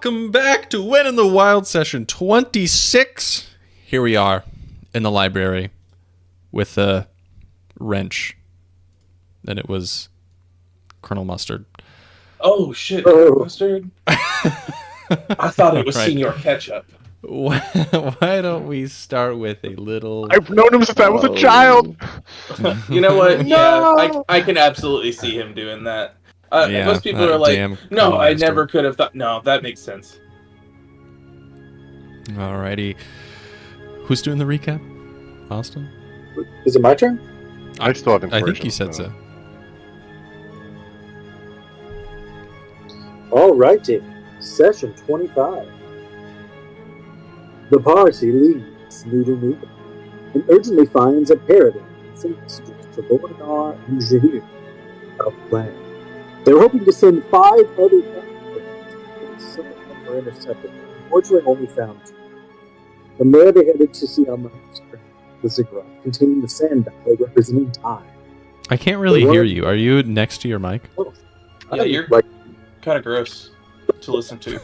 Welcome back to When in the Wild session 26. Here we are in the library with a wrench. And it was Colonel Mustard. Oh, shit. Mustard? I thought it was Right. Senior Ketchup. Why don't we start with a little... I've known him since I was a child. You know what? No! Yeah, I can absolutely see him doing that. Yeah, most people are like, no, I Master. never could have thought. No, that makes sense. Alrighty. Who's doing the recap? Austin? Is it my turn? I still have I inspiration. think you said so. Alrighty. Session 25. The party leaves Noodle Noodle and urgently finds a paradigm and messages to Loreaux and Jeatz about the plan. They were hoping to send 5 other battlefields, but some of them were intercepted. Unfortunately, only found 2. From there, they headed to see Almyre's crown, the ziggurat, containing the sand dial representing time. I can't really hear you. Are you next to your mic? Oh, Yeah, you're like, kind of gross to listen to.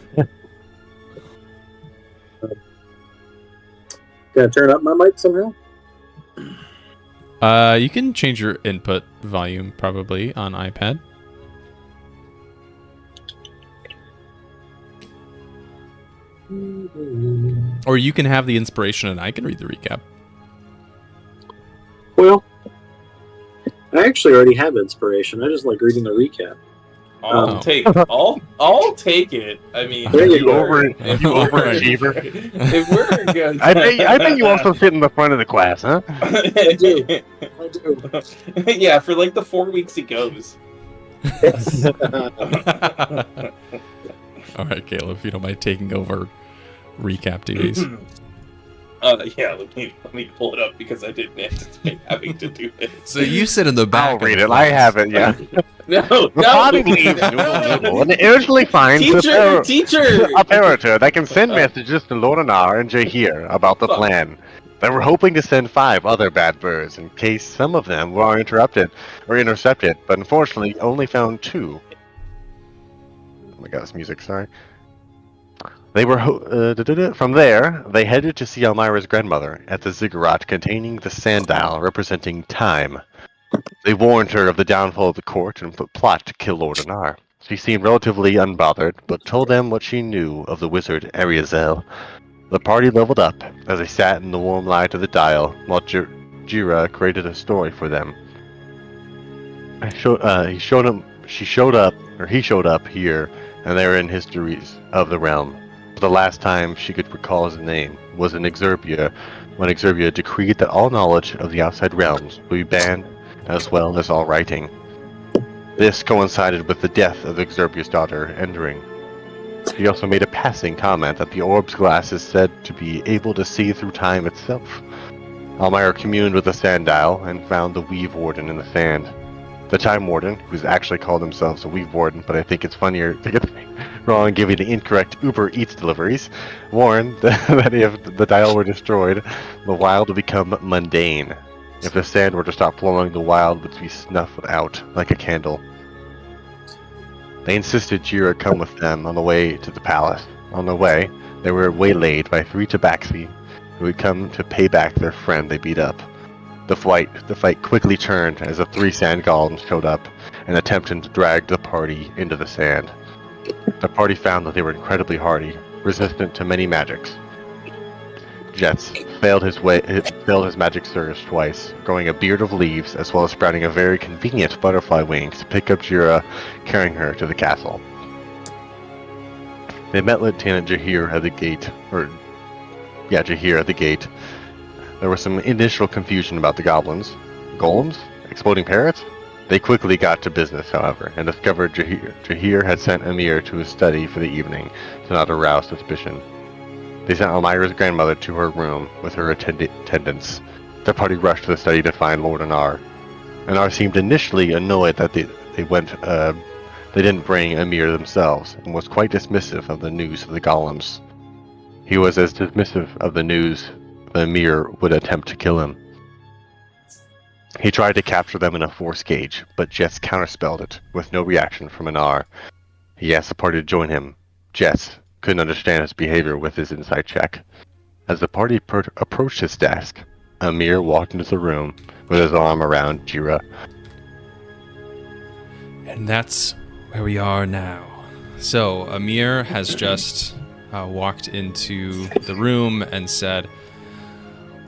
can I turn up my mic somehow? You can change your input volume probably on iPad. Or you can have the inspiration and I can read the recap. Well, I actually already have inspiration. I just like reading the recap. I'll take it. I mean, There you You go. overachiever. If we're good, I bet you also sit in the front of the class, huh? I do. I do. Yeah, for like the 4 weeks he goes. Yes. All right, Caleb, if you don't mind taking over recap duties. Yeah, let me pull it up because I didn't anticipate having to do this. So you sit in the back. I'll read it. I have it, yeah. No, The no, party leaves Noodle Noodle and urgently finds teacher. a parator that can send messages to Loreaux and Jeatz about the plan. They were hoping to send 5 other bad birds in case some of them were intercepted, but unfortunately only found 2. Oh my god, this music, sorry. They were from there, they headed to see Almyre's grandmother at the ziggurat containing the sand dial representing time. They warned her of the downfall of the court and plot to kill Loreaux. She seemed relatively unbothered, but told them what she knew of the wizard Ariazel. The party leveled up as they sat in the warm light of the dial while Jira created a story for them. He showed up here, and they were in histories of the realm. But the last time she could recall his name was in Exurbia, when Exurbia decreed that all knowledge of the outside realms would be banned, as well as all writing. This coincided with the death of Exurbia's daughter, Endring. She also made a passing comment that the orb's glass is said to be able to see through time itself. Almyre communed with the sand dial and found the Weave Warden in the sand. The Time Warden, who's actually called themselves a Weave Warden, but I think it's funnier to get wrong giving the incorrect Uber Eats deliveries, warned that if the dial were destroyed, the wild would become mundane. If the sand were to stop flowing, the wild would be snuffed out like a candle. They insisted Jira come with them on the way to the palace. On the way, they were waylaid by 3 tabaxi who had come to pay back their friend they beat up. The fight quickly turned as the 3 sand golems showed up and attempted to drag the party into the sand. The party found that they were incredibly hardy, resistant to many magics. Jeatz failed his magic surge twice, growing a beard of leaves as well as sprouting a very convenient butterfly wings to pick up Jira, carrying her to the castle. They met Lieutenant Jeatz at the gate, Jeatz at the gate. There was some initial confusion about the goblins. Golems? Exploding parrots? They quickly got to business, however, and discovered Jeatz had sent Almyre to his study for the evening to not arouse suspicion. They sent Almyre's grandmother to her room with her attendants. The party rushed to the study to find Lord Anar. Anar seemed initially annoyed that they didn't bring Almyre themselves, and was quite dismissive of the news of the golems. He was as dismissive of the news that Almyre would attempt to kill him. He tried to capture them in a force gauge, but Jeatz counterspelled it, with no reaction from Anar. He asked the party to join him. Jeatz, couldn't understand his behavior with his insight check. As the party approached his desk, Almyre walked into the room with his arm around Jira. And that's where we are now. So Almyre has just walked into the room and said,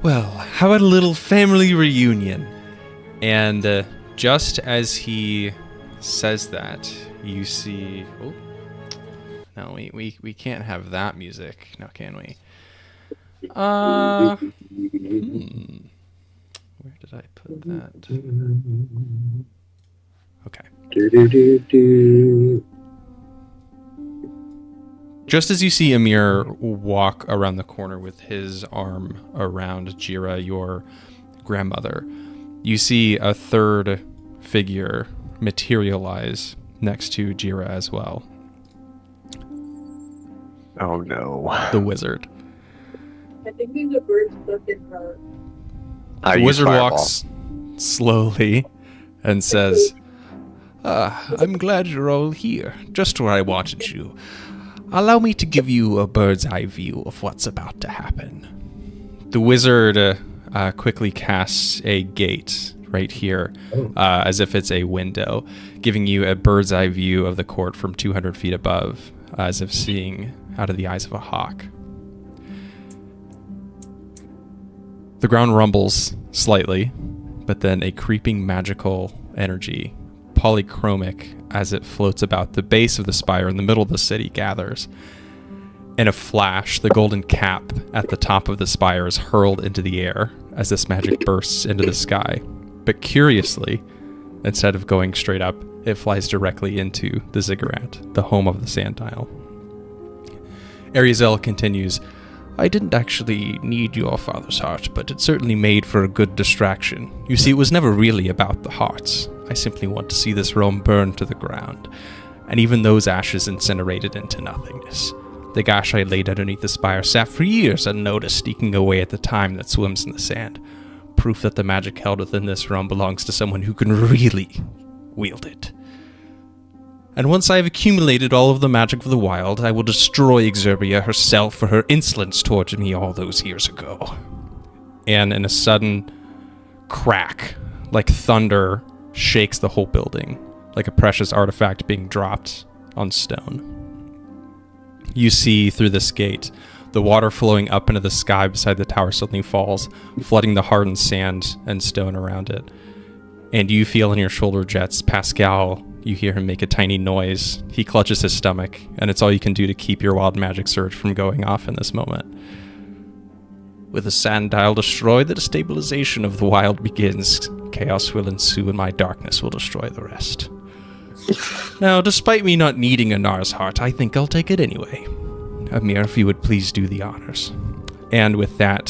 well, how about a little family reunion? And just as he says that, you see... Oh, no, we can't have that music, now can we? Where did I put that? Okay. Just as you see Almyre walk around the corner with his arm around Jira, your grandmother, you see a third figure materialize next to Jira as well. Oh no. The wizard. I think there's a bird stuck in her. The wizard walks slowly and says, I'm glad you're all here, just where I wanted you. Allow me to give you a bird's eye view of what's about to happen. The wizard quickly casts a gate right here, as if it's a window, giving you a bird's eye view of the court from 200 feet above, as if seeing out of the eyes of a hawk. The ground rumbles slightly, but then a creeping magical energy, polychromic as it floats about the base of the spire in the middle of the city, gathers. In a flash, the golden cap at the top of the spire is hurled into the air as this magic bursts into the sky. But curiously, instead of going straight up, it flies directly into the ziggurat, the home of the Sandile. Ariazel continues, I didn't actually need your father's heart, but it certainly made for a good distraction. You see, it was never really about the hearts. I simply want to see this realm burn to the ground, and even those ashes incinerated into nothingness. The gash I laid underneath the spire sat for years unnoticed, eking away at the time that swims in the sand. Proof that the magic held within this realm belongs to someone who can really wield it. And once I have accumulated all of the magic of the wild, I will destroy Exurbia herself for her insolence towards me all those years ago. And in a sudden crack, like thunder, shakes the whole building, like a precious artifact being dropped on stone. You see through this gate, the water flowing up into the sky beside the tower suddenly falls, flooding the hardened sand and stone around it. And you feel in your shoulder, Jeatz, Pascal, you hear him make a tiny noise. He clutches his stomach, and it's all you can do to keep your wild magic surge from going off in this moment. With the Sandile destroyed, the destabilization of the wild begins. Chaos will ensue, and my darkness will destroy the rest. Now, despite me not needing a Nar's heart, I think I'll take it anyway. Almyre, if you would please do the honors. And with that,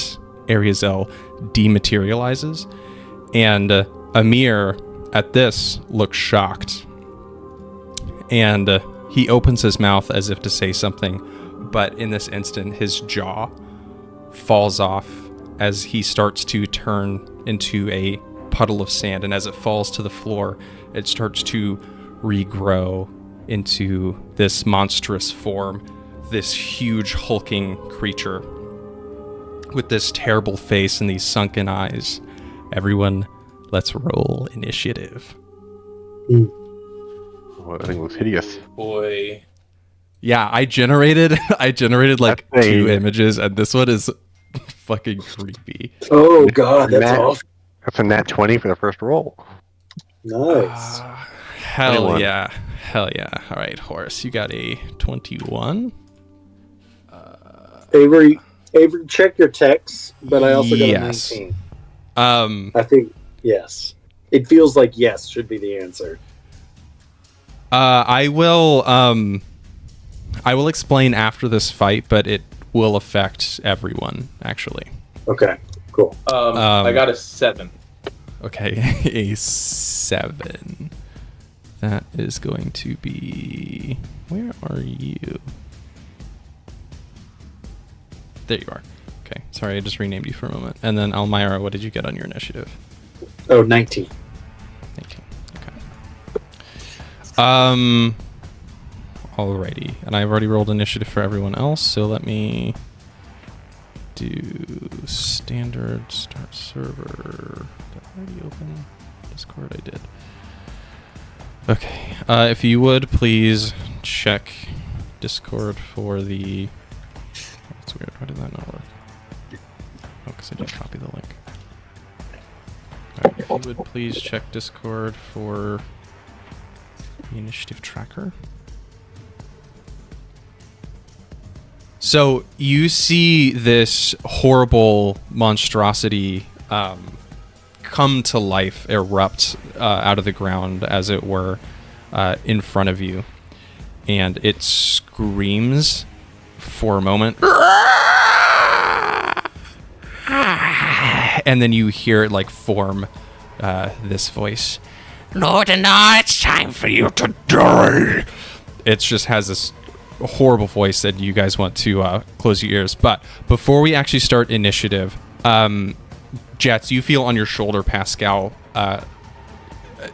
Ariazel dematerializes, and Almyre, at this, looks shocked. And he opens his mouth as if to say something, but in this instant, his jaw falls off as he starts to turn into a puddle of sand, and as it falls to the floor, it starts to regrow into this monstrous form, this huge hulking creature with this terrible face and these sunken eyes. Everyone, let's roll initiative. Well, I think it looks hideous. Boy. Yeah, I generated like two images, and this one is fucking creepy. Oh god, that's awful. That's a nat 20 for the first roll. Nice. Hell 21. yeah. Hell yeah. All right, Horace, you got a 21. Avery, check your text, but I also got a Yes. 19. I think yes. It feels like yes should be the answer. I will explain after this fight, but it will affect everyone, actually. Okay, cool. I got a 7. Okay, a 7. That is going to be... Where are you? There you are. Okay, sorry, I just renamed you for a moment. And then Almyre, what did you get on your initiative? Oh, 19. 19. Okay. Alrighty, and I've already rolled initiative for everyone else, so let me do standard start server. Did I already open Discord? I did. Okay, if you would please check Discord for the... That's weird, why did that not work? Oh, because I didn't copy the link. Alright, if you would please check Discord for the initiative tracker. So you see this horrible monstrosity come to life, erupt out of the ground, as it were, in front of you. And it screams for a moment. And then you hear it like form this voice. Lord and it's time for you to die. It just has this horrible voice that you guys want to close your ears. But before we actually start initiative, Jeatz, you feel on your shoulder Pascal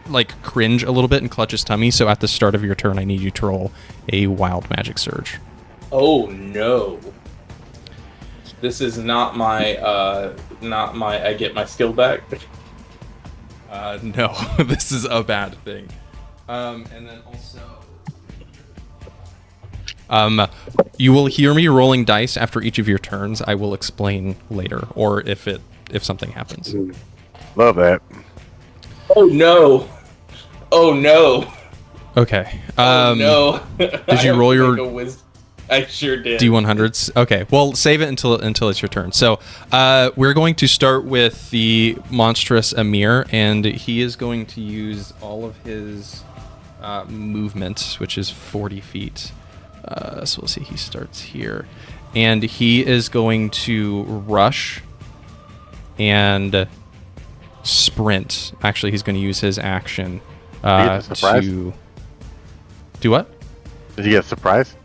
like cringe a little bit and clutch his tummy. So at the start of your turn, I need you to roll a wild magic surge. Oh no. This is not my I get my skill back. No, this is a bad thing. And then also, you will hear me rolling dice after each of your turns. I will explain later, or if something happens. Love that. Oh no. Oh no. Okay. No. Did you roll your I sure did. D100s? Okay. Well, save it until it's your turn. So, we're going to start with the monstrous Almyre, and he is going to use all of his movement, which is 40 feet. So we'll see. He starts here, and he is going to rush and sprint. Actually, he's going to use his action to do what? Did you get a surprise?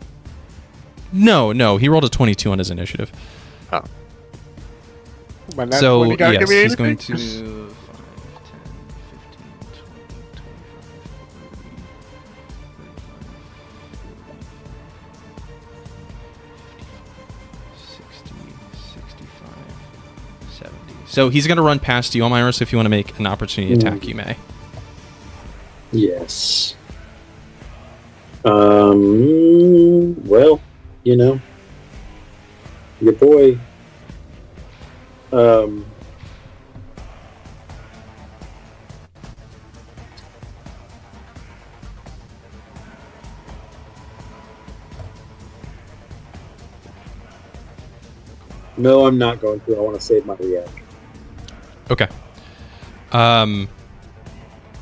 No, he rolled a 22 on his initiative. Oh. So, yes, he's going to... 5, 10, 15, 20, 60, 65, 70. So he's going to run past you, Almyre, so if you want to make an opportunity attack, you may. Yes. Well, you know, your boy, no, I'm not going to. I want to save my reaction. Okay.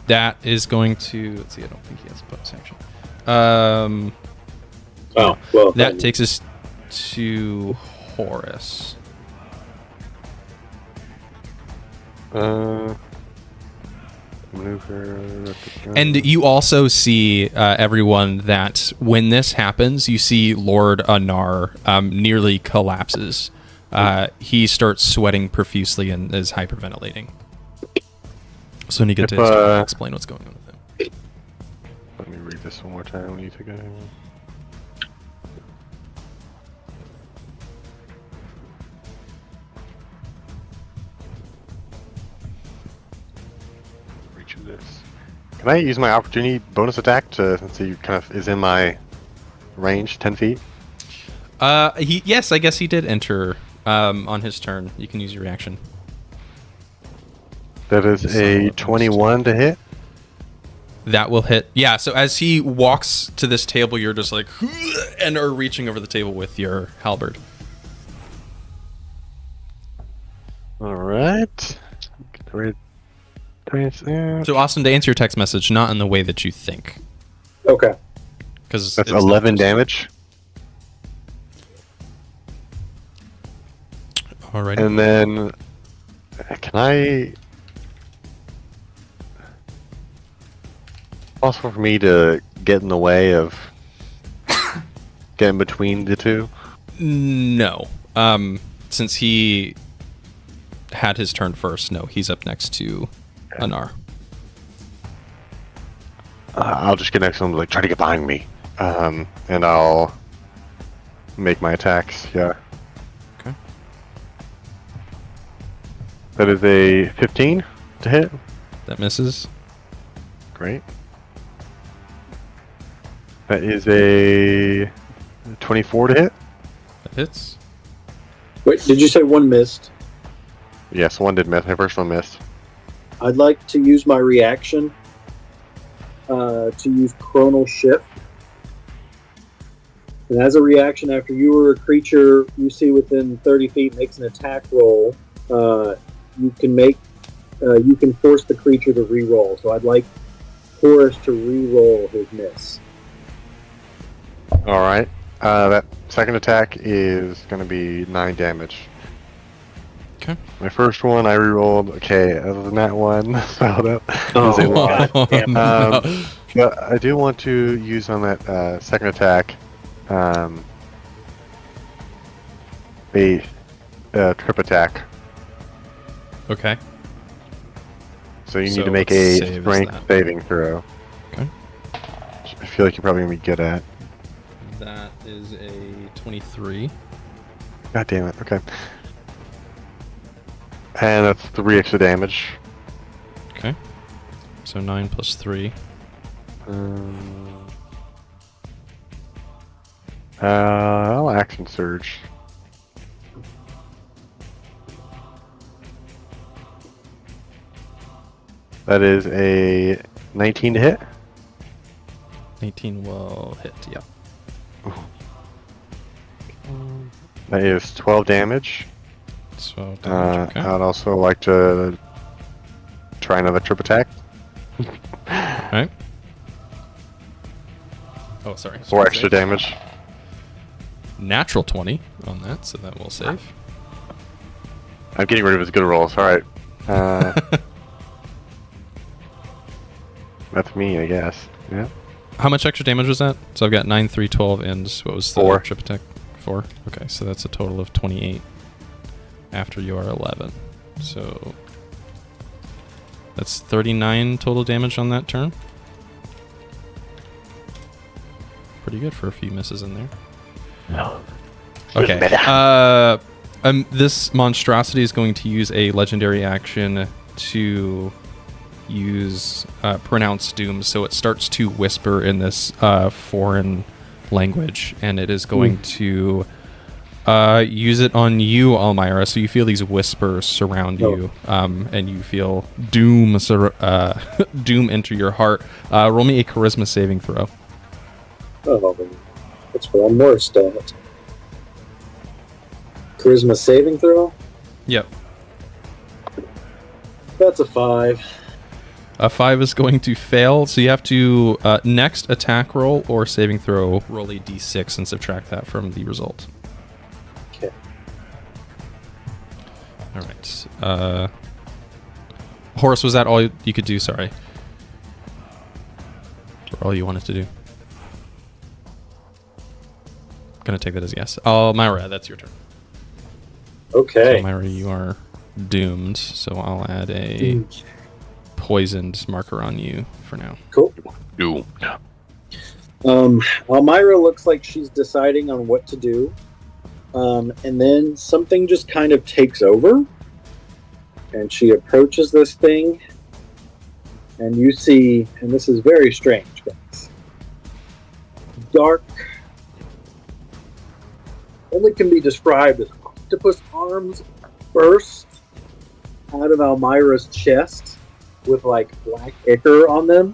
That is going to... Let's see, I don't think he has a bonus action. Oh, well. That takes us to Horace. Maneuver. And you also see, everyone, that when this happens, you see Lord Anar nearly collapses. He starts sweating profusely and is hyperventilating. So when you get to his turn, I'll explain what's going on with him. Let me read this one more time when you take it. Reach of this. Can I use my opportunity bonus attack to, since he kind of is in my range, 10 feet? Yes, I guess he did enter on his turn. You can use your reaction. That is a 21 to hit. That will hit. Yeah, so as he walks to this table, you're just like, and are reaching over the table with your halberd. Alright. So, Austin, to answer your text message, not in the way that you think. Okay. Because that's 11 damage. Alright. And then, can I... Possible for me to get in the way of getting between the two? No. Since he had his turn first, no, he's up next to Anar. I'll just get next to him, like, try to get behind me. And I'll make my attacks. Yeah. Okay. That is a 15 to hit. That misses. Great. That is a 24 to hit. That hits. Wait, did you say one missed? Yes, one did miss. My first one missed. I'd like to use my reaction to use Chronal Shift. And as a reaction, after you or a creature you see within 30 feet makes an attack roll, you can force the creature to re-roll. So I'd like Horace to re-roll his miss. All right. That second attack is going to be 9 damage. Okay. My first one I rerolled. Okay, other than that one, so that is a lot. No. But I do want to use on that second attack a trip attack. Okay. So you So need to make what a save is strength that? saving throw. Okay. Which I feel like you're probably going to be good at. That is a 23. God damn it. Okay. And that's 3 extra damage. Okay. So 9 plus 3. I'll action surge. That is a 19 to hit. 18 will hit, yeah. That is 12 damage. So damage, okay. I'd also like to try another trip attack. Alright. Oh, sorry. 4 extra damage. Natural 20 on that, so that will save. I'm getting rid of his good rolls. Alright. That's me, I guess. Yeah. How much extra damage was that? So I've got 9, 3, 12, and what was the 4. trip attack? 4. Okay, so that's a total of 28 after you are 11. So that's 39 total damage on that turn. Pretty good for a few misses in there. No. Okay. This monstrosity is going to use a legendary action to use pronounce doom, so it starts to whisper in this foreign language, and it is going to use it on you, Almyre. So you feel these whispers surround you, and you feel doom doom enter your heart. Roll me a charisma saving throw. Oh, that's one more stat. Charisma saving throw? Yep. That's a 5. A 5 is going to fail, so you have to next attack roll or saving throw, roll a d6 and subtract that from the result. Okay. All right. Horace, was that all you could do? Sorry. Or all you wanted to do? Gonna take that as yes. Almyre, that's your turn. Okay. Almyre, you are doomed, so I'll add a poisoned marker on you for now. Cool. Doom. Almyre looks like she's deciding on what to do. And then something just kind of takes over. And she approaches this thing. And you see, and this is very strange, guys. Dark, only can be described as octopus arms burst out of Almyra's chest with like black ichor on them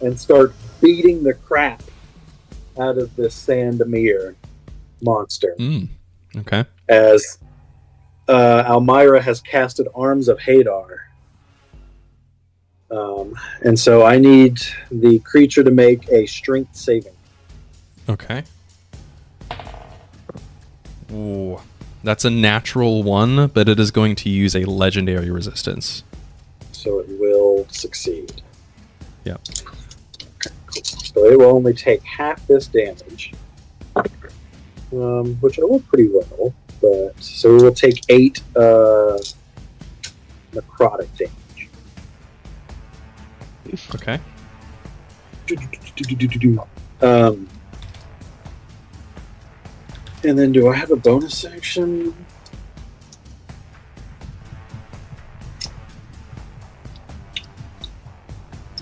and start beating the crap out of this Sandamir monster. Okay. As Almyre has casted Arms of Hadar. And so I need the creature to make a strength saving. Okay. Ooh. That's a natural 1, but it is going to use a legendary resistance. So it will succeed. Yeah. Okay, cool. So it will only take half this damage. Which I rolled pretty well. But so we will take 8 necrotic damage. Okay. And then do I have a bonus action?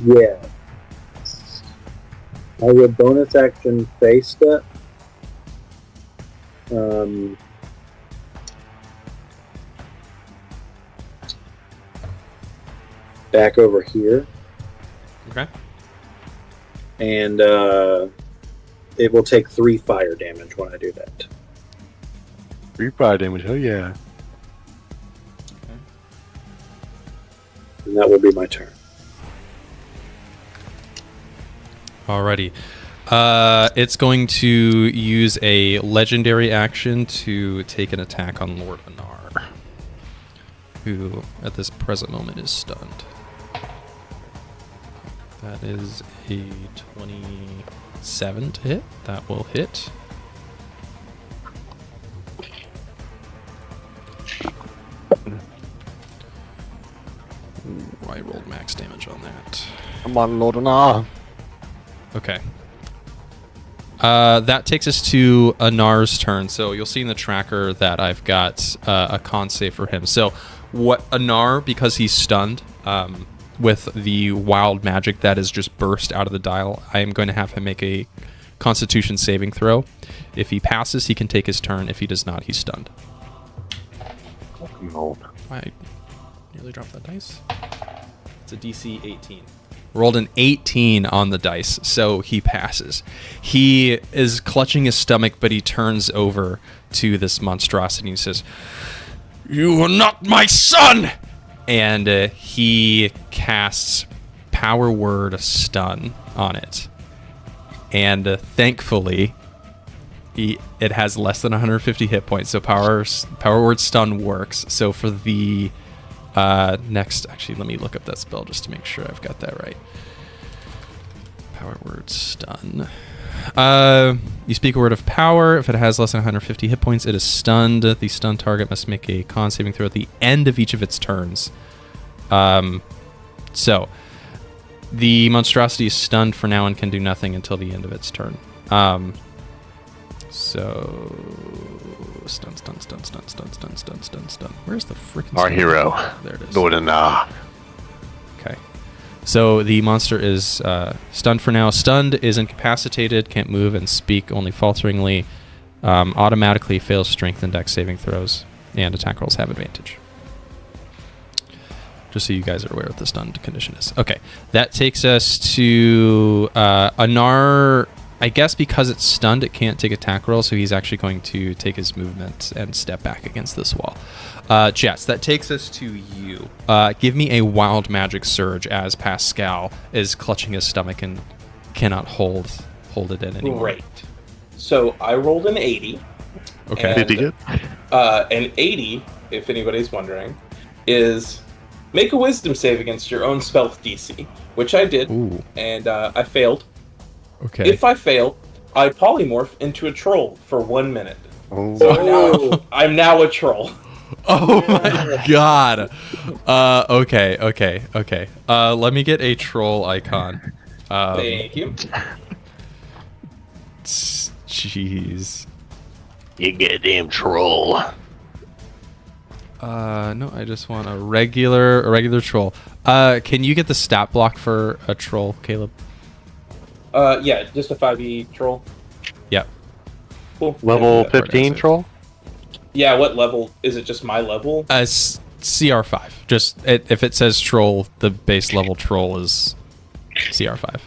Yeah. I would bonus action face step. Back over here. Okay. And it will take 3 fire damage when I do that. 3 fire damage, hell yeah. And that will be my turn. Alrighty. It's going to use a legendary action to take an attack on Lord Anar, who at this present moment is stunned. That is a 27 to hit. That will hit. Ooh, I rolled max damage on that. Come on, Lord Anar. Okay. That takes us to Anar's turn. So you'll see in the tracker that I've got a con save for him. So what Anar, because he's stunned with the wild magic that has just burst out of the dial, I am going to have him make a Constitution saving throw. If he passes, he can take his turn. If he does not, he's stunned. No. I nearly dropped that dice. It's a DC 18. Rolled an 18 on the dice, so he passes. He is clutching his stomach, but he turns over to this monstrosity and says, "You are not my son!" And he casts Power Word Stun on it. And thankfully, it has less than 150 hit points, so Power Word Stun works. So for the next, actually, let me look up that spell just to make sure I've got that right. Power Word Stun. You speak a word of power. If it has less than 150 hit points, it is stunned. The stunned target must make a con saving throw at the end of each of its turns. So the monstrosity is stunned for now and can do nothing until the end of its turn. So stun. Where's the freaking Our hero. There it is. Lord Anar. Okay. So the monster is stunned for now. Stunned is incapacitated, can't move and speak only falteringly. Automatically fails strength and dex saving throws, and attack rolls have advantage. Just so you guys are aware what the stunned condition is. Okay. That takes us to Anar. I guess because it's stunned, it can't take attack roll, so he's actually going to take his movement and step back against this wall. Jeatz, that takes us to you. Give me a wild magic surge as Pascal is clutching his stomach and cannot hold it in anymore. Great. So I rolled an 80. Okay. And, Did you get? an 80, if anybody's wondering, is make a wisdom save against your own stealth DC, which I did, Ooh. and I failed. Okay. If I fail, I polymorph into a troll for 1 minute. Oh. So I'm now a troll. Oh my god. Okay. Let me get a troll icon. Thank you. Jeez. You goddamn troll. No, I just want a regular troll. Can you get the stat block for a troll, Caleb? Yeah, just a 5e troll. Yep. Cool. Level Yeah, 15 troll? Yeah, what level? Is it just my level? CR5. Just if it says troll, the base level troll is CR5.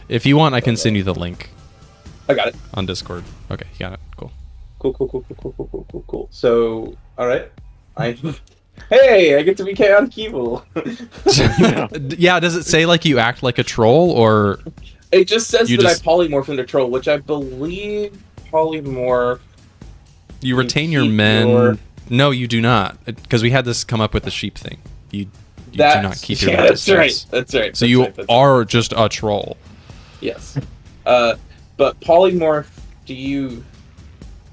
If you want, I can send you the link I got it. on Discord. Okay, you got it. Cool. Cool. So, alright. Hey, I get to be chaotic evil. Yeah, does it say like you act like a troll or It just says You that just- I polymorph into troll, which I believe polymorph. you retain your keep men? your- No, you do not, because we had this come up with the sheep thing. You do not keep your yeah, men that's right. stats. That's right. So that's you right, that's are just a troll. Yes. But polymorph, do you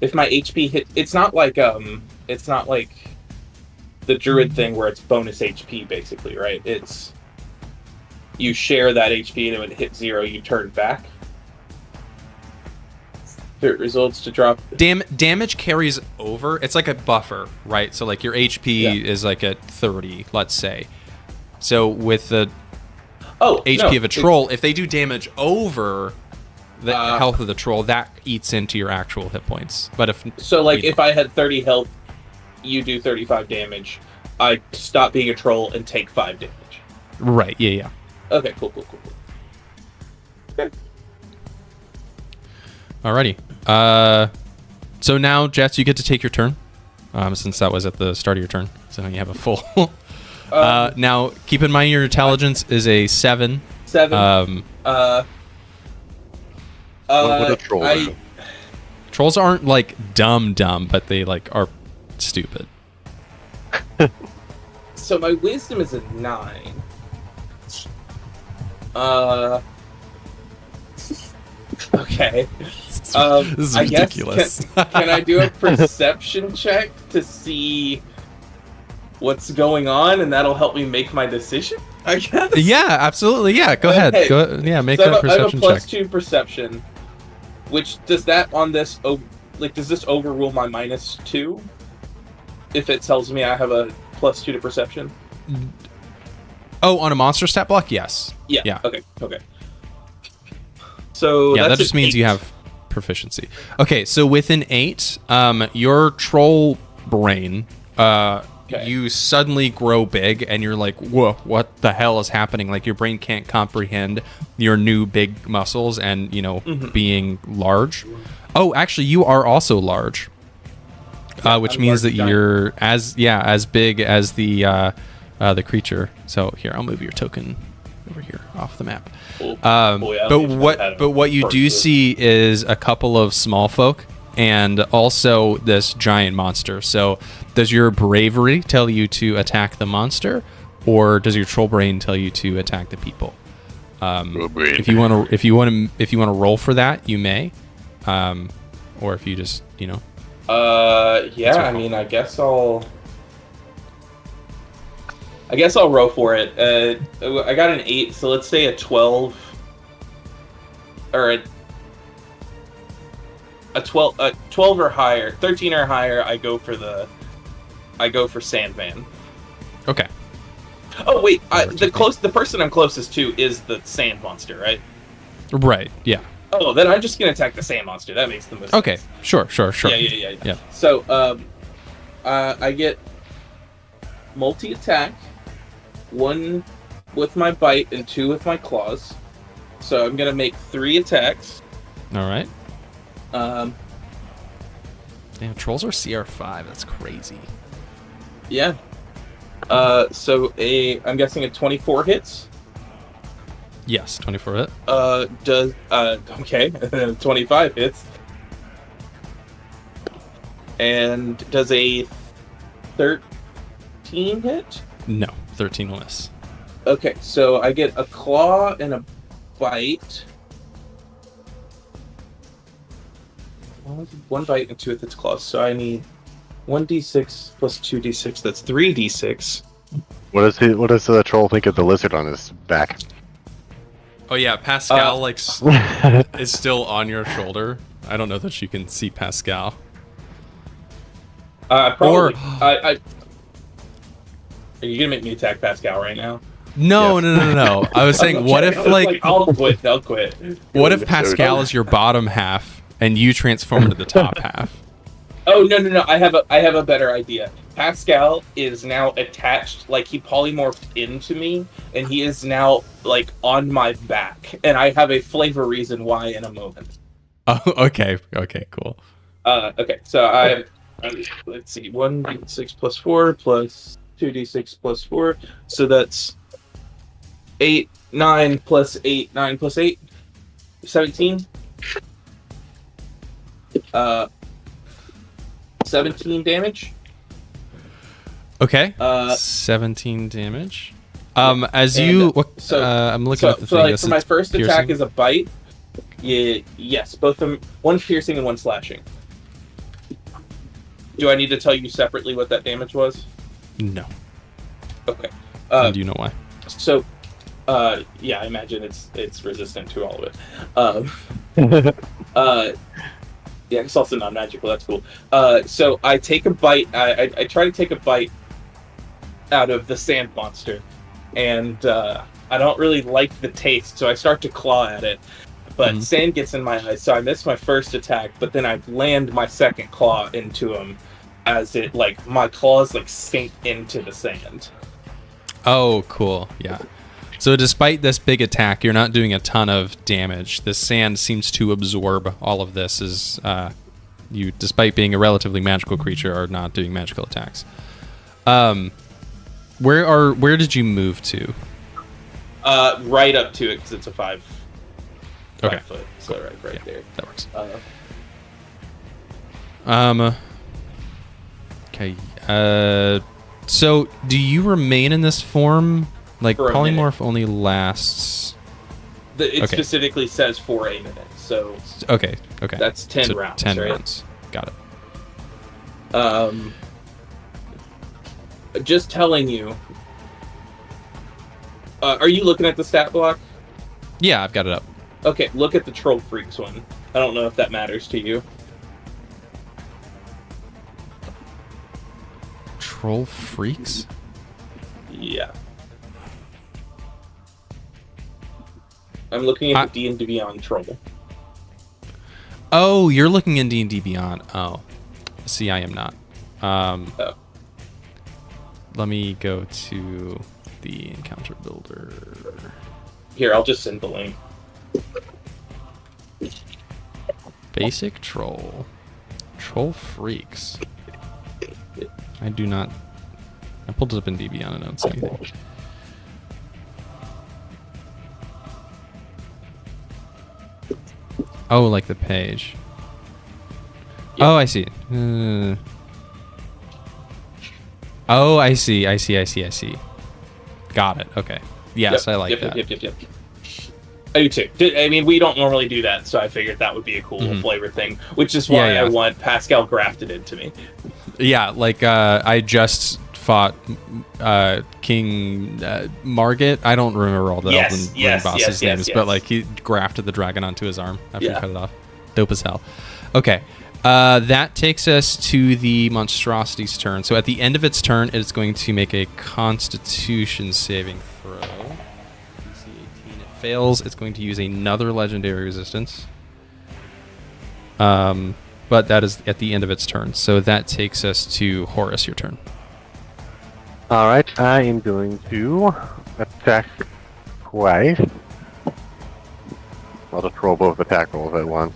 if my HP hit it's not like the druid thing where it's bonus HP basically, right? It's you share that HP, and when it hits 0, you turn back. If it results to drop. Damage carries over. It's like a buffer, right? So like your HP is like at 30, let's say. So with the HP of a troll, if they do damage over the health of the troll, that eats into your actual hit points. But if I had 30 health, you do 35 damage. I stop being a troll and take 5 damage. Right. Yeah. Okay. Cool. Okay. Alrighty. So now, Jeatz, you get to take your turn, since that was at the start of your turn. So you have a full. Now, keep in mind your intelligence is a 7. 7. What would a troll do? Trolls aren't like dumb, but they like are stupid. So my wisdom is a 9. Okay. This is ridiculous. Can I do a perception check to see what's going on, and that'll help me make my decision? I guess. Yeah, absolutely. Yeah, go ahead. Make so that perception check. I have a +2 perception. Which does that on this? Does this overrule my -2? If it tells me I have a +2 to perception. Oh, on a monster stat block, yes. Yeah. Okay. So yeah, that just means 8. you have proficiency. Okay, so with an 8, your troll brain, you suddenly grow big, and you're like, whoa, what the hell is happening? Like your brain can't comprehend your new big muscles and being large. Oh, actually, you are also large, which means that you're as big as the creature. So here, I'll move your token over here off the map. But what you do see is a couple of small folk and also this giant monster. So does your bravery tell you to attack the monster, or does your troll brain tell you to attack the people? If you want to roll for that, you may, or if you just I mean, I guess I'll roll for it. I got an 8, so let's say a 12 or a 12 or higher, 13 or higher. I go for Sandman. Okay. Oh wait, the person I'm closest to is the sand monster, right? Right. Yeah. Oh, then I'm just gonna attack the sand monster. That makes the most sense. Sure. Yeah. So, I get multi-attack, 1 with my bite and 2 with my claws. So I'm gonna make 3 attacks. All right. Damn, trolls are CR5. That's crazy. Yeah. So I'm guessing a 24 hits. Yes, 24 hit. Okay, 25 hits. And does a 13 hit? No, 13 will miss. Okay, so I get a claw and a bite. 1 bite and 2 with its claws. So I need 1d6 plus 2d6. That's 3d6. What does the troll think of the lizard on his back? Oh yeah, Pascal is still on your shoulder. I don't know that you can see Pascal. Probably. Are you gonna make me attack Pascal right now? No. I was saying, what if I'll quit. What if Pascal is your bottom half and you transform into the top half? Oh no! I have a better idea. Pascal is now attached, like he polymorphed into me, and he is now like on my back, and I have a flavor reason why in a moment. Oh, okay, cool. Okay, so let's see, 1d6 plus 4 plus 2d6 plus 4, so that's 8, 9 plus 8, 9 plus 8, 17. 17 damage. Okay. 17 damage. I'm looking at the thing. So my first attack is a bite. Yeah, yes, both of them. One piercing and one slashing. Do I need to tell you separately what that damage was? No. Okay. Do you know why? So, Yeah, I imagine it's resistant to all of it. Yeah, it's also non-magical. That's cool. So I take a bite. I try to take a bite out of the sand monster, and I don't really like the taste, so I start to claw at it. But sand gets in my eyes, so I miss my first attack. But then I land my second claw into him, as it my claws sink into the sand. Oh, cool. Yeah. So despite this big attack, you're not doing a ton of damage. The sand seems to absorb all of this as you, despite being a relatively magical creature, are not doing magical attacks. Where did you move to? Right up to it, because it's a 5 Okay. foot. So right there. That works. Okay. So do you remain in this form? For a polymorph only lasts. It specifically says for a minute, so Okay. that's 10 So rounds. 10 right? rounds. Got it. Just telling you. Are you looking at the stat block? Yeah, I've got it up. Okay, look at the Troll Freaks one. I don't know if that matters to you. Troll Freaks? Yeah. I'm looking at the D&D Beyond Troll. Oh, you're looking in D&D Beyond. Oh. See, I am not. Let me go to the Encounter Builder. Here, I'll just send the link. Basic Troll. Troll Freaks. I do not... I pulled it up in D Beyond and I don't see anything. Oh, like the page. Yep. Oh, I see. Oh, I see. Got it. Okay. Yes, I like that. Yep. I do too. I mean, we don't normally do that, so I figured that would be a cool flavor thing, which is why I want Pascal grafted into me. Yeah, I just fought King Margit. I don't remember all the Elven bosses' names, but he grafted the dragon onto his arm after he cut it off. Dope as hell. Okay. That takes us to the monstrosity's turn. So at the end of its turn, it's going to make a Constitution saving throw. DC 18. It fails. It's going to use another legendary resistance. But that is at the end of its turn. So that takes us to Horace. Your turn. All right, I am going to attack twice. I'll just roll both attack rolls at once.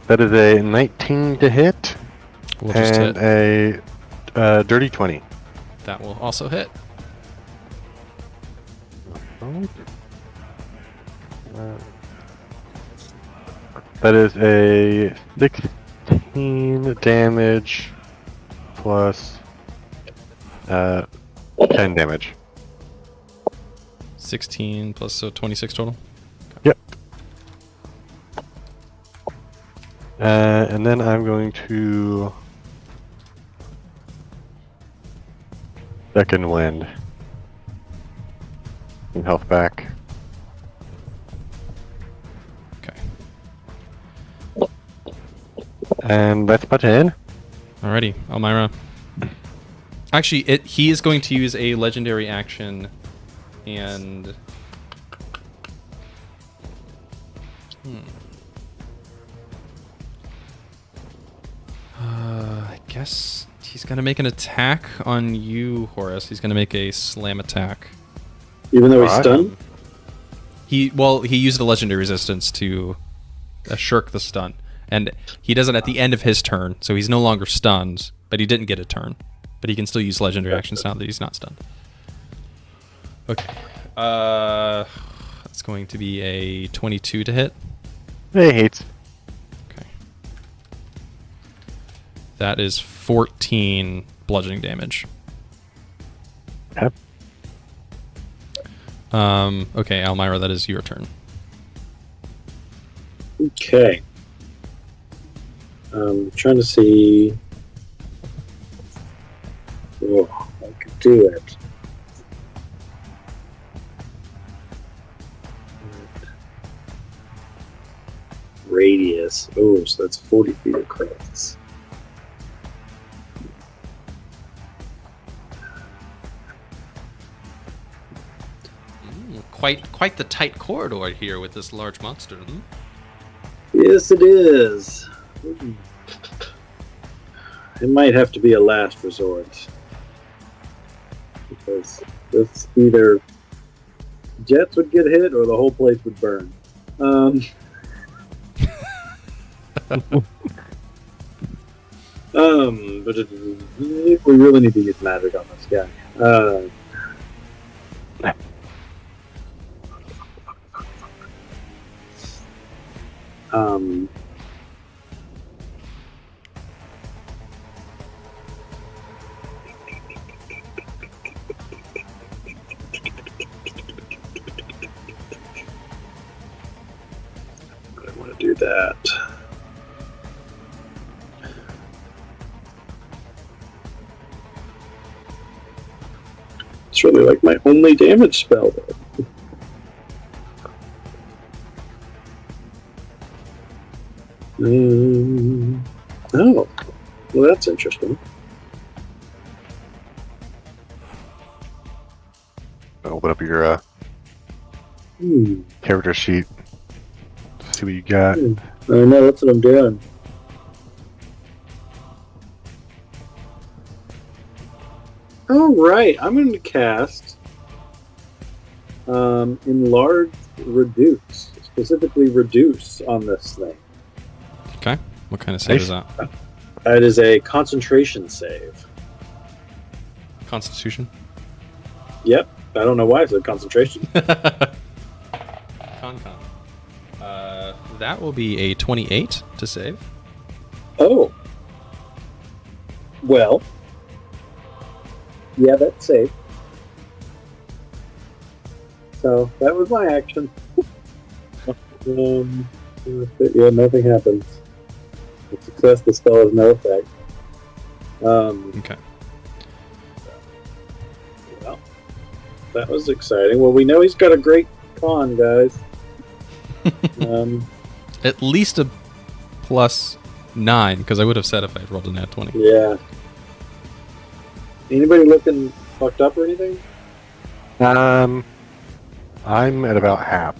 That is a 19 to hit, We'll just and hit. a dirty 20. That will also hit. That is a 16 damage plus 10 damage. 16 plus, so 26 total. Yep. And then I'm going to second wind. Some health back. Okay. And that's my turn. Alrighty, Almyre. Actually, he is going to use a legendary action, and I guess he's gonna make an attack on you, Horace. He's gonna make a slam attack. Even though he's stunned? He used a legendary resistance to shirk the stun, and he does it at the end of his turn, so he's no longer stunned, but he didn't get a turn. But he can still use legendary actions now that he's not stunned. Okay. That's going to be a 22 to hit. Hey, hates. Okay. That is 14 bludgeoning damage. Yep. Okay, Almyre, that is your turn. Okay. I'm trying to see. Oh, I could to it. Radius. Oh, so that's 40 feet across. Quite the tight corridor here with this large monster. Hmm? Yes, it is. It might have to be a last resort. Because this either Jeatz would get hit or the whole place would burn. But we really need to use magic on this guy. I want to do that. It's really like my only damage spell, though. Oh, well, that's interesting. Open up your Hmm. character sheet. See what you got. I know, that's what I'm doing. All right, I'm going to cast Enlarge Reduce, specifically Reduce on this thing. Okay. What kind of save is that? That is a concentration save. Constitution. Yep, I don't know why I said concentration. Con. That will be a 28 to save. Oh. Well. Yeah, that's safe. So, that was my action. Yeah, nothing happens. With success, the spell has no effect. Okay. Well, that was exciting. Well, we know he's got a great con, guys. At least a +9, because I would have said if I had rolled a nat 20. Yeah. Anybody looking fucked up or anything? I'm at about half.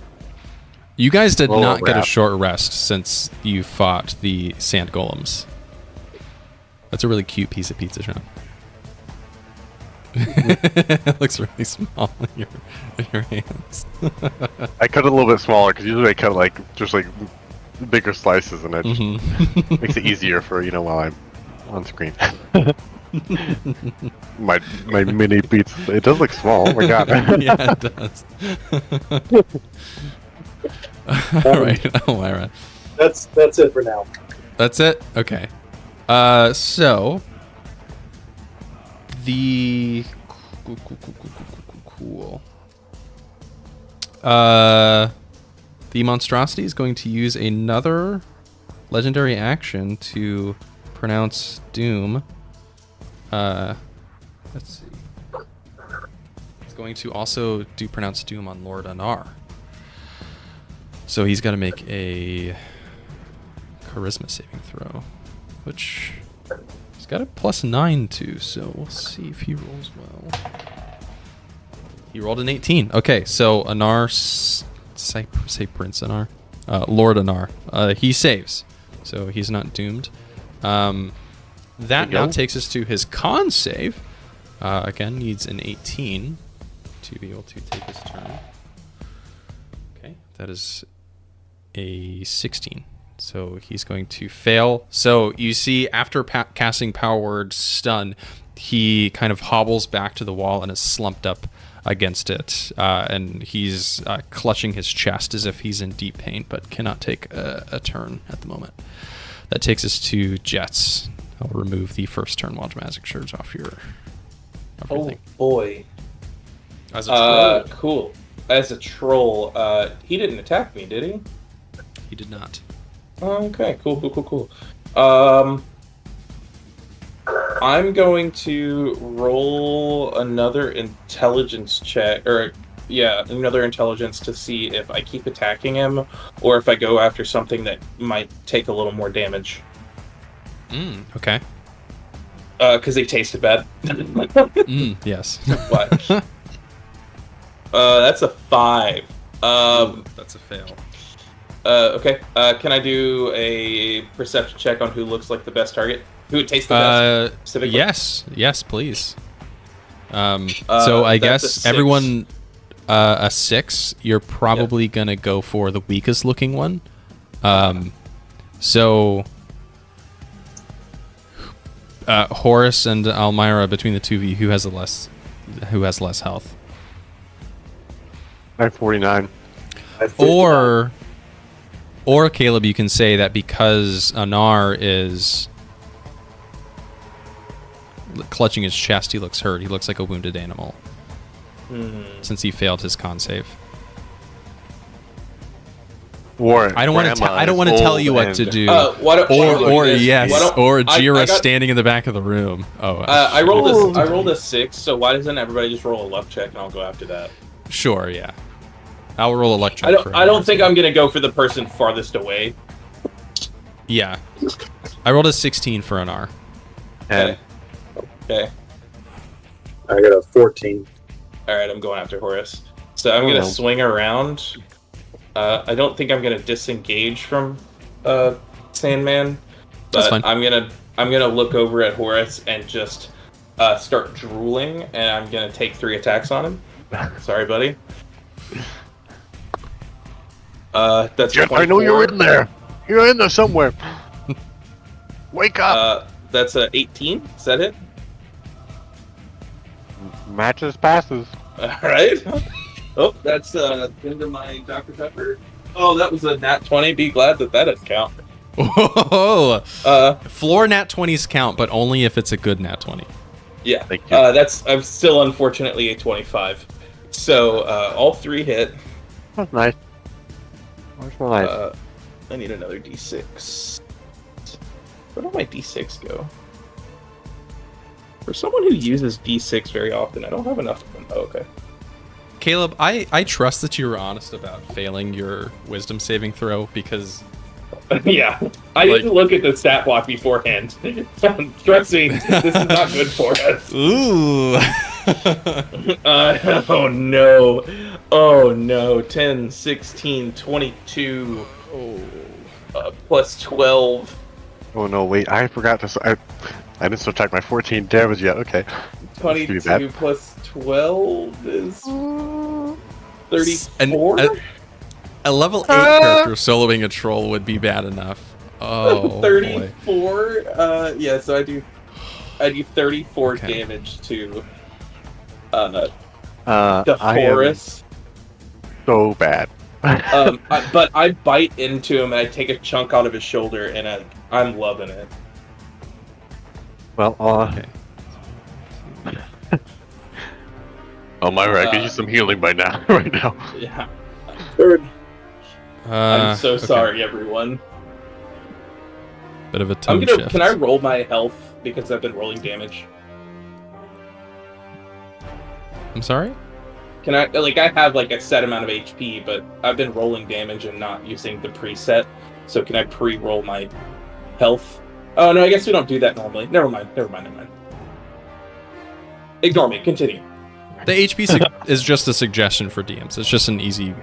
You guys did Roll not a get a wrap. short rest since you fought the sand golems. That's a really cute piece of pizza, Sean. It looks really small in your hands. I cut it a little bit smaller because usually I cut just bigger slices, and it Mhm. makes it easier for while I'm on screen. my mini pizza. It does look small. Oh my god. Yeah, it does. All right, Almyre. That's it for now. That's it? Okay. So the cool. The monstrosity is going to use another legendary action to pronounce doom. Let's see. It's going to also do pronounce doom on Lord Anar. So he's got to make a charisma saving throw, which he's got a +9 to, so we'll see if he rolls well. He rolled an 18. Okay, so Anar, say Prince Anar, Lord Anar, he saves, so he's not doomed. That now takes us to his con save. Again, needs an 18 to be able to take his turn. Okay, that is a 16. So he's going to fail. So you see, after casting Power Word Stun, he kind of hobbles back to the wall and is slumped up against it. And he's clutching his chest as if he's in deep pain, but cannot take a turn at the moment. That takes us to Jeatz. I'll remove the first turn Wild Magic Surge off your everything. Oh boy. As a troll. Cool. As a troll, he didn't attack me, did he? He did not. Okay, cool. I'm going to roll another intelligence check, another intelligence to see if I keep attacking him or if I go after something that might take a little more damage. Okay. Because they tasted bad. Yes. What? That's a 5. That's a fail. Okay. Can I do a perception check on who looks like the best target? Who would taste the best? Specifically? Yes, please. So I that's a guess 6. everyone, a 6. You're probably gonna go for the weakest looking one. So Horace and Almyre, between the two of you, who has less health? I have 49. Or Caleb, you can say that because Anar is clutching his chest, he looks hurt. He looks like a wounded animal. Since he failed his con save. Or I don't want to tell you what to do. Or Jira standing in the back of the room. I rolled a 6. So why doesn't everybody just roll a luck check and I'll go after that? Sure, yeah. I'll roll a luck check. I don't think I'm gonna go for the person farthest away. Yeah, I rolled a 16 for an R. Okay. I got a 14. All right, I'm going after Horace. So I'm gonna swing around. I don't think I'm gonna disengage from Sandman, That's but fine. I'm gonna look over at Horace and just start drooling, and I'm gonna take 3 attacks on him. Sorry, buddy. That's Jeff, I know you're in there. You're in there somewhere. Wake up. That's a 18. Is that it? Matches passes. All right. Oh, that's into my Dr. Pepper. Oh, that was a nat 20. Be glad that didn't count. Whoa. Floor nat 20s count, but only if it's a good nat 20. Yeah. Thank you. I'm still unfortunately a 25. So all 3 hit. That's nice. That's nice. I need another d6. Where did my d6 go? For someone who uses d6 very often, I don't have enough of them. Oh, okay. Caleb, I trust that you were honest about failing your wisdom saving throw because... Yeah. I didn't look at the stat block beforehand. Trust me, this is not good for us. Ooh. Oh no. 10, 16, 22, plus 12. Oh no, wait, I forgot to... I didn't subtract my 14 damage yet, okay. 22 plus 12 is 34? A level 8 character soloing a troll would be bad enough. Oh, 34? boy. Yeah, so I do 34 damage to the Horace. So bad. But I bite into him and I take a chunk out of his shoulder and I'm loving it. Well, Okay. Oh, Myra, I could use some healing right now. Yeah. Third. I'm so sorry, everyone. Bit of a tone shift. Can I roll my health because I've been rolling damage? I'm sorry? Can I have a set amount of HP, but I've been rolling damage and not using the preset. So can I pre-roll my health? Oh no, I guess we don't do that normally. Never mind. Ignore me. Continue. The HP is just a suggestion for DMs. It's just an easy.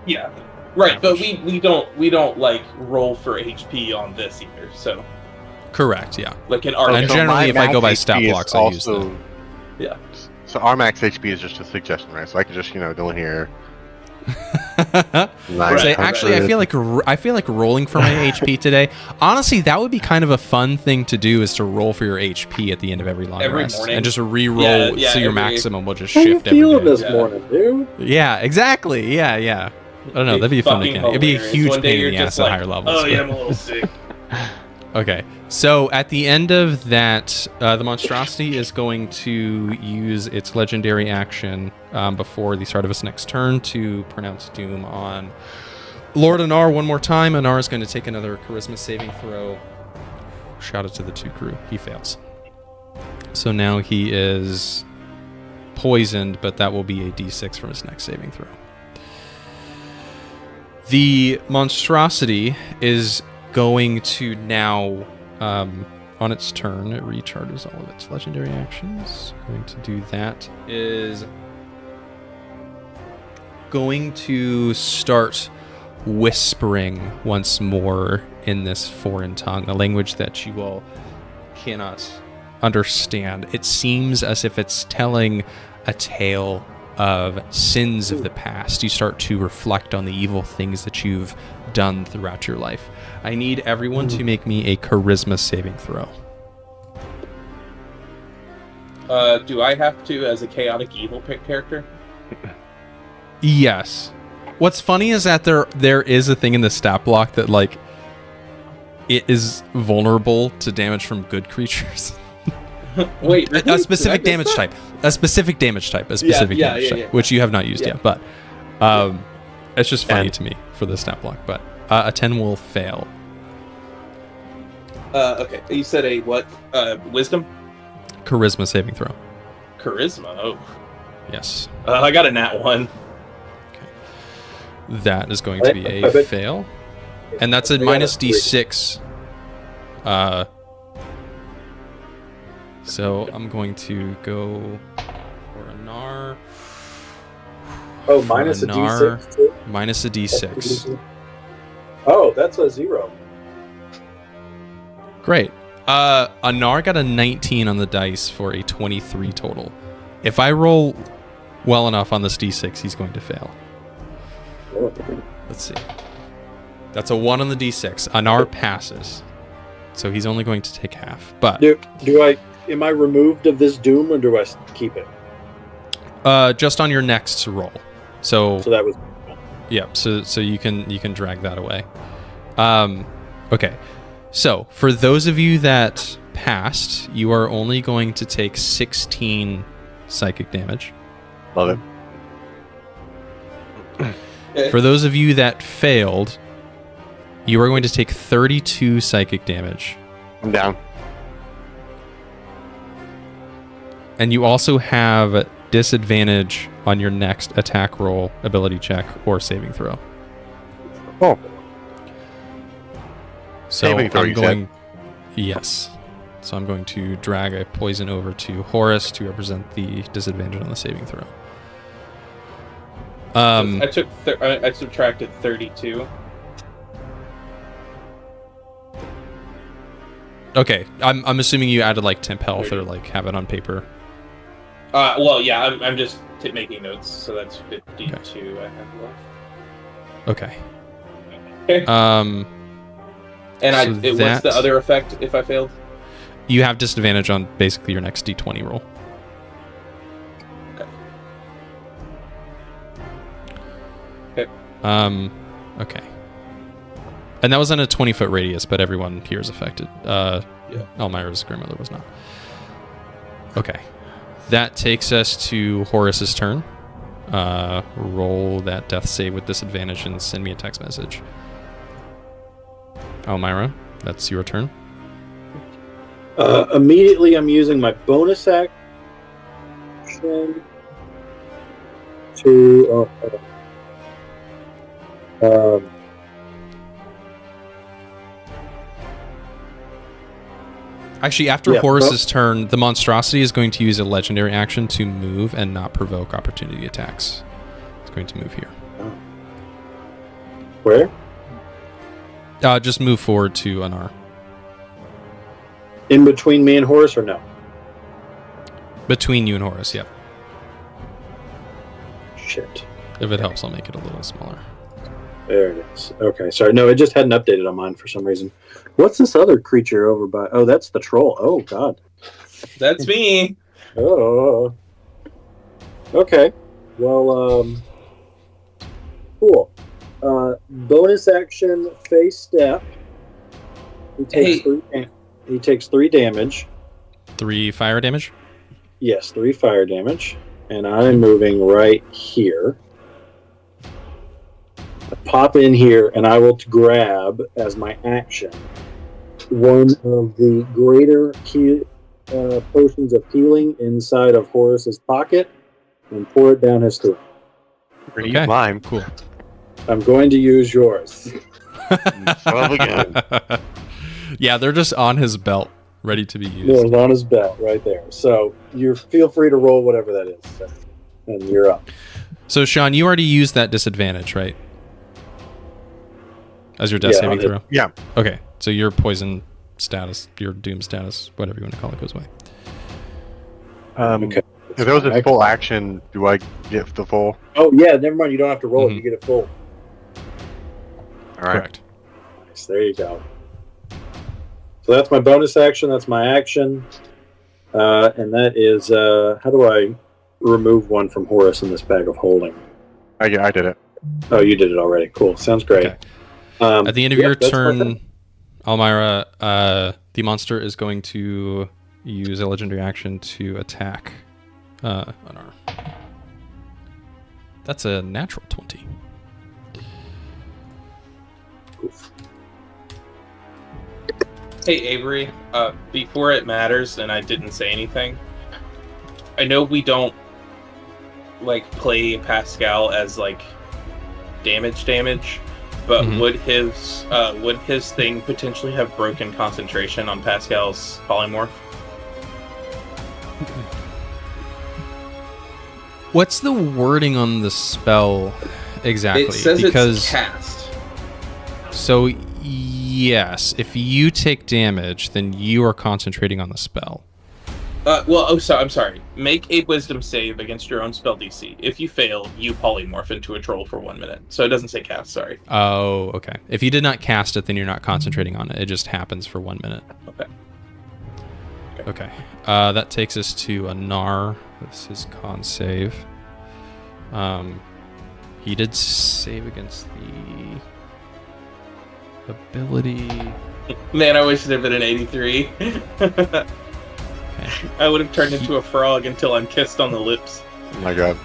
Yeah. Right, but we don't roll for HP on this either. So. Correct. Yeah. Like in Arcane. And generally, if I go by stat blocks, I use them. Yeah. So our max HP is just a suggestion, right? So I can just go in here. Actually, I feel like rolling for my HP today. Honestly, that would be kind of a fun thing to do, is to roll for your HP at the end of every long rest morning. and just re-roll so your maximum will just shift every day. How you feeling day. this morning, dude? Yeah, exactly. Yeah. I don't know. That'd be fun again. It'd be a huge pain in the ass at higher levels. Oh yeah, I'm a little sick. Okay, so at the end of that, the monstrosity is going to use its legendary action before the start of its next turn to pronounce doom on Lord Anar one more time. Anar is going to take another charisma saving throw. Shout out to the 2 crew. He fails. So now he is poisoned, but that will be a d6 from his next saving throw. The monstrosity is going to now, on its turn, it recharges all of its legendary actions. Going to do that is going to start whispering once more in this foreign tongue, a language that you all cannot understand. It seems as if it's telling a tale of sins of the past. You start to reflect on the evil things that you've done throughout your life. I need everyone to make me a charisma saving throw. Do I have to as a chaotic evil character? Yes. What's funny is that there is a thing in the stat block that, like, it is vulnerable to damage from good creatures. Wait, really? A specific damage type. A specific damage type, which you have not used yet. But it's just funny to me for the stat block. But a 10 will fail. Okay. You said a what? Wisdom? Charisma saving throw. Charisma? Oh. Yes. I got a nat 1. That is going to be a fail. And that's a minus d6. So I'm going to go for a Nar. Oh, minus a d6 too? Minus a d6. Oh, that's a 0. Great. Anar got a 19 on the dice for a 23 total. If I roll well enough on this d6, he's going to fail. Let's see. That's a 1 on the d6. Anar passes. So he's only going to take half. But am I removed of this doom or do I keep it? Just on your next roll. So that was yeah, so you can drag that away. Okay. So, for those of you that passed, you are only going to take 16 psychic damage. Love it. For those of you that failed, you are going to take 32 psychic damage. I'm down. And you also have disadvantage on your next attack roll, ability check, or saving throw. Oh. So Saving throw, I'm going... Yes. So I'm going to drag a poison over to Horace to represent the disadvantage on the saving throw. I subtracted 32. Okay, I'm assuming you added like temp health or like have it on paper. Well, yeah, I'm just making notes, so that's 52 okay. I have left. Okay. Okay. And so what's the other effect if I failed? You have disadvantage on basically your next d20 roll. Okay. Okay. And that was in a 20-foot radius, but everyone here is affected. Yeah. Almyre's grandmother was not. Okay. That takes us to Horace's turn. Roll that death save with disadvantage and send me a text message. Almyre, that's your turn. Immediately, I'm using my bonus action to. Actually, after Horace's turn, the monstrosity is going to use a legendary action to move and not provoke opportunity attacks. It's going to move here. Where? Just move forward to Anar. In between me and Horace, or no? Between you and Horace, yep. Shit. If it helps, I'll make it a little smaller. There it is. Okay, sorry. No, it just hadn't updated on mine for some reason. What's this other creature over by... Oh, that's the troll. Oh, God. That's me. Oh. Okay. Well, cool. Bonus action, face step. He takes 3 damage. 3 fire damage? Yes, 3 fire damage. And I'm moving right here. I pop in here, and I will grab, as my action, one of the greater potions of healing inside of Horace's pocket and pour it down his throat. We're gonna use mine. Cool. I'm going to use yours. Son of a gun. Yeah, they're just on his belt, ready to be It used. was on his belt right there. So you feel free to roll whatever that is. And you're up. So, Sean, you already used that disadvantage, right? As your death saving on it. throw? Yeah. Okay, so your poison status, your doom status, whatever you want to call it, goes away. Okay. If there was a full action, do I get the full? Oh, yeah, never mind. You don't have to roll it. Mhm. You get it full. All right. Correct. Nice. There you go. So that's my bonus action. That's my action. And that is, how do I remove one from Horace in this bag of holding? I did it. Oh, you did it already. Cool. Sounds great. Okay. At the end of your that's my turn, Almyre, the monster is going to use a legendary action to attack Anar. That's a natural 20. Hey Avery, before it matters, and I didn't say anything. I know we don't like play Pascal as like damage, but Mhm. would his thing potentially have broken concentration on Pascal's polymorph? What's the wording on the spell exactly? It says because it's cast. so yes, if you take damage, then you are concentrating on the spell. I'm sorry. Make a wisdom save against your own spell DC. If you fail, you polymorph into a troll for 1 minute. So it doesn't say cast, sorry. Oh, okay. If you did not cast it, then you're not concentrating on it. It just happens for 1 minute. Okay. Okay. That takes us to Anar. This is con save. He did save against the ability. Man, I wish it had been an 83. Okay. I would have turned into a frog until I'm kissed on the lips. Oh my god.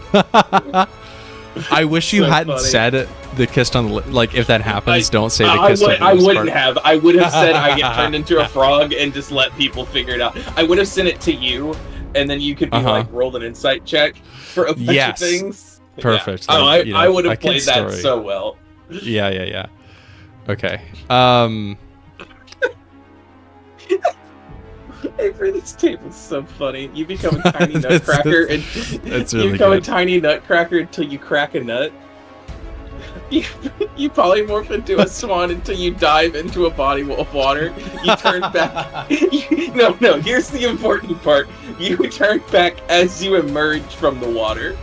I wish you So hadn't funny. said it. The kissed on the lip. Like, if that happens, don't say the I kissed on the lips. I wouldn't part. have. I would have said I get turned into a frog and just let people figure it out. I would have sent it to you, and then you could be like, roll an insight check for a bunch Yes. of things. Perfect. Yeah. Oh, Like, you know, I would a have played kid's that story. so well. Yeah. Okay. Avery, this table's so funny. You become a tiny nutcracker, and That's you really become a good. tiny nutcracker until you crack a nut. You polymorph into a swan until you dive into a body of water. You turn back. No. Here's the important part. You turn back as you emerge from the water.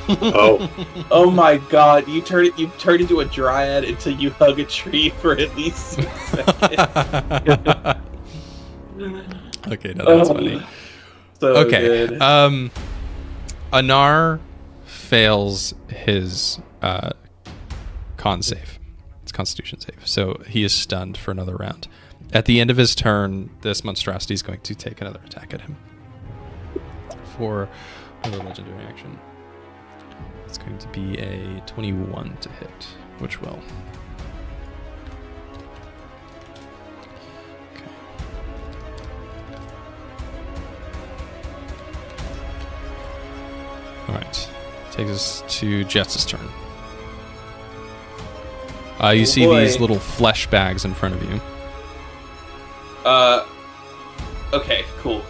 Oh. Oh my god! You turn into a dryad until you hug a tree for at least 6 seconds. Okay, no, that's funny. So Okay. good. Anar fails his con save. It's Constitution save. So he is stunned for another round. At the end of his turn, this monstrosity is going to take another attack at him for another legendary action. It's going to be a 21 to hit, which will. Okay. All right. Takes us to Jetz's turn. You see boy. these little flesh bags in front of you. Okay, cool.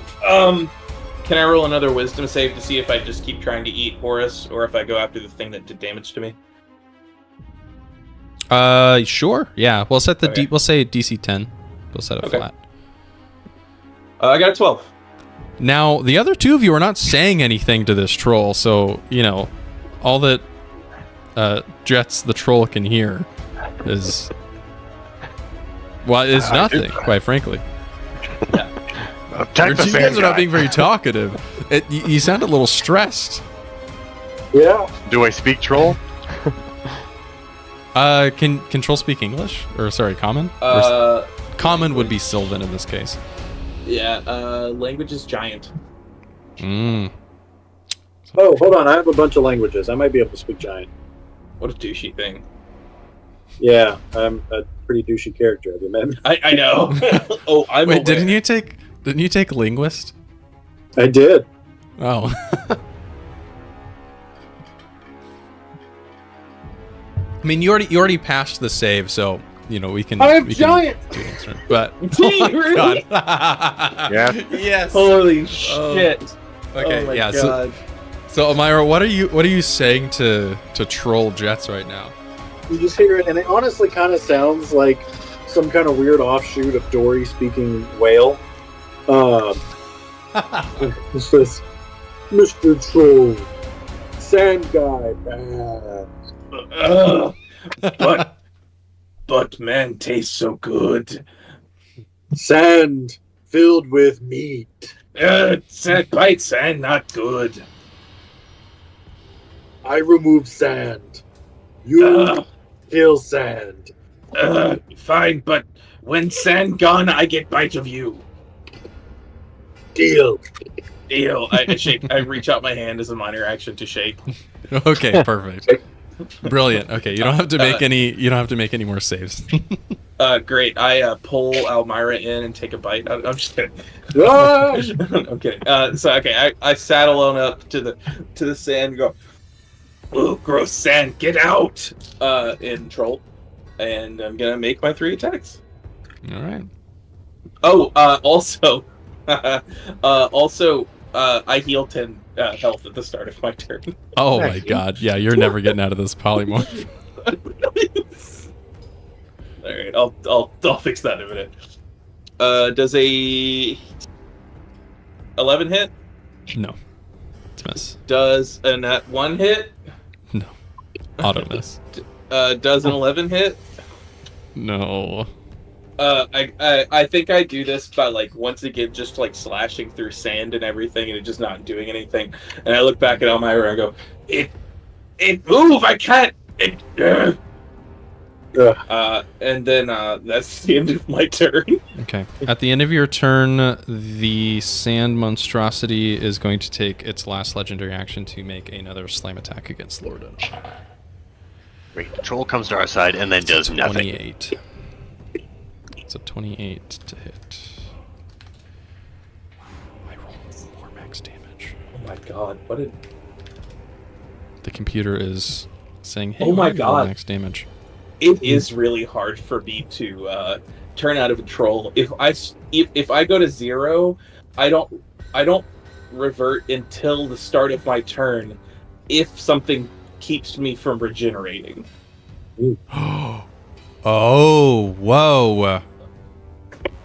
Can I roll another wisdom save to see if I just keep trying to eat Horace, or if I go after the thing that did damage to me? Sure. Yeah. We'll set the Okay. we'll say DC 10. We'll set it Okay. flat. I got a 12. Now, the other two of you are not saying anything to this troll, so, you know, all that Jeatz the troll can hear is nothing, quite frankly. Attack the You sand guys are not guy. being very talkative. You sound a little stressed. Yeah. Do I speak troll? Can troll speak English? Or, sorry, common? Common would be Sylvan in this case. Yeah, language is giant. Mm. Oh, hold on. I have a bunch of languages. I might be able to speak giant. What a douchey thing. Yeah, I'm a pretty douchey character. Have you met me? I know. Oh, I'm Wait, aware. didn't you take Didn't you take linguist? I did. Oh. I mean, you already passed the save, so we can. I am we giant. Can do this, right? But Really? God. Yeah. Yes. Holy shit! Okay. Oh my yeah. God. So Almyre, what are you saying to troll Jeatz right now? You just hear it, and it honestly kind of sounds like some kind of weird offshoot of Dory speaking whale. It's this Mr. Troll, Sand Guy. But man tastes so good. Sand filled with meat. Sand bite sand not good. I remove sand. You kill sand. Fine, but when sand gone, I get bite of you. Deal. Deal. I shake. I reach out my hand as a minor action to shake. Okay, perfect. Brilliant. Okay, you don't have to make any. You don't have to make any more saves. Great. I pull Almyre in and take a bite. I'm just kidding. Ah! I'm kidding. I saddle on up to the sand and go, "Oh, gross sand, get out!" In troll, and I'm gonna make my 3 attacks. All right. Oh, also, I heal 10 health at the start of my turn. Oh my God. Yeah, you're never getting out of this polymorph. All right, I'll fix that in a minute. Does a 11 hit? No. It's a miss. Does a nat 1 hit? No. Auto miss. Does an 11 hit? No. I think I do this by once again just slashing through sand and everything and it just not doing anything. And I look back at Almyre and go, it move, I can't. And then that's the end of my turn. Okay. At the end of your turn, the sand monstrosity is going to take its last legendary action to make another slam attack against Lorden. Great. The troll comes to our side and then does nothing. 28. It's a 28 to hit. I rolled 4 max damage. Oh my god, what did... The computer is saying, hey, Oh my I rolled God. max damage. It is really hard for me to turn out of control. If I go to 0, I don't revert until the start of my turn if something keeps me from regenerating. Oh, whoa.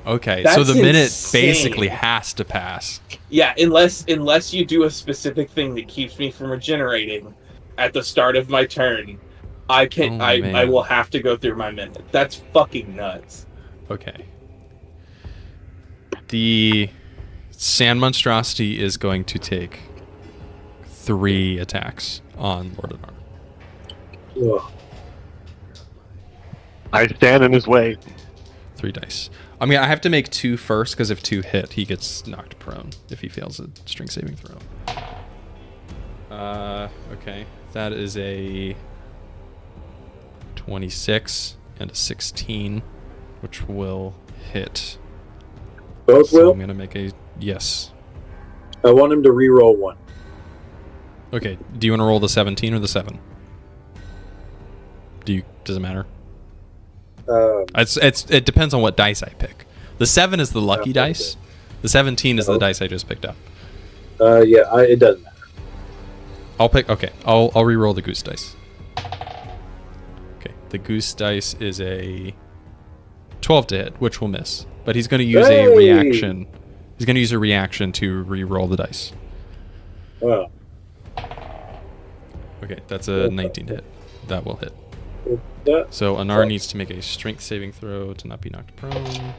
Okay, so That's the minute insane. basically has to pass. Yeah, unless you do a specific thing that keeps me from regenerating at the start of my turn, I can Oh, I man. will have to go through my minute. That's fucking nuts. Okay. The sand monstrosity is going to take 3 attacks on Lord Anar. Ugh. I stand in his way. 3 dice. I mean, I have to make 2 first, because if 2 hit, he gets knocked prone if he fails a strength saving throw. Okay. That is a 26 and a 16, which will hit. Both So will? I'm going to make a... Yes. I want him to re-roll 1. Okay. Do you want to roll the 17 or the 7? Does it matter? It depends on what dice I pick. The 7 is the lucky dice. The 17 is the dice I just picked up. It doesn't matter. I'll re-roll the goose dice. Okay, the goose dice is a 12 to hit, which will miss. But he's going to use a reaction. He's going to use a reaction to re-roll the dice. Oh. Okay, that's a 19 to hit. That will hit. That, So Anar needs to make a strength saving throw to not be knocked prone.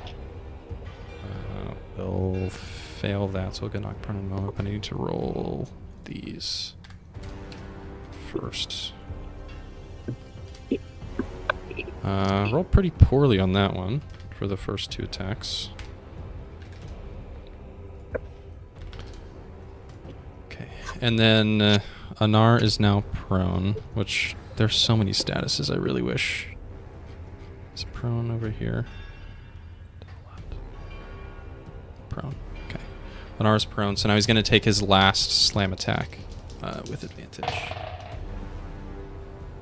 Will fail that, so he'll get knocked prone in a moment. But I need to roll these first. Roll pretty poorly on that one for the first 2 attacks. Okay, and then Anar is now prone, which there's so many statuses I really wish. It's prone over here. To the left. prone. Okay. Lenar's prone, so now he's going to take his last slam attack with advantage.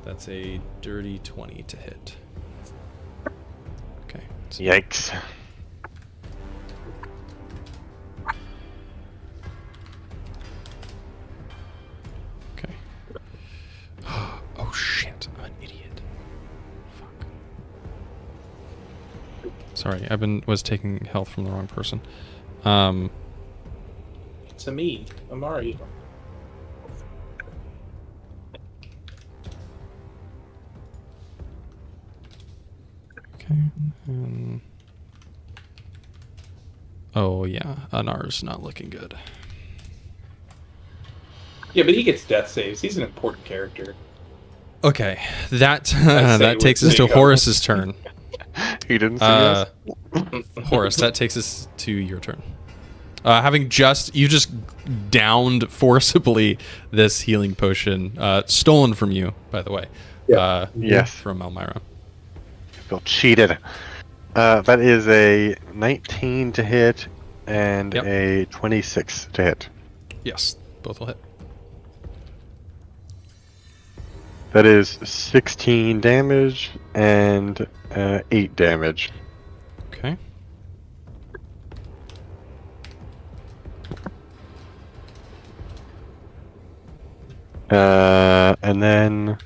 That's a dirty 20 to hit. Okay. So Yikes. okay. Oh shit, I'm an idiot. Fuck. Sorry, was taking health from the wrong person. To me, Amari. Okay. Oh yeah, Anar's not looking good. Yeah, but he gets death saves. He's an important character. Okay, that say that takes us to Nico. Horace's turn. He didn't see us. Horace, that takes us to your turn. You just downed forcibly this healing potion, stolen from you, by the way. Yeah. Yes. From Almyre. Feel cheated. That is a 19 to hit and Yep. a 26 to hit. Yes, both will hit. That is 16 damage and 8 damage. Okay. And then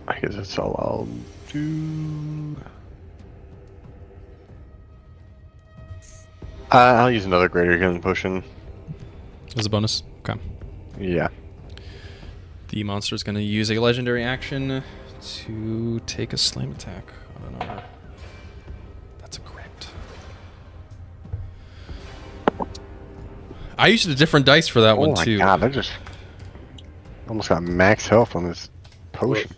I guess that's all I'll do. I'll use another greater healing potion. As a bonus. Okay. Yeah. The monster is going to use a legendary action to take a slam attack on an armor. That's a crit. I used a different dice for that one Oh my too. god, I just almost got max health on this potion.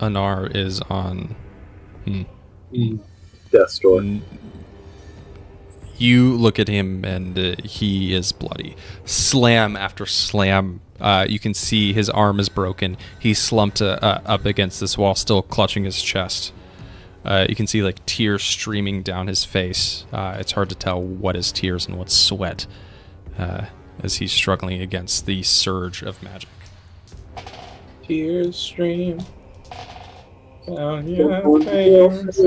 Anar is on. Death Store. You look at him and he is bloody. Slam after slam. You can see his arm is broken. He's slumped up against this wall, still clutching his chest. You can see like tears streaming down his face. It's hard to tell what is tears and what's sweat as he's struggling against the surge of magic. Tears stream down your face.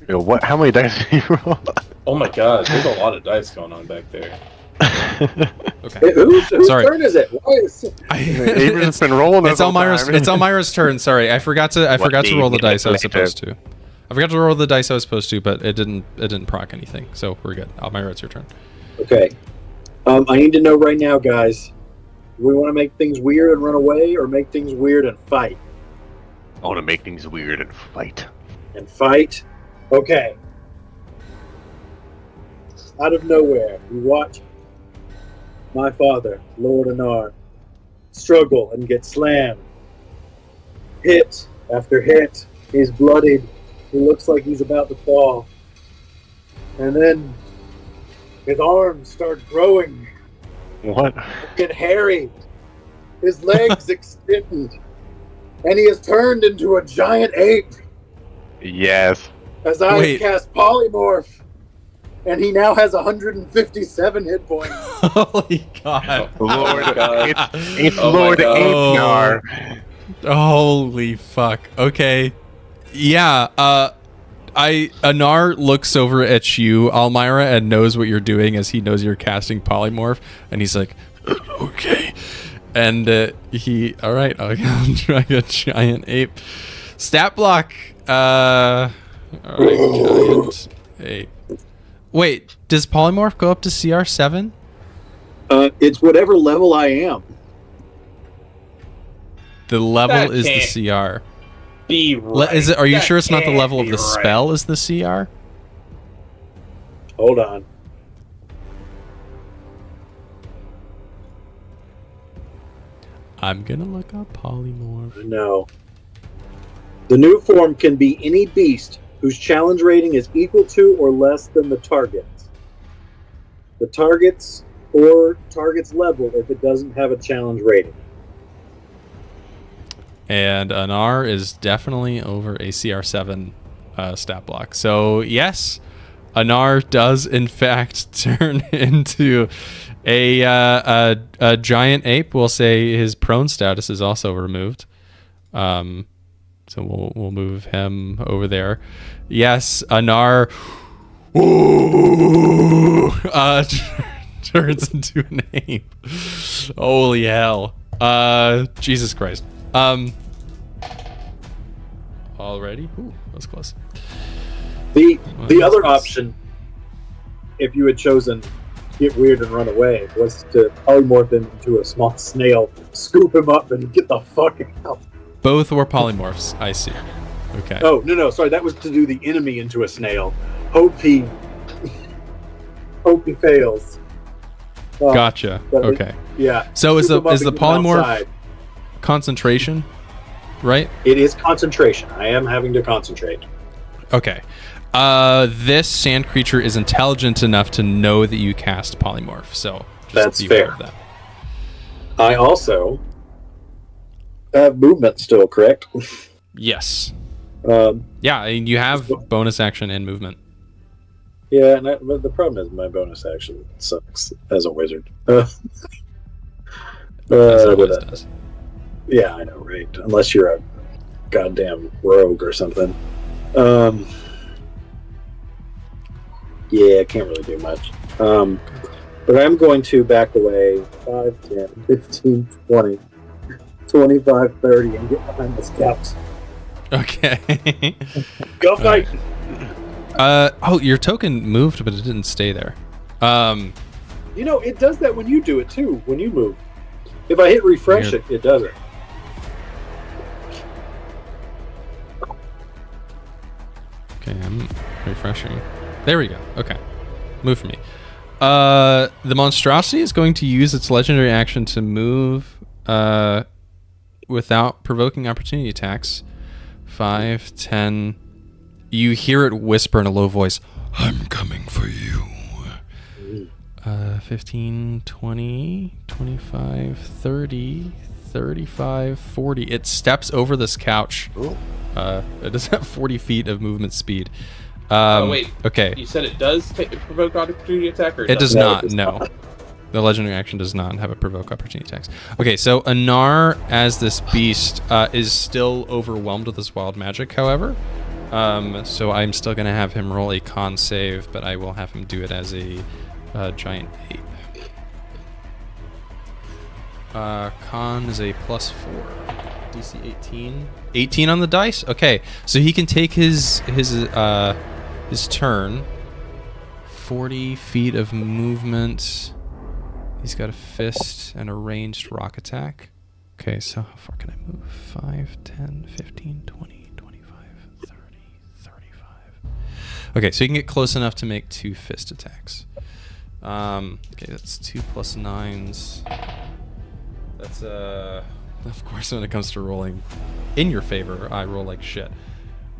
Yo, what? How many dice did you roll? Oh my god, there's a lot of dice going on back there. Okay. Whose Sorry. turn is it? Why is it? Adrian's been rolling. It's Almyre's turn. Sorry, I forgot to roll the dice I was later? supposed to. I forgot to roll the dice I was supposed to, but it didn't proc anything, so we're good. Almyre, it's your turn. Okay. I need to know right now, guys. Do we want to make things weird and run away, or make things weird and fight? I want to make things weird and fight. And fight? Okay. Out of nowhere, we watch my father, Lord Anar, struggle and get slammed. Hit after hit. He's bloodied. He looks like he's about to fall. And then his arms start growing. What? Get hairy. His legs extend. And he has turned into a giant ape Yes. as I Wait. cast Polymorph. And he now has 157 hit points. Holy God! Lord, God. it's Oh my Lord God. Apinar. Holy fuck! Okay, yeah. Anar looks over at you, Almyre, and knows what you're doing as he knows you're casting Polymorph, and he's like, okay. And all right, I'll try a giant ape. Stat block. All right, giant ape. Wait, does Polymorph go up to CR7? It's whatever level I am. The level That is can't- the CR. be right. Is it? Are you That sure it's not the can't level of be the right. spell is the CR? Hold on. I'm gonna look up polymorph. No. The new form can be any beast whose challenge rating is equal to or less than the target. The target's level if it doesn't have a challenge rating. And an R is definitely over a CR7 stat block. So yes, Anar does in fact turn into a giant ape. We'll say his prone status is also removed. So we'll move him over there. Yes, Anar turns into an ape. Holy hell. Jesus Christ. Already? Ooh, that was close. The other option, if you had chosen get weird and run away, was to polymorph him into a small snail, scoop him up, and get the fuck out. Both were polymorphs. I see. Okay. Oh, no, sorry. That was to do the enemy into a snail. Hope he fails. Gotcha. Okay. Yeah. So is Scoop him up the and get him polymorph outside. concentration, right? It is concentration. I am having to concentrate. Okay. This sand creature is intelligent enough to know that you cast polymorph. So just That's be aware fair. of that. I also have movement still, correct? Yes. Um, Yeah, and you have bonus action and movement. yeah, but the problem is my bonus action sucks as a wizard. As it always does. Yeah, I know, right? Unless you're a goddamn rogue or something. Yeah, I can't really do much. But I'm going to back away 5, 10, 15, 20, 25, 30, and get behind the scouts. Okay. Go fight! Oh, your token moved, but it didn't stay there. You know, it does that when you do it too, when you move. If I hit refresh Weird. it does it. Okay, I'm refreshing. There we go. Okay. Move for me. The monstrosity is going to use its legendary action to move without provoking opportunity attacks. 5, 10. You hear it whisper in a low voice, "I'm coming for you." 15, 20, 25, 30, 35, 40. It steps over this couch. It does have 40 feet of movement speed. Wait. Okay. You said it does provoke opportunity attack, or It does doesn't? not. does No. not. The legendary action does not have a provoke opportunity attacks. Okay, so Anar, as this beast, is still overwhelmed with this wild magic, however. So I'm still going to have him roll a con save, but I will have him do it as a giant ape. Con is a +4. DC 18. 18 on the dice? Okay, so he can take his turn. 40 feet of movement. He's got a fist and a ranged rock attack. Okay, so how far can I move? 5, 10, 15, 20, 25, 30, 35. Okay, so you can get close enough to make 2 fist attacks. Okay, that's 2 plus 9s. That's, of course, when it comes to rolling in your favor, I roll like shit.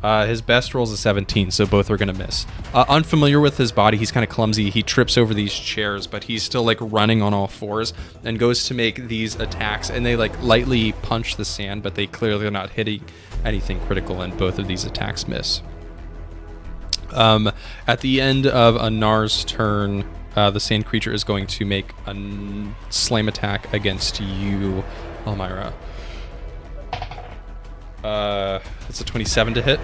His best roll's a 17, so both are going to miss. Unfamiliar with his body, he's kind of clumsy. He trips over these chairs, but he's still like running on all fours and goes to make these attacks, and they like lightly punch the sand, but they clearly are not hitting anything critical, and both of these attacks miss. At the end of Anar's turn, the sand creature is going to make a slam attack against you, Almyre. It's a 27 to hit.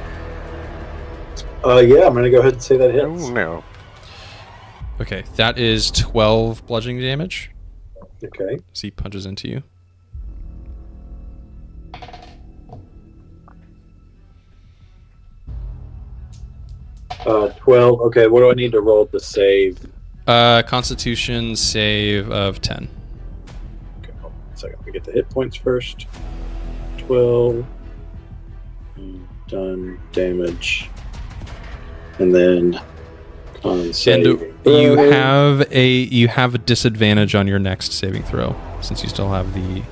Yeah, I'm going to go ahead and say that hits. Oh, no. Okay, that is 12 bludgeoning damage Okay. as he punches into you. Uh, 12. Okay, what do I need to roll to save? Constitution save of 10. Okay, hold on a second. We get the hit points first. 12. done damage, and then con And saving. you have a disadvantage on your next saving throw since you still have the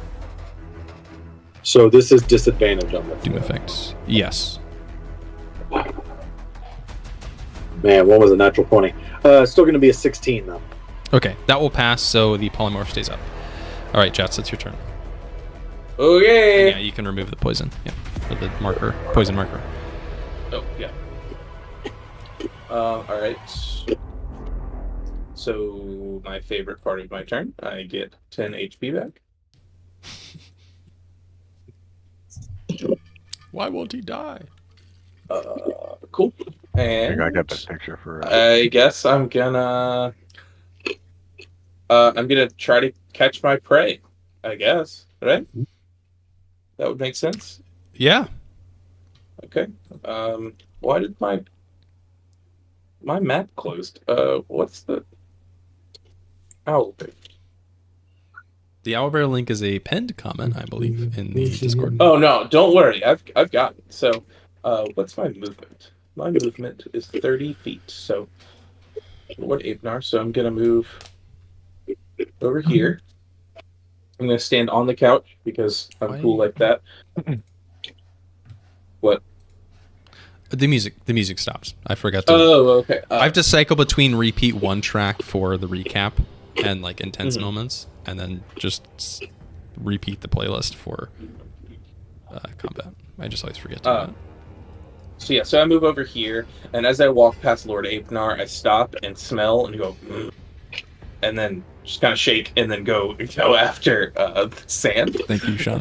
So this is disadvantage on the doom effects. Yes. Man, what was a natural 20? Still going to be a 16 though. Okay, that will pass. So the polymorph stays up. All right, Jeatz, it's your turn. Okay. Yeah, you can remove the poison. Yeah, or the marker, poison marker. Oh, yeah. Alright. So, my favorite part of my turn, I get 10 HP back. Why won't he die? Cool. And I got that picture for. I guess I'm gonna try to catch my prey. I guess, right? That would make sense. Yeah. Okay. Why did my map closed? What's the owl thing? The owlbear link is a pinned comment, I believe, in the Discord. Oh no, don't worry. I've got it. So, what's my movement? My movement is 30 feet. So, what Apnar? So I'm gonna move over here. I'm gonna stand on the couch because I'm cool like that. What? The music stops. I forgot to. Oh, okay. I have to cycle between repeat one track for the recap and like intense moments, and then just repeat the playlist for combat. I just always forget to do that. So yeah, so I move over here, and as I walk past Lord Apnar, I stop and smell and go, and then just kind of shake and then go after the sand. Thank you, Sean.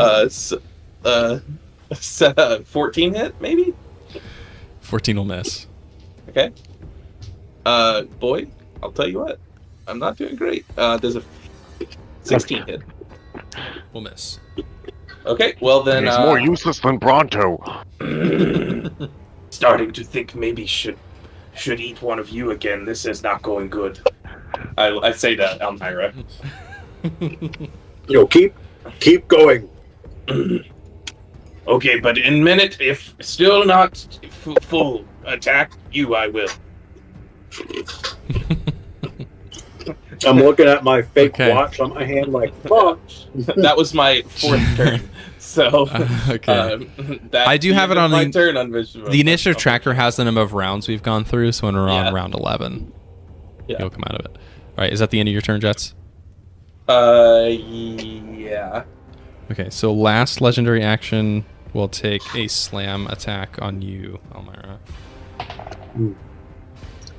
14 hit maybe. 14 will miss. Okay. Boy, I'll tell you what, I'm not doing great. There's a 16 hit. Will miss. Okay, well then. He's more useless than Bronto. Starting to think maybe should eat one of you again. This is not going good. I say that, Almyre. Keep going. Okay, but in minute, if still not full attack, I will. I'm looking at my fake Okay. watch on my hand like, fuck. That was my fourth turn. So, Okay. That's I do have it on my the- turn on visual. The initiative tracker has the number of rounds we've gone through, so when we're on Yeah. round 11, Yeah. you'll come out of it. All right, is that the end of your turn, Jeatz? Yeah. Okay, so last legendary action will take a slam attack on you, Almyre.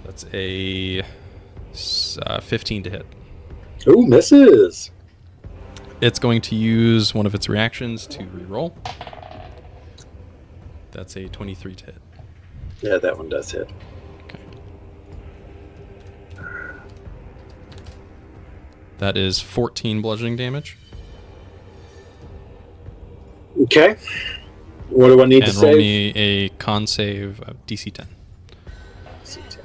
That's a 15 to hit. Ooh, misses. It's going to use one of its reactions to reroll. That's a 23 to hit. Yeah, that one does hit. Okay. That is 14 bludgeoning damage. Okay. What do I need to And roll save? me a con save of DC 10. C10.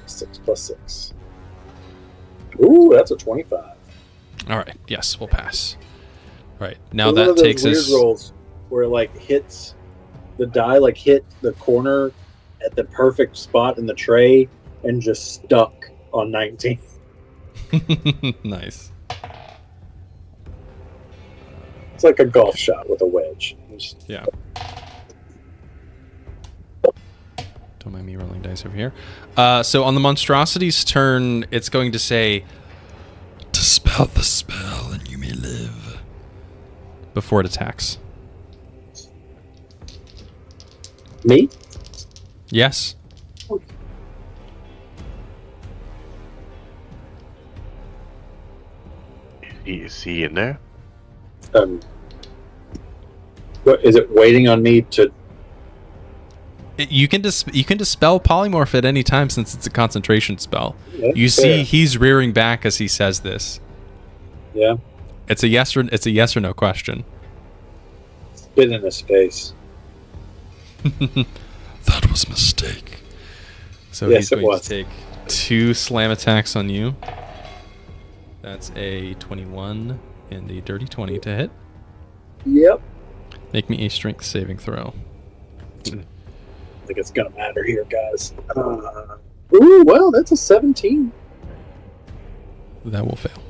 6 plus 6. Ooh, that's a 25. All right. Yes, we'll pass. All right. Now It's one that of those takes weird us. rolls where it like hits the die, like hit the corner at the perfect spot in the tray and just stuck on 19. Nice. It's like a golf shot with a wedge. Just- Yeah. Don't mind me rolling dice over here. So on the monstrosity's turn, it's going to say, "Dispel the spell, and you may live." Before it attacks. Me? Yes. Is he in there? What is it waiting on me to? You can dispel polymorph at any time since it's a concentration spell. Yeah, You see, fair. he's rearing back as he says this. Yeah, It's a yes or no question. spit in his face. That was a mistake. So Yes, he's it going was. to take 2 slam attacks on you. That's a 21 and a dirty 20 to hit. Yep. Make me a strength saving throw. I think it's gonna matter here, guys. Ooh, well, that's a 17. That will fail.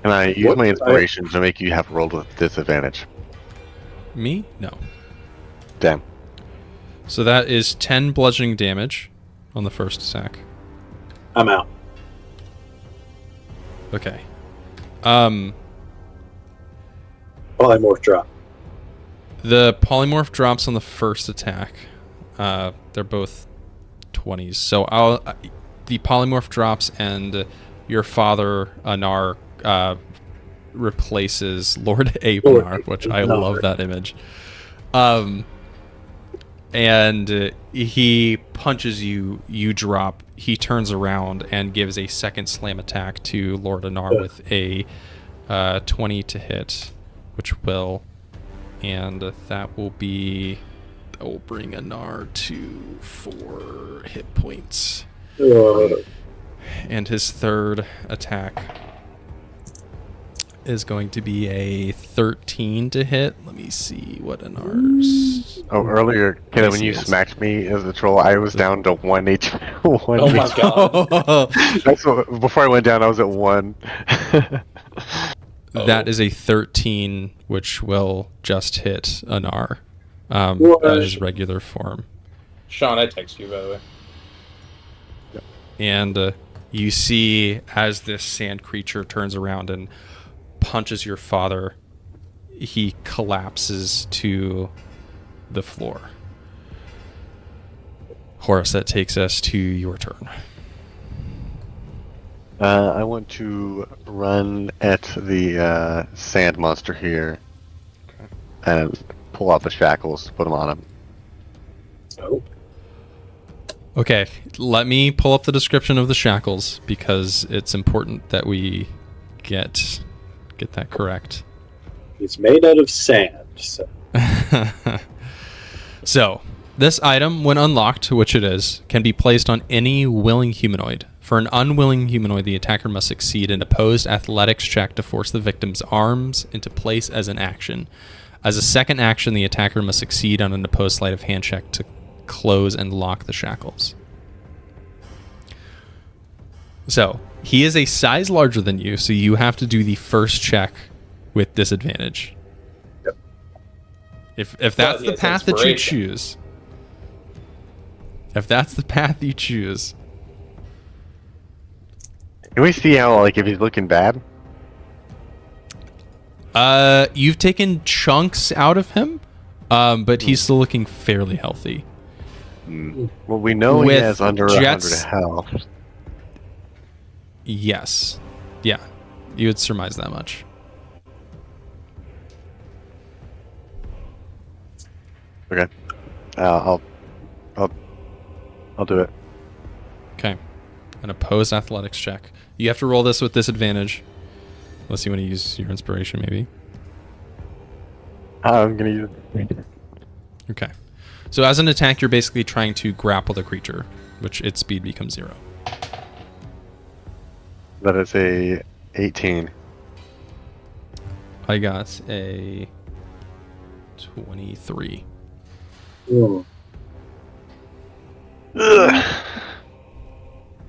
Can I use my inspiration to make you have rolled with disadvantage? Me? No. Damn. So that is 10 bludgeoning damage on the first attack. I'm out. Okay. Polymorph drop. The polymorph drops on the first attack. They're both 20s. So the polymorph drops, and your father Anar replaces Lord Apenar, which I love that image. And he punches you. You drop. He turns around and gives a second slam attack to Lord Anar with a 20 to hit, which will, and that will bring Anar to 4 hit points. And his third attack is going to be a 13 to hit. Let me see what Anar's... Oh, earlier, Caleb, when you smacked me as a troll, I was down to 1 HP. Oh my god. That's what, before I went down, I was at 1. That is a 13, which will just hit Anar at his regular form. Sean, I text you, by the way. And you see, as this sand creature turns around and punches your father, he collapses to the floor. Horace, that takes us to your turn. I want to run at the sand monster here and pull out the shackles, put them on him. Oh. Okay, let me pull up the description of the shackles, because it's important that we get that correct. It's made out of sand, so... So, this item, when unlocked, which it is, can be placed on any willing humanoid. For an unwilling humanoid, the attacker must succeed an opposed athletics check to force the victim's arms into place as an action. As a second action, the attacker must succeed on an opposed sleight of hand check to close and lock the shackles. So, he is a size larger than you, so you have to do the first check with disadvantage. Yep. If that's the path that you choose. If that's the path you choose. Can we see how, like, if he's looking bad? You've taken chunks out of him, but he's still looking fairly healthy. Well, we know he has under 100 health. Yes. Yeah. You would surmise that much. Okay. I'll do it. Okay. An opposed athletics check. You have to roll this with disadvantage. Unless you want to use your inspiration, maybe. I'm going to use it. Okay. So as an attack, you're basically trying to grapple the creature, which its speed becomes 0. That is a 18. I got a 23. Oh.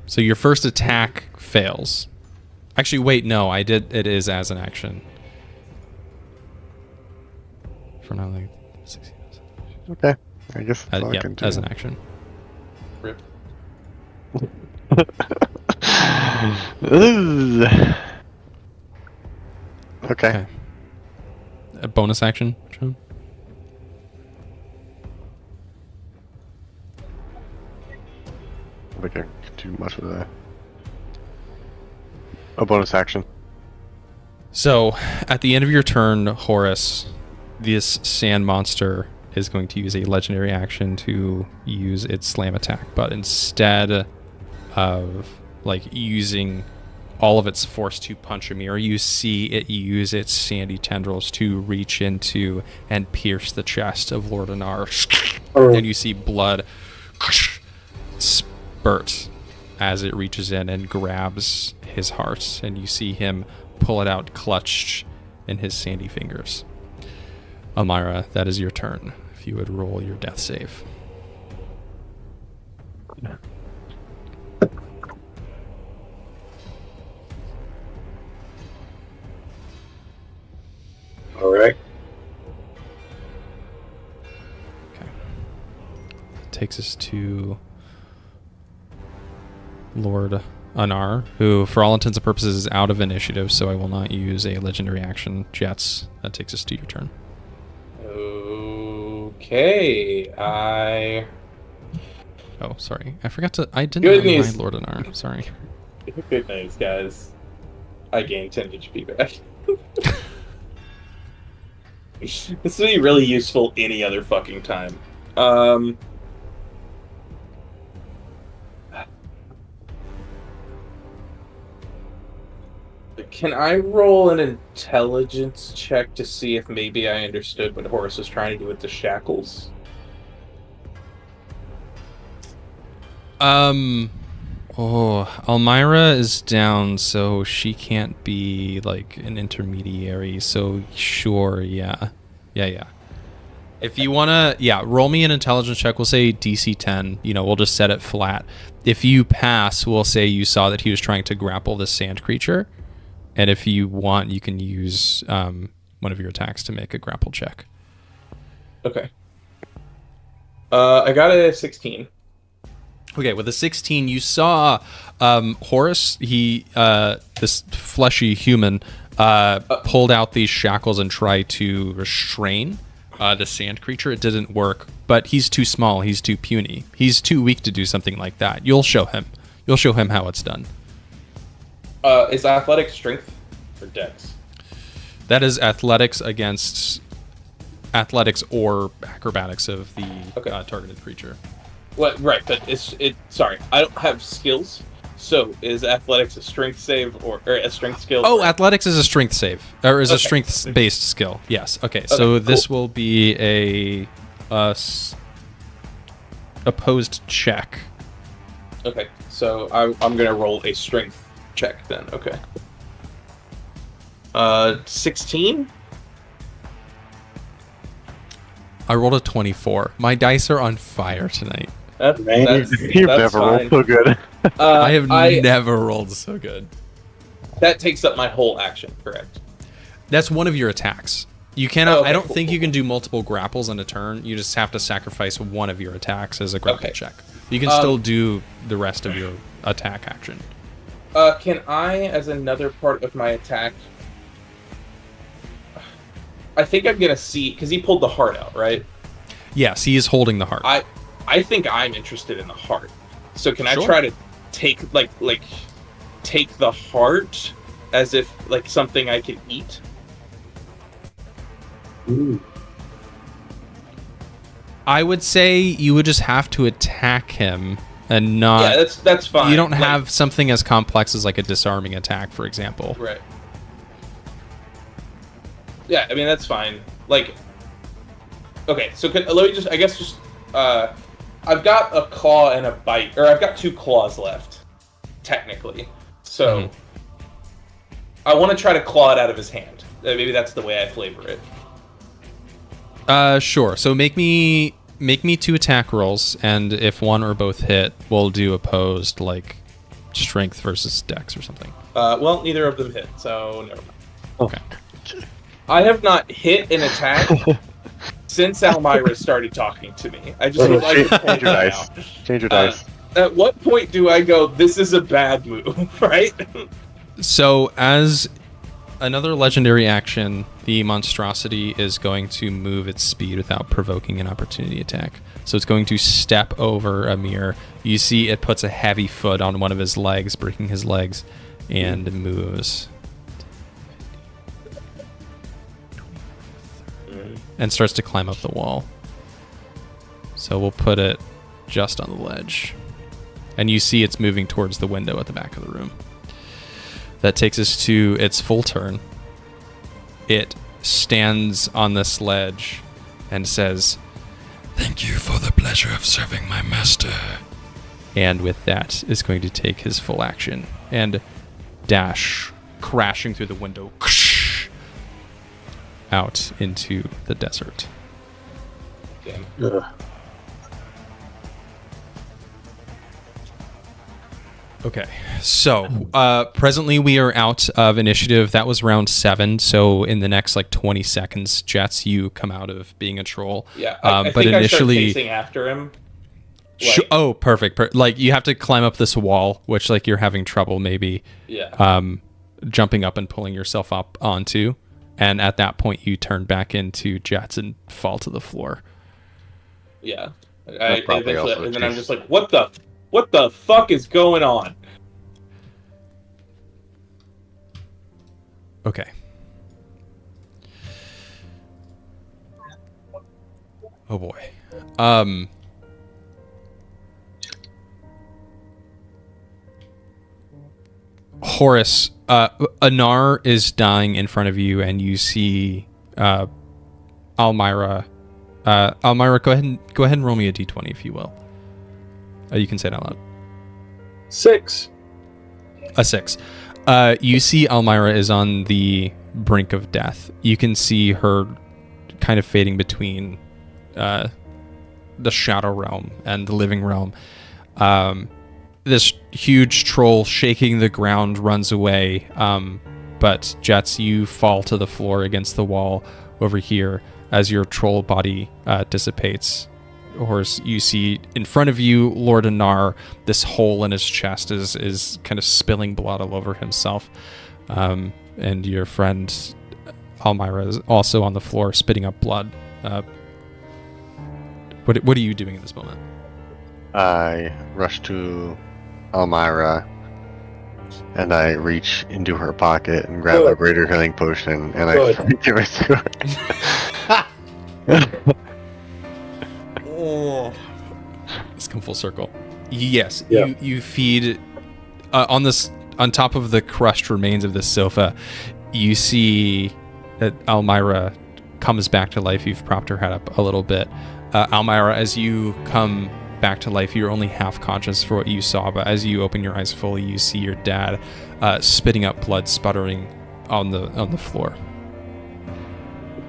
So your first attack fails. Actually, wait, no, I did. It is as an action. For now, like 60. Okay. I guess Yeah, as an action. Rip. Okay. A bonus action, Sean? I think I can do much with that. A bonus action. So, at the end of your turn, Horace, this sand monster is going to use a legendary action to use its slam attack, but instead of like using all of its force to punch Amir, you see it use its sandy tendrils to reach into and pierce the chest of Lord Anar. And you see blood spurt as it reaches in and grabs his heart, and you see him pull it out clutched in his sandy fingers. Almyre, that is your turn. If you would roll your death save. All right. Takes us to Lord Anar, who, for all intents and purposes, is out of initiative, so I will not use a legendary action. Jeatz, that takes us to your turn. Okay, Oh, sorry. I forgot to... I didn't Good remind news. Lord Anar. Sorry. Good news, guys. I gained 10 HP back. This would be really useful any other fucking time. Can I roll an intelligence check to see if maybe I understood what Horace was trying to do with the shackles? Almyre is down, so she can't be like an intermediary. So sure, yeah. If you wanna, roll me an intelligence check. We'll say DC 10. We'll just set it flat. If you pass, we'll say you saw that he was trying to grapple this sand creature, and if you want, you can use one of your attacks to make a grapple check. Okay. I got a 16. Okay, with a 16, you saw Horace, this fleshy human, pulled out these shackles and tried to restrain the sand creature. It didn't work, but he's too small. He's too puny. He's too weak to do something like that. You'll show him. You'll show him how it's done. Is athletics strength or dex? That is athletics against athletics or acrobatics of the targeted creature. What? Right, but sorry, I don't have skills. So is athletics a strength save or a strength skill? Oh, athletics is a strength save, or is a strength-based skill. Yes. Okay. So this will be a opposed check. Okay. So I'm gonna roll a strength check then. Okay. 16. I rolled a 24. My dice are on fire tonight. You've never rolled so good. I have never rolled so good. That takes up my whole action, correct? That's one of your attacks. You cannot. Oh, okay, I don't cool, think you can do multiple grapples in a turn. You just have to sacrifice one of your attacks as a grapple check. You can still do the rest of your attack action. Can I, as another part of my attack... I think I'm gonna see... Because he pulled the heart out, right? Yes, he is holding the heart. I think I'm interested in the heart. So can Sure. I try to take, take the heart as if, something I could eat? Ooh. I would say you would just have to attack him and not... Yeah, that's fine. You don't have something as complex as, a disarming attack, for example. Right. Yeah, I mean, that's fine. Okay, so let me just... I've got a claw and a bite, or I've got 2 claws left, technically. So, I want to try to claw it out of his hand. Maybe that's the way I flavor it. Sure. So make me 2 attack rolls, and if one or both hit, we'll do opposed, strength versus dex or something. Well, neither of them hit, so never mind. Okay. I have not hit an attack since Almyre started talking to me. I just would like to point that out. Change your dice. At what point do I go, this is a bad move, right? So as another legendary action, the monstrosity is going to move its speed without provoking an opportunity attack. So it's going to step over Amir. You see it puts a heavy foot on one of his legs, breaking his legs, and moves. And starts to climb up the wall. So we'll put it just on the ledge. And you see it's moving towards the window at the back of the room. That takes us to its full turn. It stands on this ledge and says, "Thank you for the pleasure of serving my master." And with that is going to take his full action and dash, crashing through the window. out into the desert. Damn. Ugh. Okay, so presently we are out of initiative. That was round 7. So in the next 20 seconds, Jeatz, you come out of being a troll. Yeah, I but think initially, I start chasing after him. oh, perfect. You have to climb up this wall, which you're having trouble maybe. Yeah. Jumping up and pulling yourself up onto, and at that point you turn back into Jeatz and fall to the floor. Yeah. probably also And then I'm chase. just like, what the fuck is going on? Okay. Oh boy. Horace, Anar is dying in front of you, and you see Almyre. Almyre, go ahead and roll me a d20 if you will. You can say it out loud. 6. A 6. You see Almyre is on the brink of death. You can see her kind of fading between the Shadow Realm and the Living Realm. This huge troll shaking the ground runs away, but Jeatz, you fall to the floor against the wall over here as your troll body dissipates. Horace, you see in front of you Lord Anar. This hole in his chest is kind of spilling blood all over himself, and your friend Almyre is also on the floor spitting up blood. What are you doing in this moment? I rush to Almyre, and I reach into her pocket and grab a greater healing potion, and I give it to her. Oh, let's come full circle. Yes, Yeah. you feed on top of the crushed remains of this sofa. You see that Almyre comes back to life. You've propped her head up a little bit. Almyre, as you come back to life, you're only half conscious for what you saw, but as you open your eyes fully, you see your dad spitting up blood, sputtering on the floor.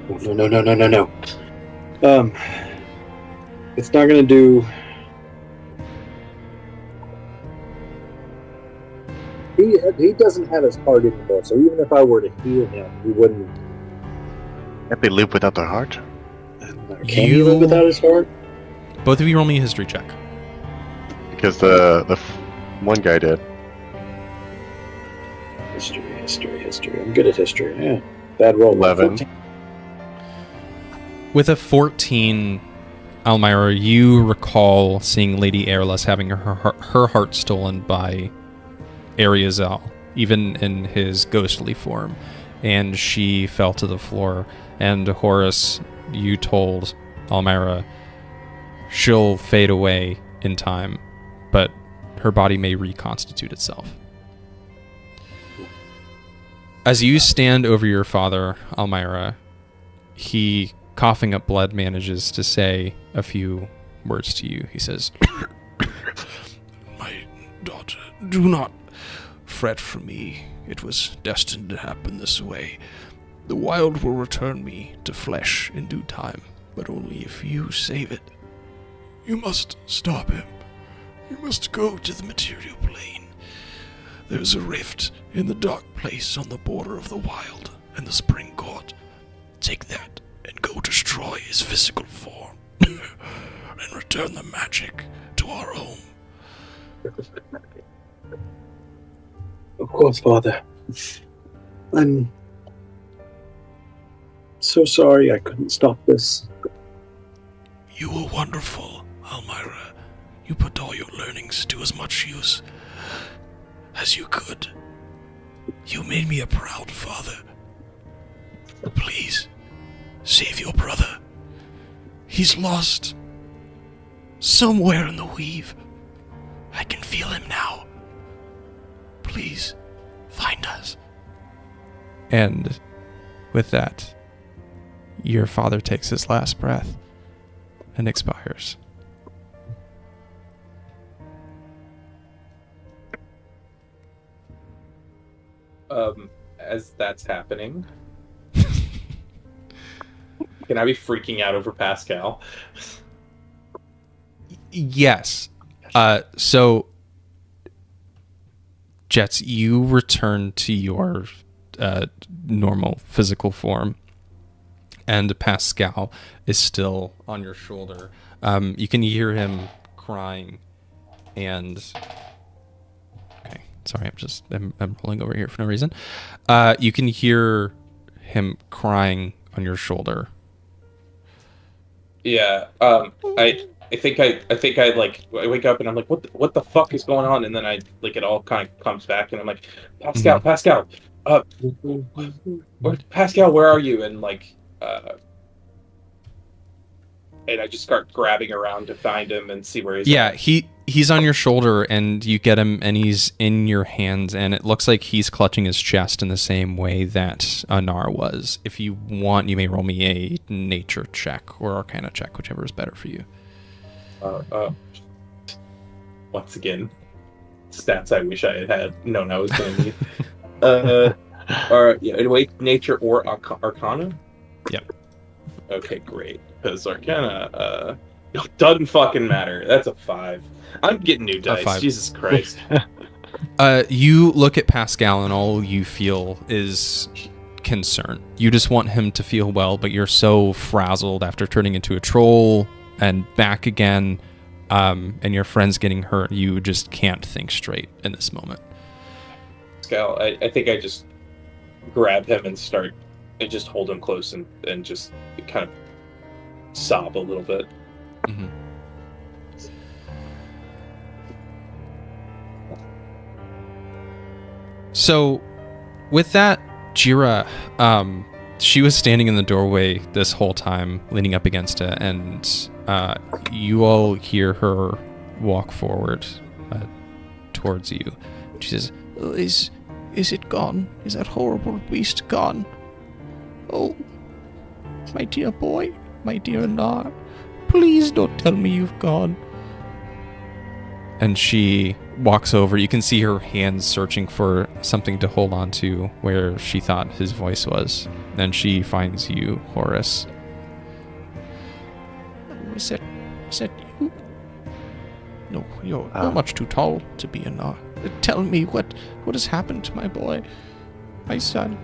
No. It's not gonna do. He doesn't have his heart anymore, so even if I were to heal him, he wouldn't. Can't they live without their heart? Can he live without his heart? Both of you roll me a history check. Because the one guy did. History. I'm good at history. Yeah. Bad roll. 11. 14. With a 14, Almyre, you recall seeing Lady Airless having her heart stolen by Ariazel, even in his ghostly form, and she fell to the floor. And Horace, you told Almyre she'll fade away in time, but her body may reconstitute itself. As you stand over your father, Almyre, he, coughing up blood, manages to say a few words to you. He says, "My daughter, do not fret for me. It was destined to happen this way. The wild will return me to flesh in due time, but only if you save it. You must stop him. You must go to the material plane. There's a rift in the dark place on the border of the wild and the spring court. Take that and go destroy his physical form and return the magic to our home." Of course, Father. I'm so sorry I couldn't stop this. You were wonderful, Almyre. You put all your learnings to as much use as you could. You made me a proud father. Please, save your brother. He's lost somewhere in the weave. I can feel him now. Please, find us. And with that, your father takes his last breath and expires. As that's happening, Can I be freaking out over Pascal? Yes. So, Jeatz, you return to your normal physical form, and Pascal is still on your shoulder. You can hear him crying, and okay, sorry, I'm rolling over here for no reason. You can hear him crying on your shoulder. Yeah. I think I like I wake up and I'm like, what the fuck is going on? And then it all kind of comes back and I'm like, Pascal, Pascal, Pascal, where are you? And and I just start grabbing around to find him and see where he's at. He's on your shoulder and you get him and he's in your hands and it looks like he's clutching his chest in the same way that Anar was. If you want, you may roll me a nature check or arcana check, whichever is better for you. Once again, stats I wish I had known I was going to need. Wait, nature or arcana? Yep. Okay, great. Because arcana doesn't fucking matter. That's a 5. I'm getting new dice. 5. Jesus Christ. You look at Pascal and all you feel is concern. You just want him to feel well, but you're so frazzled after turning into a troll and back again, and your friend's getting hurt. You just can't think straight in this moment. Pascal, I think I just grab him and just hold him close and just kind of sob a little bit. Mm-hmm. So, with that, Jira, she was standing in the doorway this whole time, leaning up against it, and you all hear her walk forward towards you. She says, "Is it gone? Is that horrible beast gone? Oh, my dear boy, my dear Nar, please don't tell me you've gone." And she walks over. You can see her hands searching for something to hold on to where she thought his voice was. Then she finds you, Horace. Is that you? No, you're much too tall to be a Nar. Tell me what has happened to my boy, my son.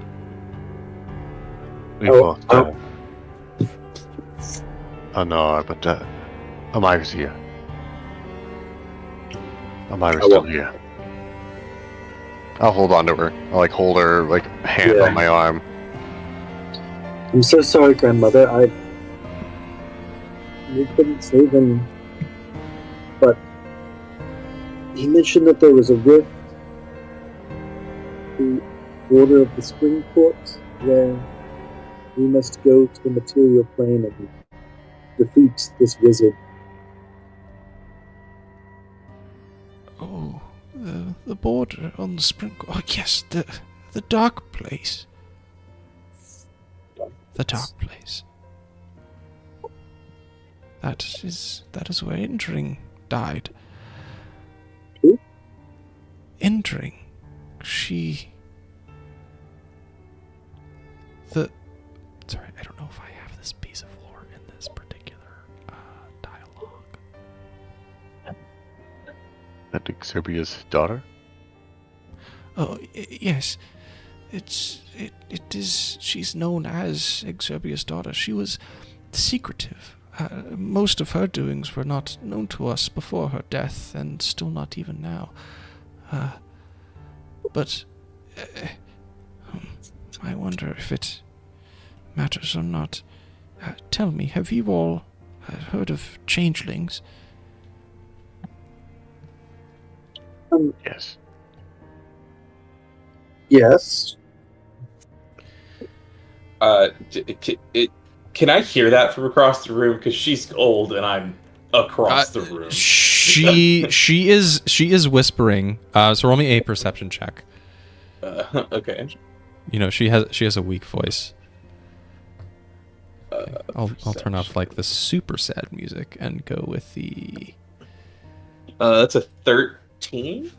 We both know. No, but Almyre's here. Almyre's still here. I'll hold on to her. I'll hold her hand on my arm. I'm so sorry, grandmother. We couldn't save him, but he mentioned that there was a rift, the border of the spring court, where we must go to the material plane and defeat this wizard. Oh, the border on the spring. Oh yes, the dark place. The dark place. That is where Indring died. Who? Indring. Sorry, I don't know if I have this piece of lore in this particular dialogue. That Exurbia's daughter? Oh, yes. It is. She's known as Exurbia's daughter. She was secretive. Most of her doings were not known to us before her death, and still not even now. But I wonder if it matters or not. Tell me, have you all heard of changelings? Yes. Yes. Can I hear that from across the room? Because she's old and I'm across the room. She is whispering. So roll me a perception check. Okay. You know, she has a weak voice. I'll turn off the super sad music and go with the. That's a 13.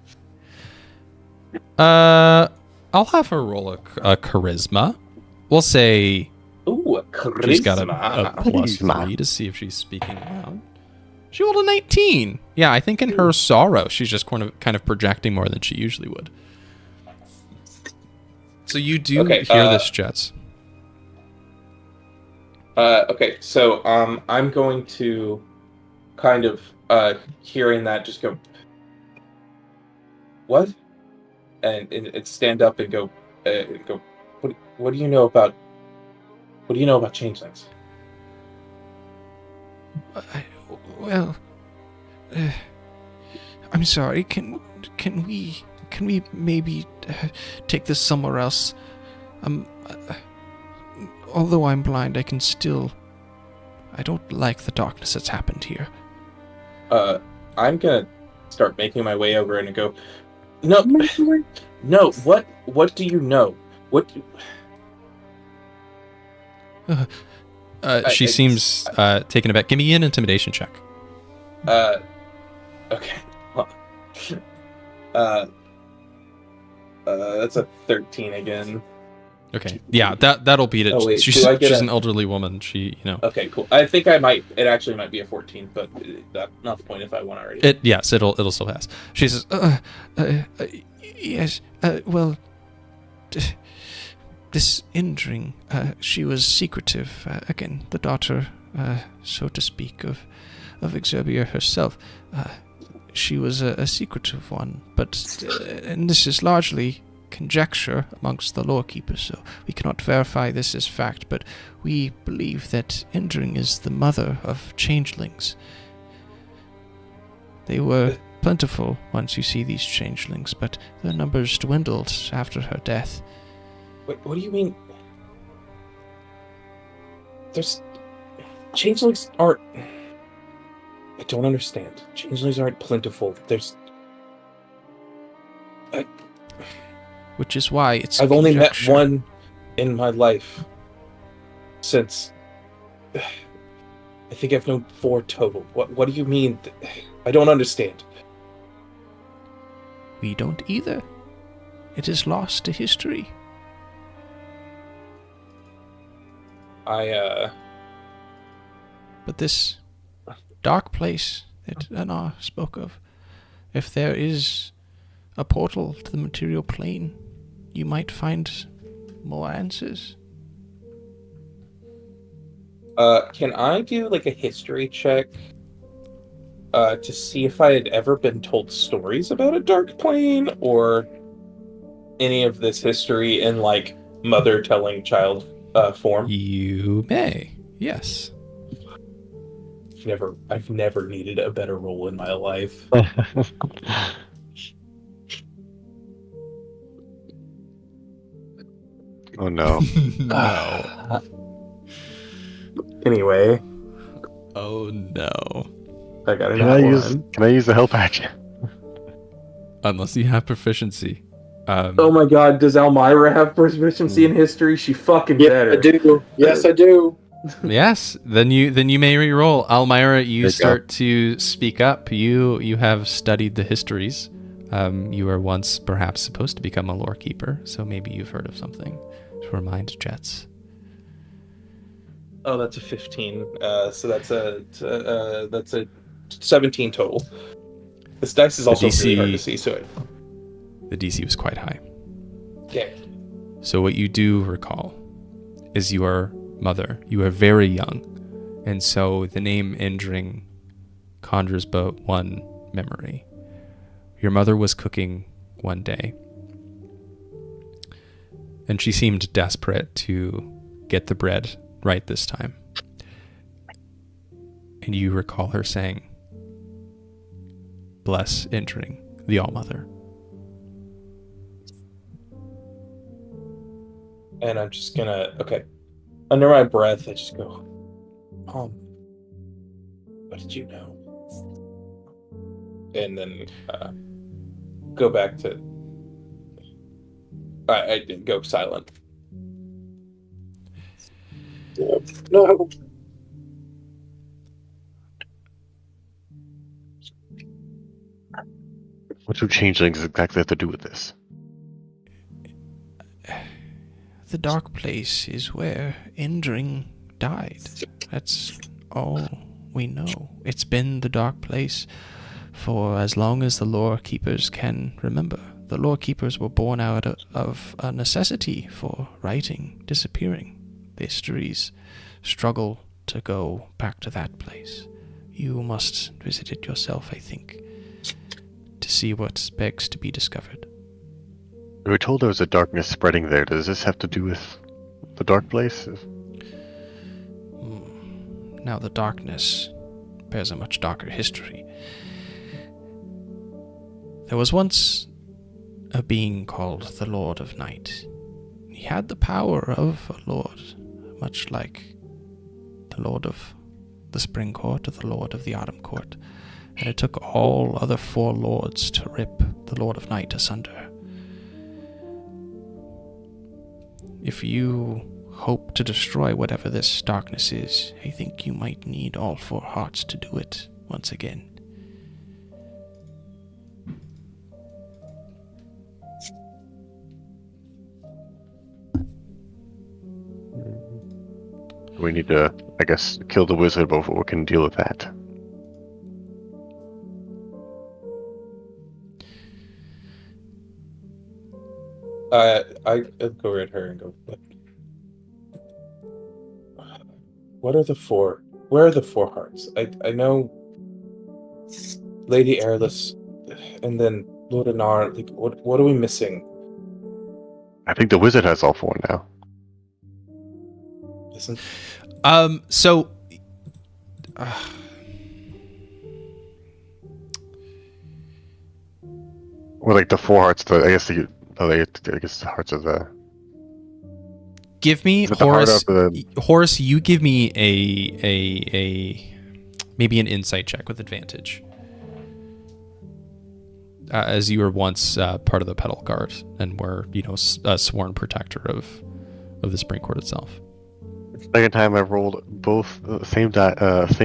I'll have her roll a charisma. We'll say. Ooh, a She's got a Charisma. plus Charisma. 3 to see if she's speaking aloud. She rolled a 19. Yeah, I think in her sorrow, she's just kind of projecting more than she usually would. So you do Okay, hear this, Jeatz. Okay, so I'm going to kind of hearing that just go, what? And stand up and go. What do you know about? What do you know about changelings? Well, I'm sorry. Can we maybe take this somewhere else? Although I'm blind, I don't like the darkness that's happened here. I'm gonna start making my way over and go. No. What do you know? What? She seems taken aback. Give me an intimidation check. Okay. That's a 13 again. Okay. Yeah, that'll beat it. Oh, wait, she's do I get she's a- an elderly woman. She, Okay, cool. I think I might. It actually might be a 14, but that's not the point if I won already. Yes, it'll still pass. She says, Yes. Well, this Indring, she was secretive. Again, the daughter, so to speak, of Exurbia herself. She was a secretive one, but and this is largely conjecture amongst the lore keepers, so we cannot verify this as fact, but we believe that Indring is the mother of changelings. They were plentiful once you see these changelings, but their numbers dwindled after her death. Wait, what do you mean? There's changelings aren't. I don't understand. Changelings aren't plentiful. Which is why it's I've only met conjecture. one in my life since. I think I've known 4 total. What do you mean? I don't understand. We don't either. It is lost to history. I But this dark place that Anar spoke of, if there is a portal to the material plane, you might find more answers. Can I do like a history check to see if I had ever been told stories about a dark plane or any of this history in like mother telling child form? you may. Yes. I've never needed a better role in my life. Oh no. No. Anyway, Oh no. I got Can I use the help action? Unless you have proficiency. Oh my god, does Almyre have proficiency in history? She fucking Yeah, better. I do. Yes, I do. Yes, then you may re-roll. Almyra, you Good start to speak up. You have studied the histories. You were once perhaps supposed to become a lore keeper, so maybe you've heard of something to remind Jeatz. Oh, that's a 15. So that's a 17 total. This dice is also DC really hard to see, so The DC was quite high. okay. So what you do recall is your mother. You are very young, and so the name Indring conjures but one memory. Your mother was cooking one day, and she seemed desperate to get the bread right this time. And you recall her saying, "Bless Indring, the All-Mother." And I'm just gonna, okay. Under my breath, I just go, what did you know? And then go back to, I didn't go silent. No. What do changelings exactly have to do with this? The dark place is where Indring died. That's all we know. It's been the dark place for as long as the lore keepers can remember. The lore keepers were born out of a necessity for writing, disappearing. The histories struggle to go back to that place. You must visit it yourself, I think, to see what begs to be discovered. We were told there was a darkness spreading there. Does this have to do with the dark place? Now the darkness bears a much darker history. There was once a being called the Lord of Night. He had the power of a lord, much like the Lord of the Spring Court or the Lord of the Autumn Court, and it took all other 4 lords to rip the Lord of Night asunder. If you hope to destroy whatever this darkness is, I think you might need all 4 hearts to do it once again. We need to, I guess, kill the wizard before we can deal with that. I go at her and go, what are the 4? Where are the 4 hearts? I know Lady Airless and then Lord Anar. Like, what are we missing? I think the wizard has all 4 now. Isn't So Or like the 4 hearts, I guess the hearts of the... give me Is it the heart Horace. of the- Horace, you give me a maybe an insight check with advantage, as you were once part of the Petal Guard and were, a sworn protector of the Spring Court itself. Second time I've rolled both same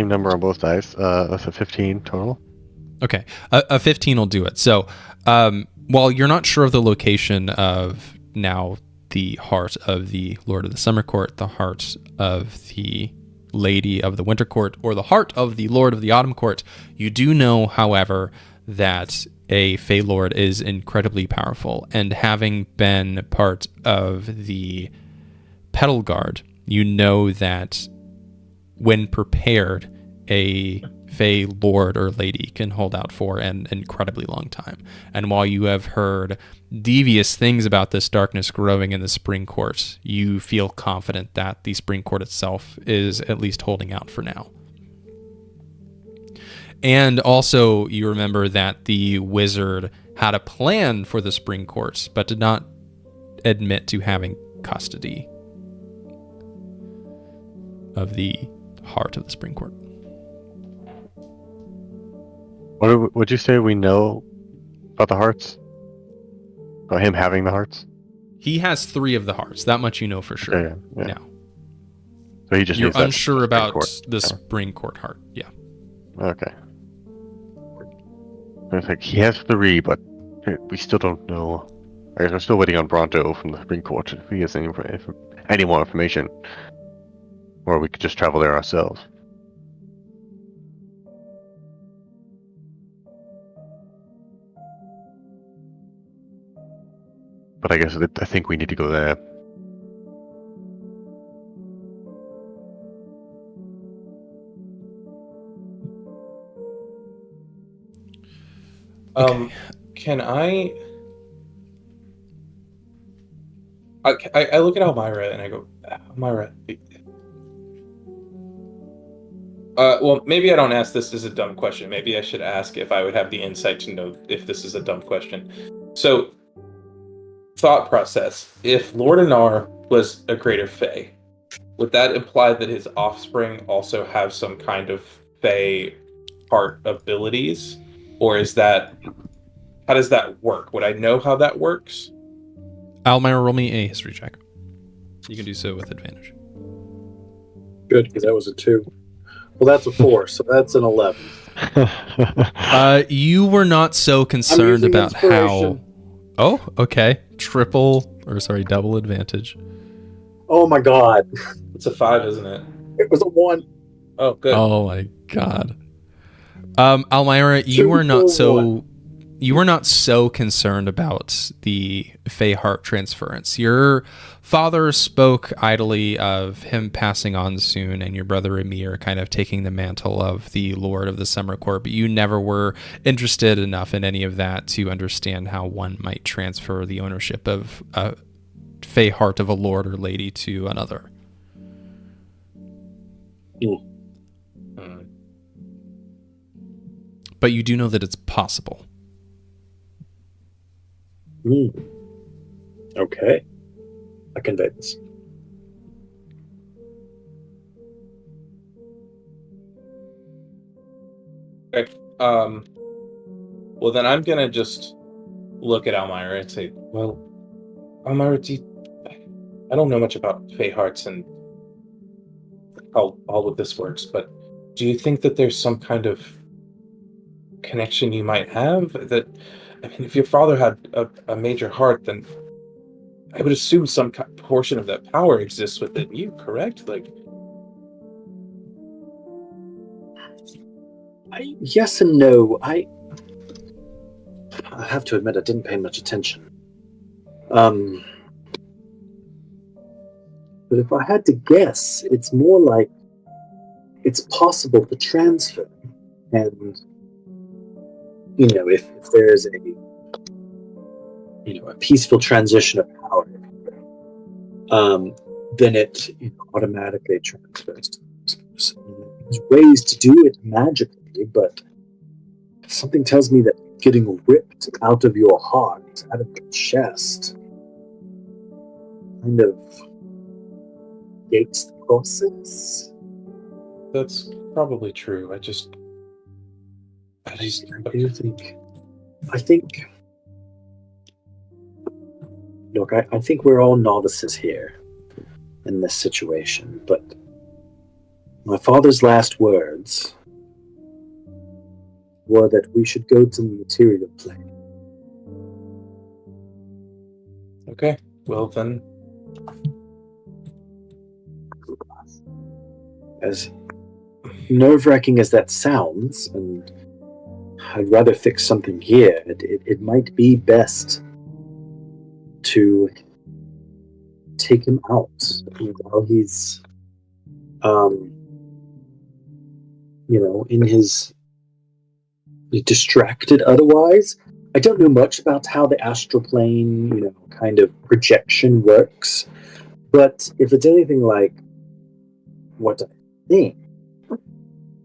number on both dice. That's a 15 total. Okay, a 15 will do it. So, while you're not sure of the location of now the heart of the Lord of the Summer Court, the heart of the Lady of the Winter Court, or the heart of the Lord of the Autumn Court, you do know, however, that a Fey Lord is incredibly powerful, and having been part of the Petal Guard, you know that when prepared, a Fey Lord or Lady can hold out for an incredibly long time. And while you have heard devious things about this darkness growing in the Spring Court, you feel confident that the Spring Court itself is at least holding out for now. And also, you remember that the wizard had a plan for the Spring Court, but did not admit to having custody of the heart of the Spring Court. What would you say we know about the hearts? About him having the hearts? He has 3 of the hearts. That much you know for sure. Yeah. Now, So he just you're needs that unsure Spring about Court. the Spring Court heart. Yeah. Okay. It's like he has 3, but we still don't know. I guess we're still waiting on Bronto from the Spring Court if he has any more information. Or we could just travel there ourselves. But I guess I think we need to go there. Can I look at Almyre and I go, Almyre. Well, maybe I don't ask this as a dumb question. Maybe I should ask if I would have the insight to know if this is a dumb question. So, thought process. If Lord Anar was a greater Fey, would that imply that his offspring also have some kind of Fey heart abilities? Or is that... how does that work? Would I know how that works? Almyre, roll me a history check. You can do so with advantage. Good, because that was a 2. Well, that's a 4, so that's an 11. You were not so concerned using about how... inspiration. Oh, okay. Double advantage. Oh my god. It's a 5, isn't it? It was a 1. Oh, good. Oh my god. Almyre, Two for you were not so concerned about the Fey heart transference. Your father spoke idly of him passing on soon and your brother Emir kind of taking the mantle of the Lord of the Summer Court, but you never were interested enough in any of that to understand how one might transfer the ownership of a Fey heart of a lord or lady to another. But you do know that it's possible. Okay. I convey this. Okay. Well, then I'm gonna just look at Almyre and say, well, Almyre, I don't know much about Fey hearts and how all of this works, but do you think that there's some kind of connection you might have? That, I mean, if your father had a major heart, then I would assume some portion of that power exists within you, correct? Like, Yes and no. I have to admit I didn't pay much attention. But if I had to guess, it's more like it's possible to transfer. And, if there's a peaceful transition of power, then it automatically transfers to the next person. There's ways to do it magically, but something tells me that getting ripped out of your heart, out of your chest, kind of gates the process. that's probably true. I think look, I think we're all novices here in this situation, but my father's last words were that we should go to the material plane. Okay, well then. As nerve-wracking as that sounds, and I'd rather fix something here, it might be best to take him out while he's in his distracted otherwise. I don't know much about how the astral plane, kind of projection works, but if it's anything like what I think,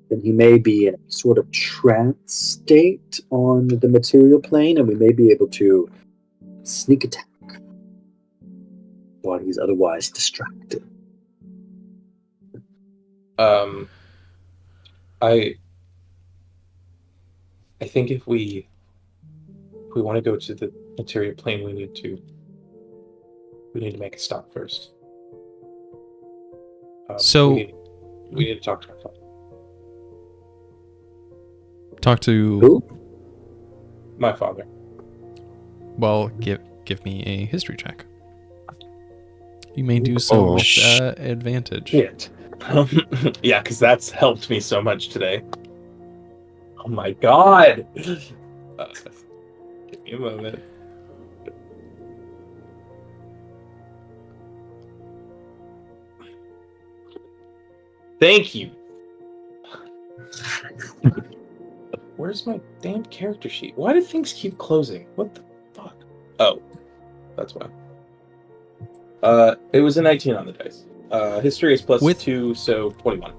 then he may be in a sort of trance state on the material plane, and we may be able to sneak attack while he's otherwise distracted. I think if we want to go to the material plane, we need to make a stop first. So we need to talk to our father. Talk to Who? My father. Well, give me a history check. You may do so with advantage. Shit. Yeah, because that's helped me so much today. Oh my god! Give me a moment. Thank you. Where's my damn character sheet? Why do things keep closing? What the fuck? Oh, that's why. It was a 19 on the dice. History is plus 2, so 21.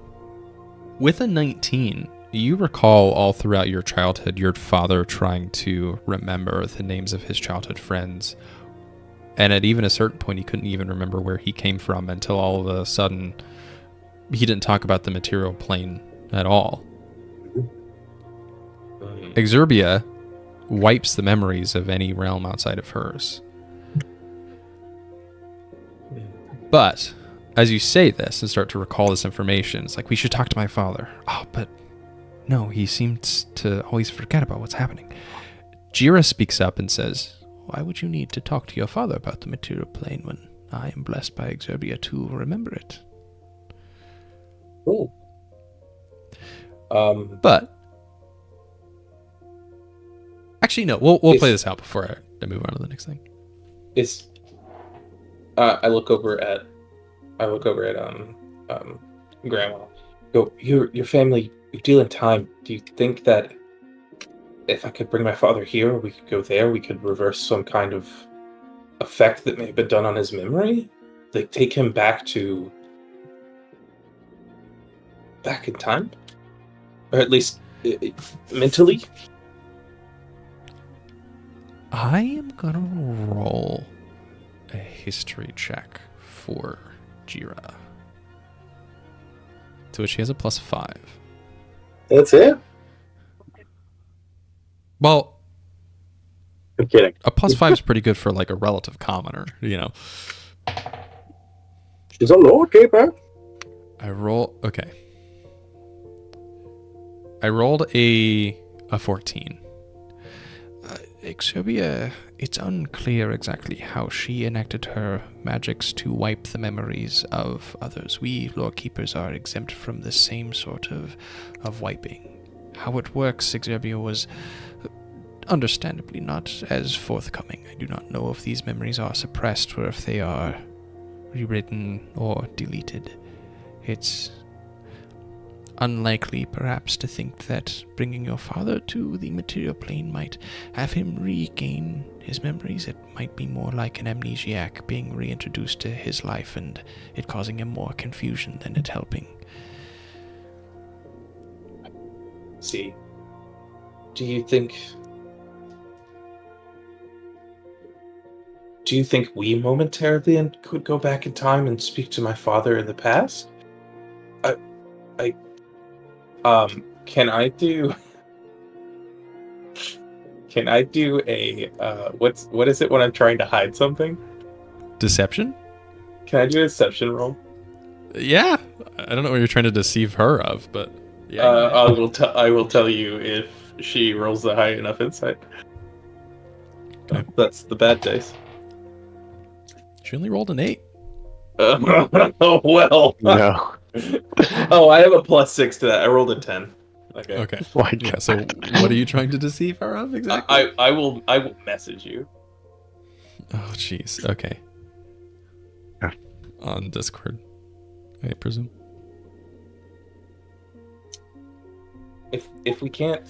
With a 19, you recall all throughout your childhood your father trying to remember the names of his childhood friends. And at even a certain point, he couldn't even remember where he came from until all of a sudden he didn't talk about the material plane at all. Exurbia wipes the memories of any realm outside of hers. But as you say this and start to recall this information, it's like, we should talk to my father. Oh, but no, he seems to always forget about what's happening. Jira speaks up and says, why would you need to talk to your father about the material plane when I am blessed by Exurbia to remember it? Cool. But actually, no. We'll play this out before I move on to the next thing. I look over at Grandma. Go, your family. You deal in time. Do you think that if I could bring my father here, we could go there? We could reverse some kind of effect that may have been done on his memory. Like take him back in time, or at least mentally. I am gonna roll a history check for Jira, to which he has a +5. That's it? Well, I'm kidding. a +5 is pretty good for like a relative commoner, you know. She's a lowerkeeper. I rolled a 14. Exurbia, it's unclear exactly how she enacted her magics to wipe the memories of others. We, lore keepers, are exempt from the same sort of wiping. How it works, Exurbia was understandably not as forthcoming. I do not know if these memories are suppressed or if they are rewritten or deleted. It's unlikely, perhaps, to think that bringing your father to the material plane might have him regain his memories. It might be more like an amnesiac being reintroduced to his life and it causing him more confusion than it helping. See, do you think we momentarily could go back in time and speak to my father in the past? Can I do a what is it when I'm trying to hide something? Deception? Can I do a deception roll? Yeah. I don't know what you're trying to deceive her of, but yeah. I will tell you if she rolls a high enough insight. Okay. That's the bad dice. She only rolled an 8. Oh well. No. Oh, I have a +6 to that. I rolled a 10. Okay. My Yeah, God. so what are you trying to deceive her of exactly? I will message you. Oh, jeez. Okay. Yeah. On Discord, I presume. If we can't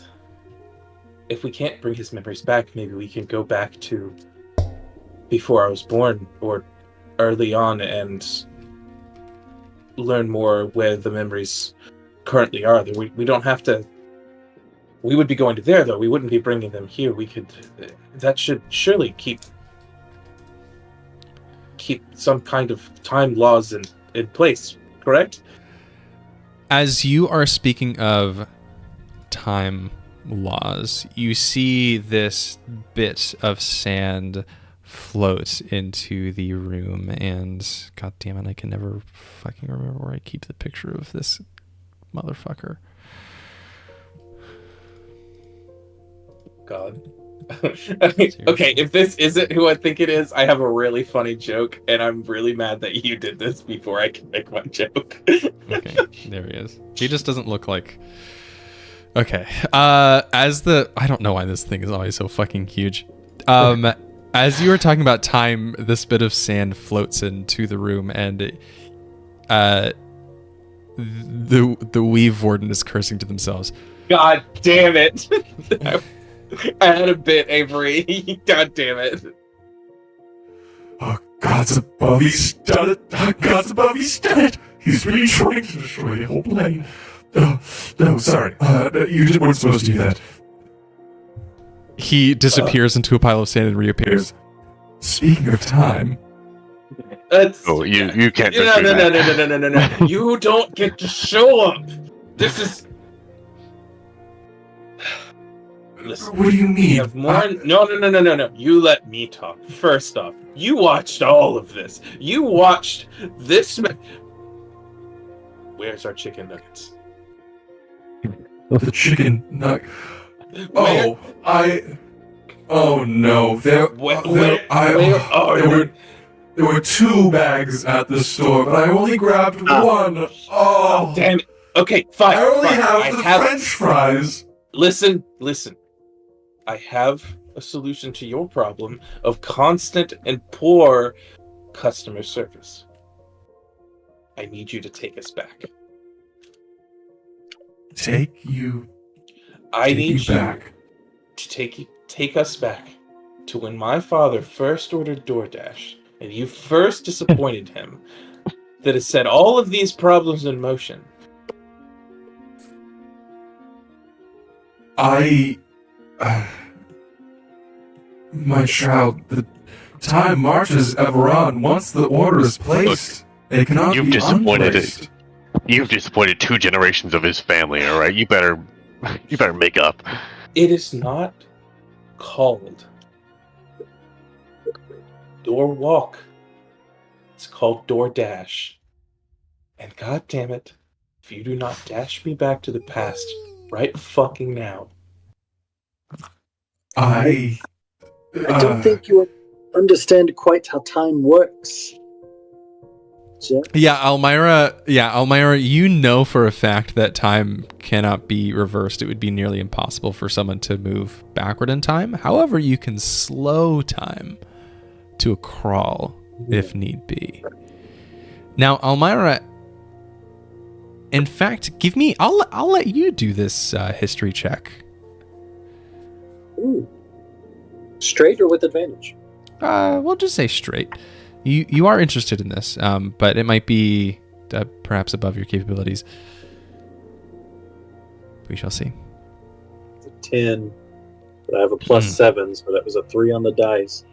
bring his memories back, maybe we can go back to before I was born or early on and learn more where the memories currently are. We don't have to. We would be going to there though. We wouldn't be bringing them here. We could. That should surely keep some kind of time laws in place. Correct? As you are speaking of time laws, you see this bit of sand float into the room, and god damn it, I can never fucking remember where I keep the picture of this motherfucker. God. Okay, if this isn't who I think it is, I have a really funny joke, and I'm really mad that you did this before I can make my joke. Okay, there he is. He just doesn't look like... Okay, I don't know why this thing is always so fucking huge. As you were talking about time, this bit of sand floats into the room, and the Weave Warden is cursing to themselves. God damn it! I had a bit, Avery. God damn it. Oh, God's above, he's done it. Oh, God's above, he's done it. He's really trying to destroy the whole plane. Oh, no, sorry. You weren't supposed to do that. He disappears into a pile of sand and reappears. Speaking of time, Oh, you can't. No. You don't get to show up. This is. Listen, what do you we mean? have more. No. You let me talk. First off, you watched all of this. You watched this. Where's our chicken nuggets? The chicken nug. Where? Oh no! There Where are are there you? were There were 2 bags at the store, but I only grabbed one. Oh, Damn it. Okay, fine. I only fine. have the French fries. Listen. I have a solution to your problem of constant and poor customer service. I need you to take us back. I need you back. to take us back to when my father first ordered DoorDash and you first disappointed him, that has set all of these problems in motion. My child, the time marches ever on. Once the order is placed, it cannot You've be disappointed unplaced. You've disappointed 2 generations of his family, alright? You better make up. It is not called Door Walk. It's called DoorDash. And god damn it, if you do not dash me back to the past right fucking now. I don't think you understand quite how time works. Jeatz? Yeah, Almyre, you know for a fact that time cannot be reversed. It would be nearly impossible for someone to move backward in time. However, you can slow time to a crawl if need be. Now, Almyre, in fact, I'll let you do this history check. Ooh. Straight or with advantage? We'll just say straight. You are interested in this, but it might be perhaps above your capabilities. We shall see. It's a 10, but I have a +7, so that was a 3 on the dice.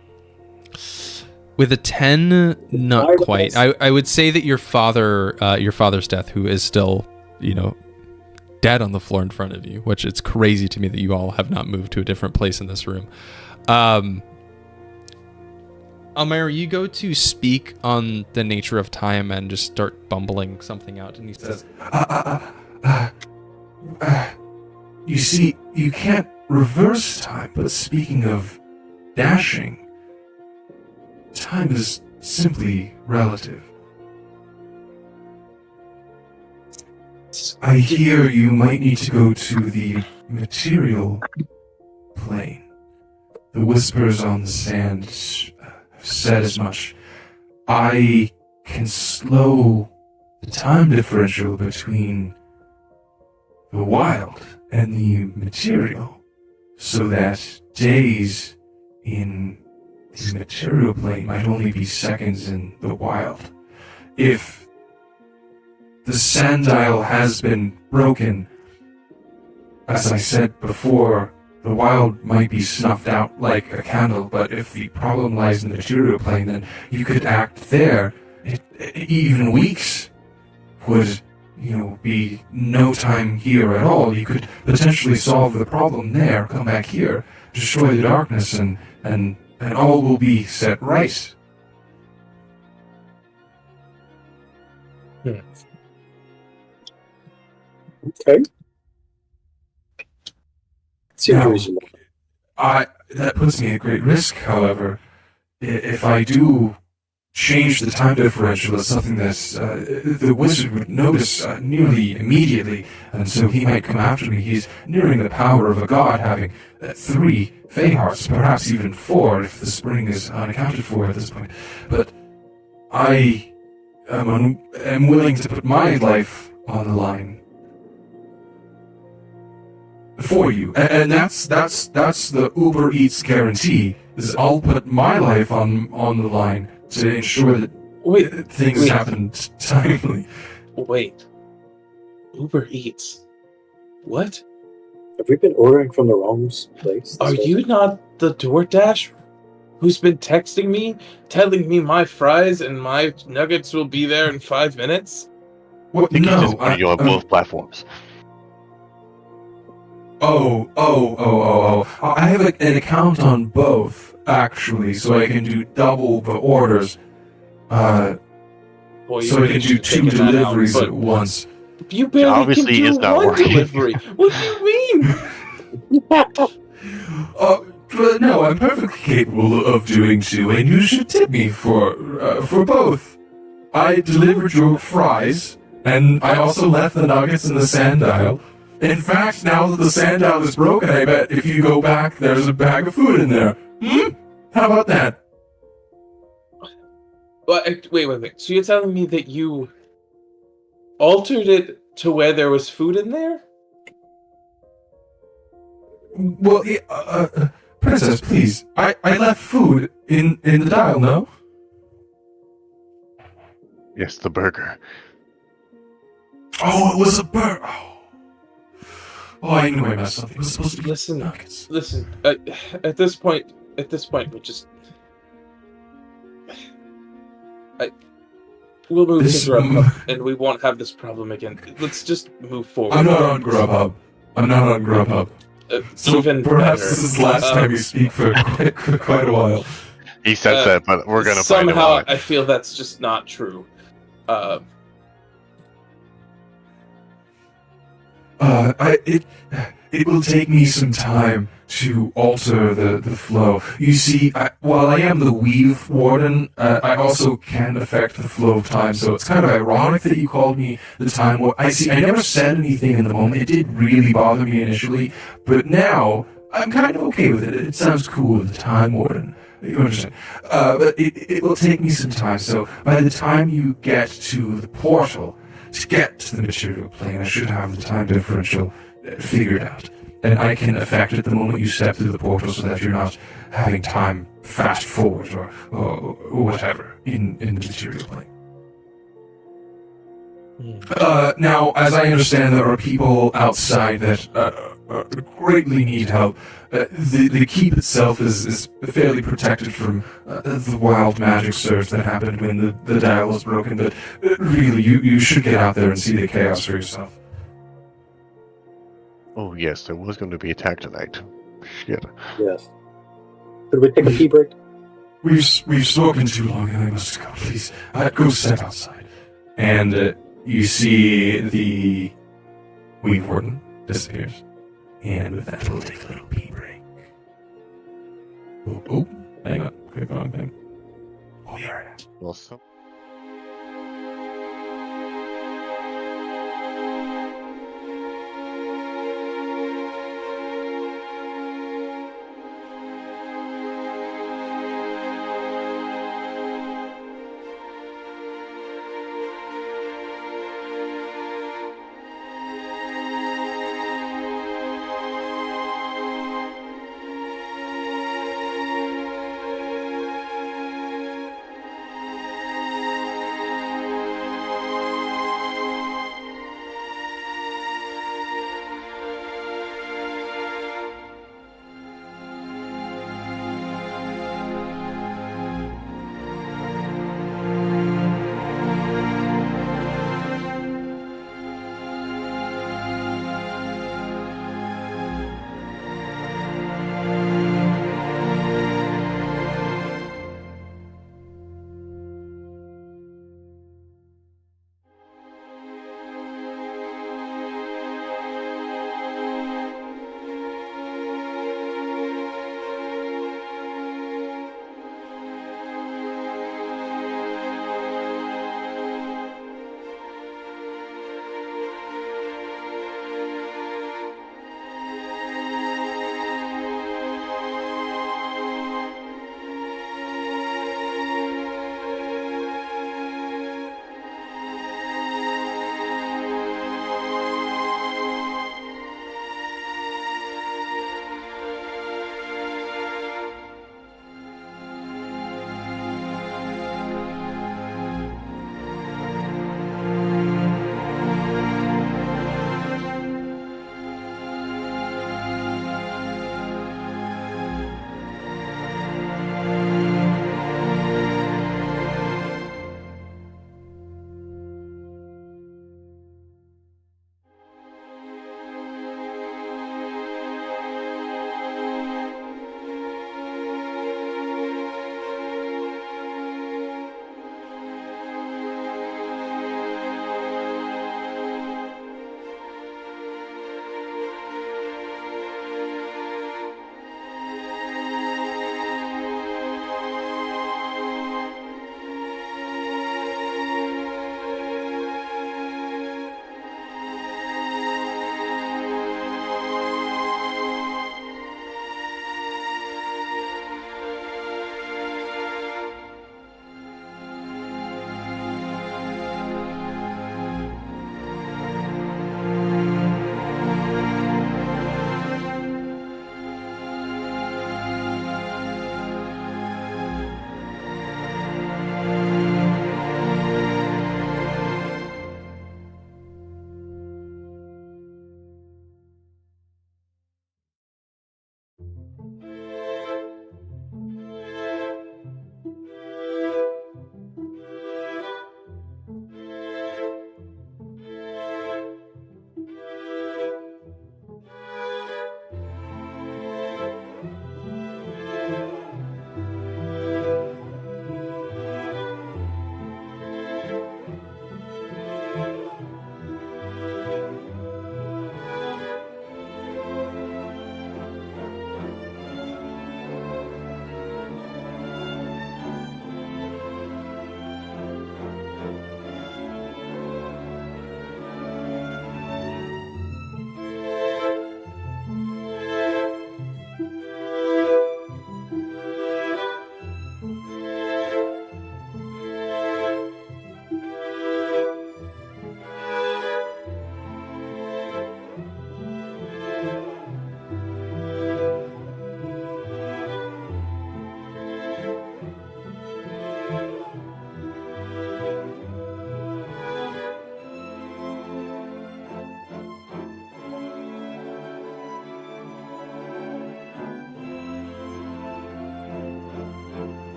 With a 10, not quite. I would say that your father's death, who is still, dead on the floor in front of you, which it's crazy to me that you all have not moved to a different place in this room. Almyre, you go to speak on the nature of time and just start bumbling something out, and he says, you see, you can't reverse time, but speaking of dashing, time is simply relative. I hear you might need to go to the material plane. The whispers on the sand have said as much. I can slow the time differential between the wild and the material so that days in the material plane might only be seconds in the wild. If the sanddial has been broken, as I said before, the wild might be snuffed out like a candle, but if the problem lies in the material plane, then you could act there. Even weeks would, be no time here at all. You could potentially solve the problem there, come back here, destroy the darkness, and all will be set right. Okay. Seems Now, reasonable. that puts me at great risk, however. If I do change the time differential, it's something that the wizard would notice nearly immediately, and so he might come after me. He's nearing the power of a god, having 3 Fey hearts, perhaps even 4 if the spring is unaccounted for at this point. But I am willing to put my life on the line for you, and that's the Uber Eats guarantee. Is I'll put my life on the line to ensure that things happen timely. Wait. Uber Eats. What? Have we been ordering from the wrong place? Are you not the DoorDash who's been texting me, telling me my fries and my nuggets will be there in 5 minutes? What? I think he's No, just putting you on both platforms. Oh. I have an account on both, actually, so I can do double the orders. Boy, So I can do 2 deliveries at once. You barely Obviously, can it's do not 1 working. delivery. What do you mean? No, I'm perfectly capable of doing too, and you should tip me for both. I delivered your fries, and I also left the nuggets in the sanddial. In fact, now that the sanddial is broken, I bet if you go back, there's a bag of food in there. How about that? Well, wait. So you're telling me that you altered it to where there was food in there? Well, Princess, please. I left food in the dial, no? Yes, the burger. Oh, it was a burger. Oh, I knew I messed up. It was supposed to be Listen. nuggets. Listen. At this point, we just. We'll move to Grubhub, and we won't have this problem again. Let's just move forward. I'm not on Grubhub. So Even perhaps better. this is the last time you speak for quite a while. He says that, but we're gonna find him somehow on it. I feel that's just not true. It will take me some time to alter the flow. You see, while I am the Weave Warden, I also can affect the flow of time, so it's kind of ironic that you called me the Time Warden. I never said anything in the moment. It did really bother me initially, but now I'm kind of okay with it. It sounds cool, the Time Warden. You understand? But it will take me some time, so by the time you get to the portal, to get to the material plane, I should have the time differential figured out. And I can affect it the moment you step through the portal so that you're not having time fast forward or whatever in the material plane. Now, as I understand, there are people outside that greatly need help. The keep itself is fairly protected from the wild magic surge that happened when the dial was broken, but really, you should get out there and see the chaos for yourself. Oh yes, there was going to be attack tonight. Shit. Yes. Should we take a pee break? We've spoken too long, and I must go. Please, go step outside. And you see the Weave Warden disappears. And with that, we'll take a little pee break. Oh, hang on. Click on thing. Oh, there it is. Well, so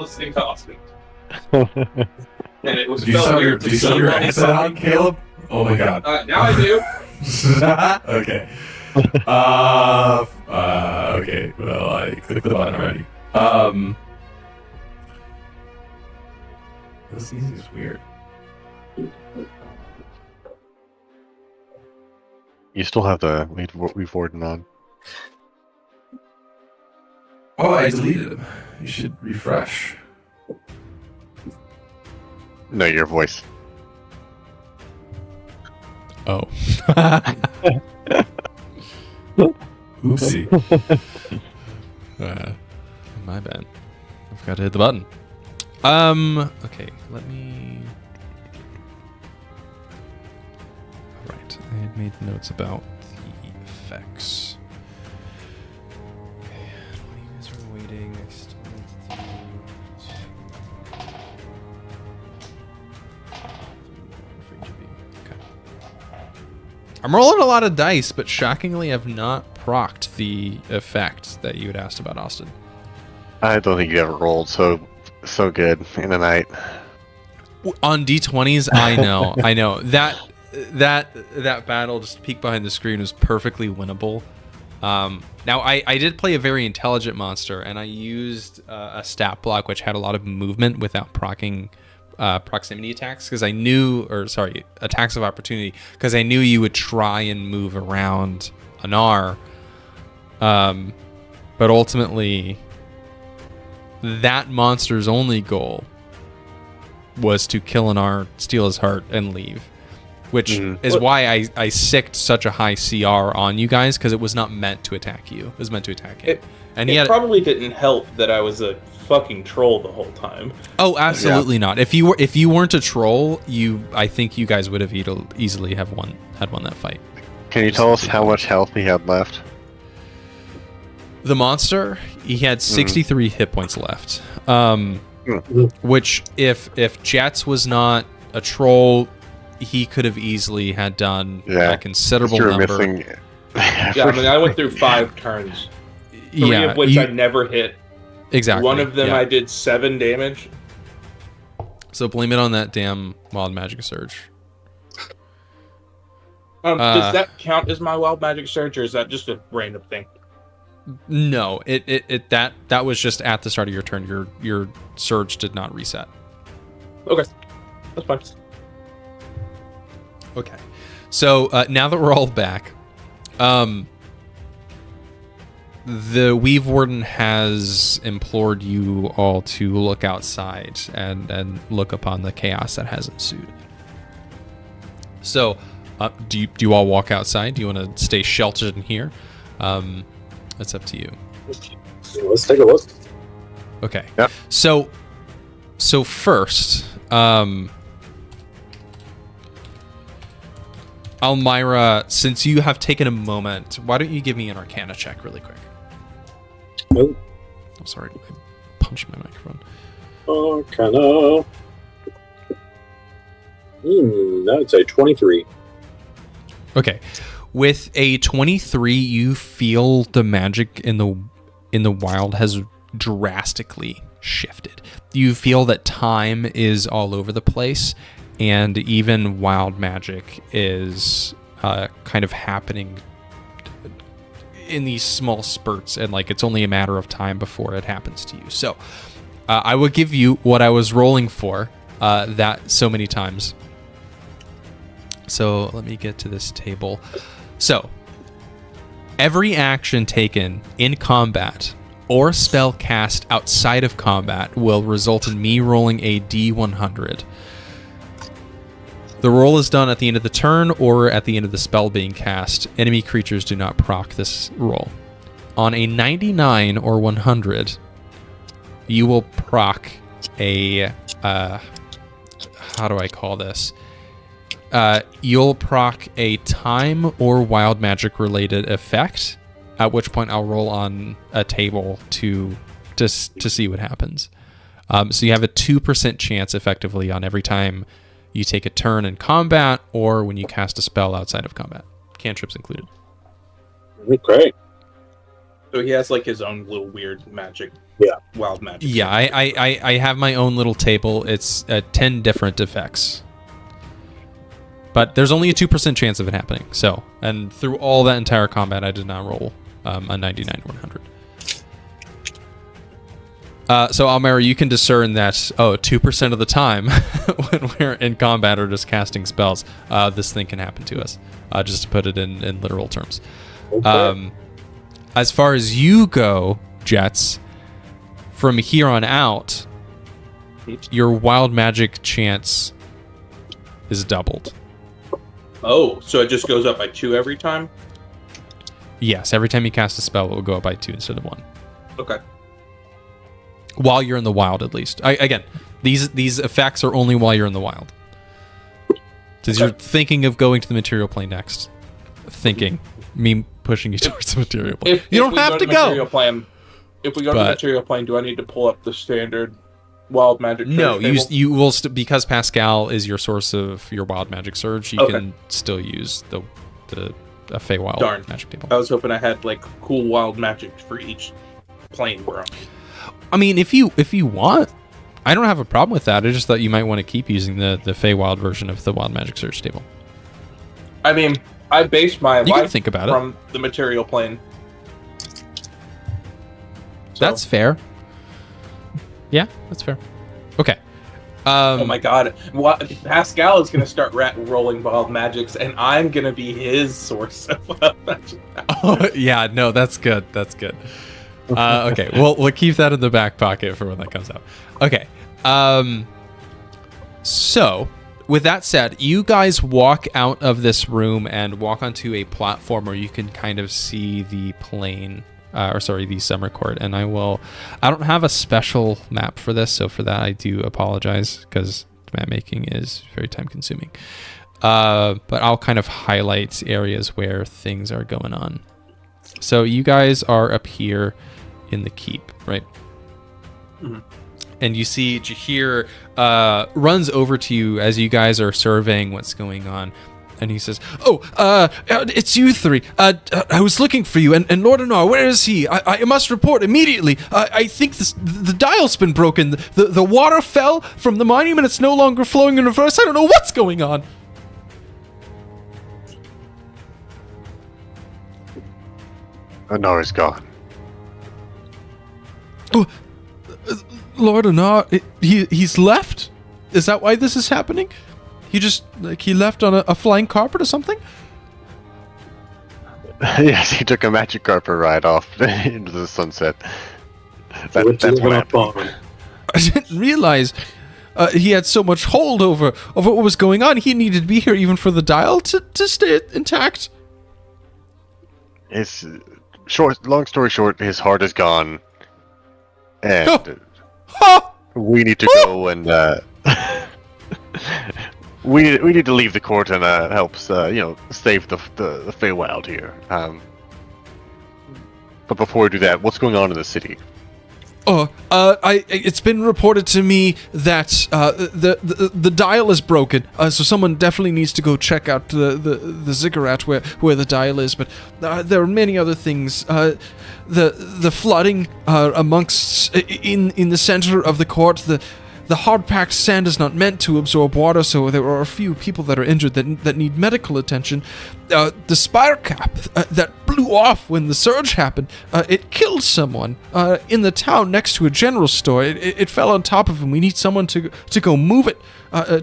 listening to Austin. And it was Did you sell your headset on, Caleb? Oh my god. Now I do. Okay. Okay. Well, I clicked the button already. This is weird. You still have the we've warden on. Oh, I deleted him. You should refresh. No, your voice. Oh. Oopsie. My bad. I forgot to hit the button. Okay, let me... Right, I had made notes about the effects. Okay, while you guys are waiting, I still need to do... Okay. I'm rolling a lot of dice, but shockingly I've not procced the effect that you had asked about, Austin. I don't think you ever rolled so good in a night. On D20s, I know. I know. That battle just peeked behind the screen was perfectly winnable. Now, I did play a very intelligent monster, and I used a stat block which had a lot of movement without proccing proximity attacks, because I knew, attacks of opportunity, because I knew you would try and move around Anar. But ultimately, that monster's only goal was to kill Anar, steal his heart, and leave. Which is why I sicked such a high CR on you guys, because it was not meant to attack you. It was meant to attack him. It probably didn't help that I was a fucking troll the whole time. Oh, absolutely not. If you weren't a troll, I think you guys would have easily had won that fight. Can you tell us how much health he had left? The monster, he had 63 hit points left. Which, if Jeatz was not a troll, he could have easily had done a considerable number. I went through 5 turns. 3 of which I never hit. Exactly. One of them I did 7 damage. So blame it on that damn Wild Magic Surge. Does that count as my Wild Magic Surge, or is that just a random thing? No, that was just at the start of your turn. Your surge did not reset. Okay, that's fine. Okay, so now that we're all back, the Weave Warden has implored you all to look outside and look upon the chaos that has ensued. So, do you all walk outside? Do you want to stay sheltered in here? That's up to you. Let's take a look. Okay. Yep. So first, Almyre, since you have taken a moment, why don't you give me an Arcana check really quick? Oh. I'm sorry, I punched my microphone. Arcana. That's a 23. Okay. With a 23, you feel the magic in the wild has drastically shifted. You feel that time is all over the place, and even wild magic is kind of happening in these small spurts, and like it's only a matter of time before it happens to you. So I will give you what I was rolling for that so many times. So let me get to this table. So every action taken in combat or spell cast outside of combat will result in me rolling a D100. The roll is done at the end of the turn or at the end of the spell being cast. Enemy creatures do not proc this roll. On a 99 or 100, you will proc a... how do I call this? You'll proc a time or wild magic related effect, at which point I'll roll on a table to see what happens. So you have a 2% chance effectively on every time you take a turn in combat or when you cast a spell outside of combat. Cantrips included. Okay. So he has like his own little weird magic. Yeah. Wild magic. Yeah, I have my own little table. It's 10 different effects. But there's only a 2% chance of it happening. So, and through all that entire combat, I did not roll a 99 or 100. So, Almyre, you can discern that, 2% of the time when we're in combat or just casting spells, this thing can happen to us, just to put it in literal terms. Okay. As far as you go, Jeatz, from here on out, your wild magic chance is doubled. Oh, so it just goes up by 2 every time? Yes, every time you cast a spell, it will go up by 2 instead of 1. Okay. While you're in the wild, at least. Again, these effects are only while you're in the wild. Because you're thinking of going to the material plane next. Me pushing you towards the material plane. You don't have to go. If we go to the material plane, do I need to pull up the standard wild magic? No, table? you will because Pascal is your source of your wild magic surge. You can still use the Feywild magic table. I was hoping I had like cool wild magic for each plane we're on. I mean, if you want, I don't have a problem with that. I just thought you might want to keep using the Feywild version of the wild magic surge table. I mean, I based my You can life think about it. from the material plane. So- That's fair. Yeah, that's fair. Okay. Oh my god. Pascal is going to start rolling wild magics, and I'm going to be his source of wild magic. Oh, yeah, no, that's good. That's good. Okay, we'll keep that in the back pocket for when that comes out. Okay. So, with that said, you guys walk out of this room and walk onto a platform where you can kind of see the plane, the summer court. And I don't have a special map for this, so for that I do apologize, because map making is very time consuming. But I'll kind of highlight areas where things are going on. So you guys are up here in the keep, right? Mm-hmm. And you see Jahir runs over to you as you guys are surveying what's going on. And he says, it's you three. I was looking for you. And Lord Anar, where is he? I must report immediately. I think the dial's been broken. The water fell from the monument. It's no longer flowing in reverse. I don't know what's going on. Anar is gone. Oh, Lord Anar, he's left? Is that why this is happening? He left on a flying carpet or something? Yes, he took a magic carpet ride off into the sunset. That's what happened. I didn't realize he had so much hold over what was going on. He needed to be here even for the dial to stay intact. It's long story short, his heart is gone. And we need to go and we need to leave the court and help save the Feywild here. But before we do that, what's going on in the city? It's been reported to me that the dial is broken. So someone definitely needs to go check out the ziggurat where the dial is. But there are many other things. The flooding amongst in the center of the court. The hard-packed sand is not meant to absorb water, so there are a few people that are injured that need medical attention. The spire cap that blew off when the surge happened, it killed someone in the town next to a general store. It fell on top of him. We need someone to go move it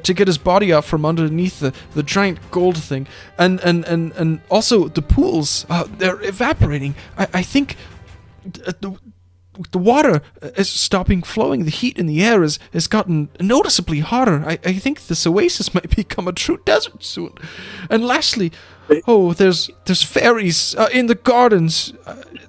to get his body out from underneath the giant gold thing. And also the pools, they're evaporating. I think the water is stopping flowing. The heat in the air has gotten noticeably hotter. I think this oasis might become a true desert soon. And lastly, there's fairies in the gardens.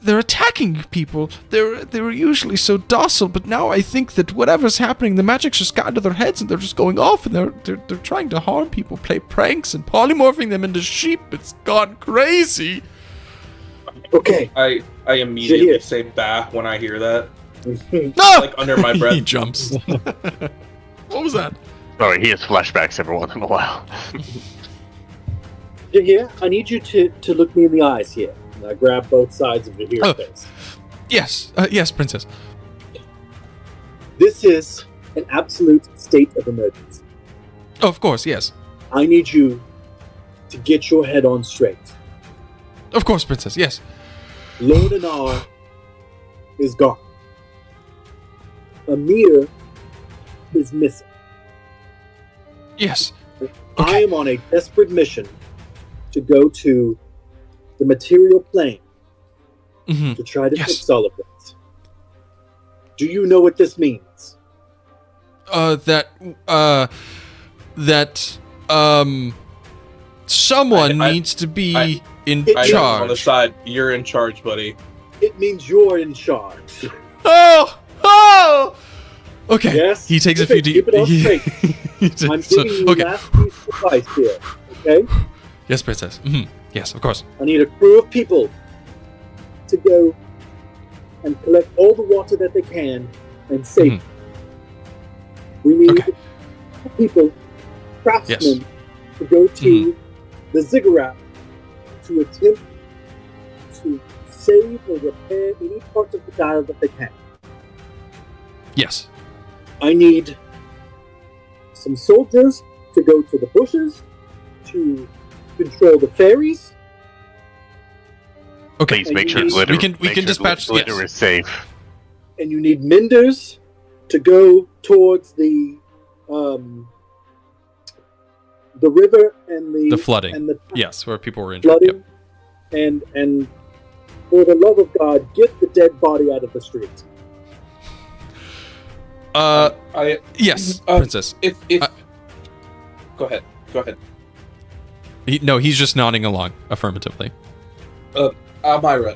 They're attacking people. They were usually so docile, but now I think that whatever's happening, the magic's just got into their heads and they're just going off and they're trying to harm people, play pranks and polymorphing them into sheep. It's gone crazy. Okay. I immediately say bah when I hear that. No! Like under my breath. He jumps. What was that? Sorry, he has flashbacks every once in a while. Yeah, I need you to look me in the eyes here. And I grab both sides of Jahir's face. Yes, yes, princess. This is an absolute state of emergency. Oh, of course, yes. I need you to get your head on straight. Of course, princess, yes. Lord Anar is gone. Almyre is missing. Yes. I am on a desperate mission to go to the material plane to try to fix all of this. Do you know what this means? Someone needs to be in I charge. know on the side. You're in charge, buddy. It means you're in charge. Oh! Okay. Yes. He takes a few deep. Keep it on straight. I'm giving you the last piece of advice here. Okay. Yes, princess. Yes, of course. I need a crew of people to go and collect all the water that they can and save it. We need people, craftsmen, to go to the ziggurat to attempt to save or repair any parts of the dial that they can. Yes. I need some soldiers to go to the bushes to control the fairies. Okay. Please make sure we can dispatch. Litter is safe. And you need menders to go towards the river and the flooding. and the Yes, where people were injured. flooding. And for the love of God, get the dead body out of the street. Yes, princess. If go ahead. He's just nodding along affirmatively. Almyre,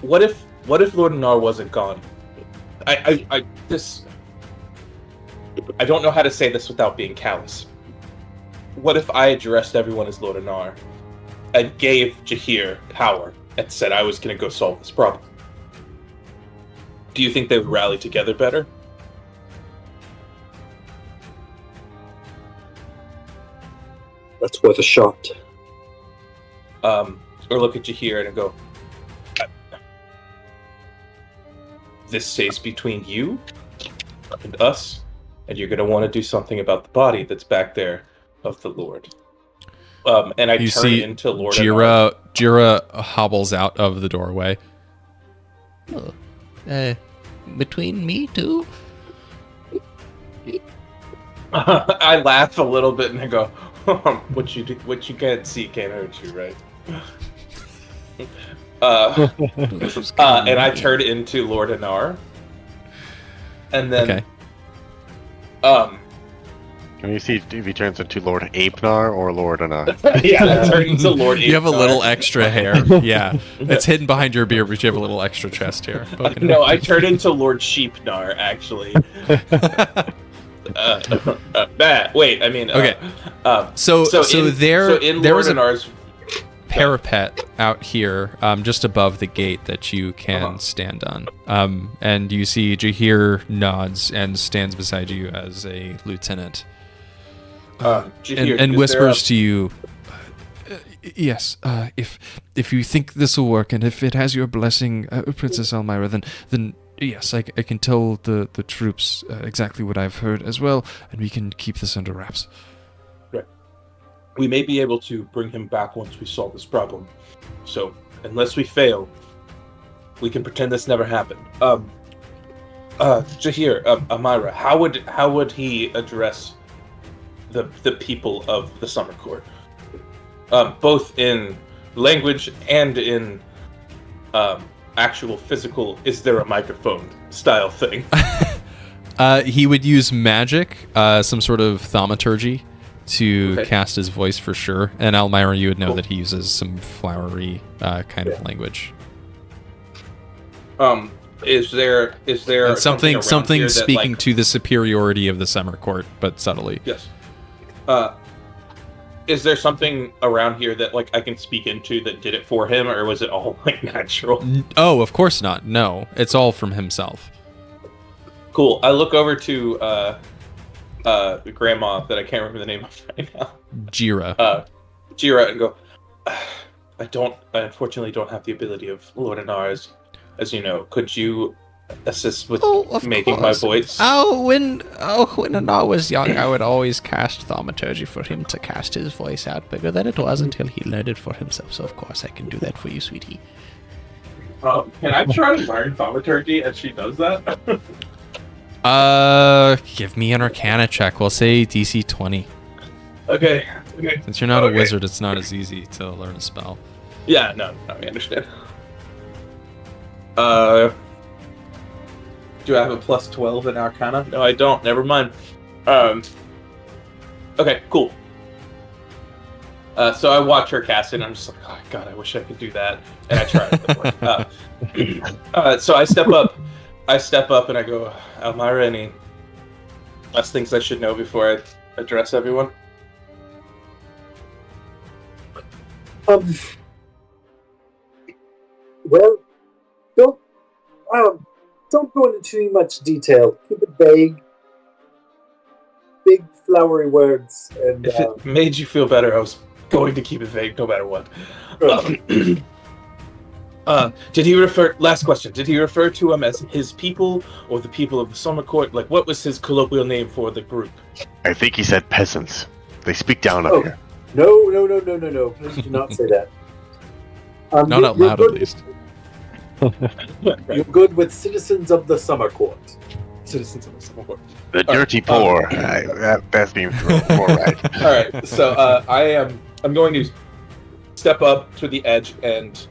what if Lord Anar wasn't gone? I don't know how to say this without being callous. What if I addressed everyone as Lord Anar and gave Jahir power and said I was going to go solve this problem? Do you think they would rally together better? That's worth a shot. Or look at Jahir and go, this stays between you and us, and you're going to want to do something about the body that's back there of the Lord. And I turn into Lord Anar. Jira hobbles out of the doorway. Between me two? I laugh a little bit and I go, what you can't see can't hurt you, right? And I turn into Lord Anar. And then Can you see if he turns into Lord Apenar or Lord Anar? yeah, I turn into Lord Apenar. You have a little extra hair. Yeah. It's hidden behind your beard, but you have a little extra chest hair. No, I turn into Lord Sheepnar, actually. Wait, I mean... okay. So there was a parapet out here just above the gate that you can stand on. And you see Jahir nods and stands beside you as a lieutenant. Jahir, and whispers to you, yes, if you think this will work and if it has your blessing, Princess Almyre, then yes, I can tell the troops exactly what I've heard as well, and we can keep this under wraps. Right. We may be able to bring him back once we solve this problem. So, unless we fail, we can pretend this never happened. Jahir, Almyre, how would he address the people of the Summer Court? Both in language and in actual physical, is there a microphone style thing? He would use magic, some sort of thaumaturgy to cast his voice for sure. And Almyre, you would know that he uses some flowery kind of language. Is there and something speaking like, to the superiority of the Summer Court, but subtly? Yes. Is there something around here that like I can speak into that did it for him, or was it all like natural? Oh, of course not. No, it's all from himself. Cool. I look over to the grandma that I can't remember the name of right now. Jira. Jira, and go, I unfortunately don't have the ability of Lord Anar, as you know. Could you assist with Of making course. my voice? When Anar was young, I would always cast thaumaturgy for him to cast his voice out bigger than it was until he learned it for himself. So of course I can do that for you, sweetie. Can I try to learn thaumaturgy as she does that? Give me an Arcana check. We'll say DC 20. Okay. Since you're not a wizard, it's not as easy to learn a spell. Yeah, no, I understand. Do I have a plus 12 in Arcana? No, I don't. Never mind. Okay, cool. So I watch her cast it, and I'm just like, oh god, I wish I could do that. And I try it. So I step up. And I go, Almyre, any last things I should know before I address everyone? Well, don't go into too much detail. Keep it vague. Big flowery words. And If it made you feel better, I was going to keep it vague no matter what. Did he refer? Last question. Did he refer to them as his people or the people of the Summer Court? Like, what was his colloquial name for the group? I think he said peasants. They speak down up here. No. Please do not say that. Not out loud, at least. You're good with citizens of the Summer Court. Citizens of the Summer Court. The dirty poor. That seems more right. All right. So I'm going to step up to the edge and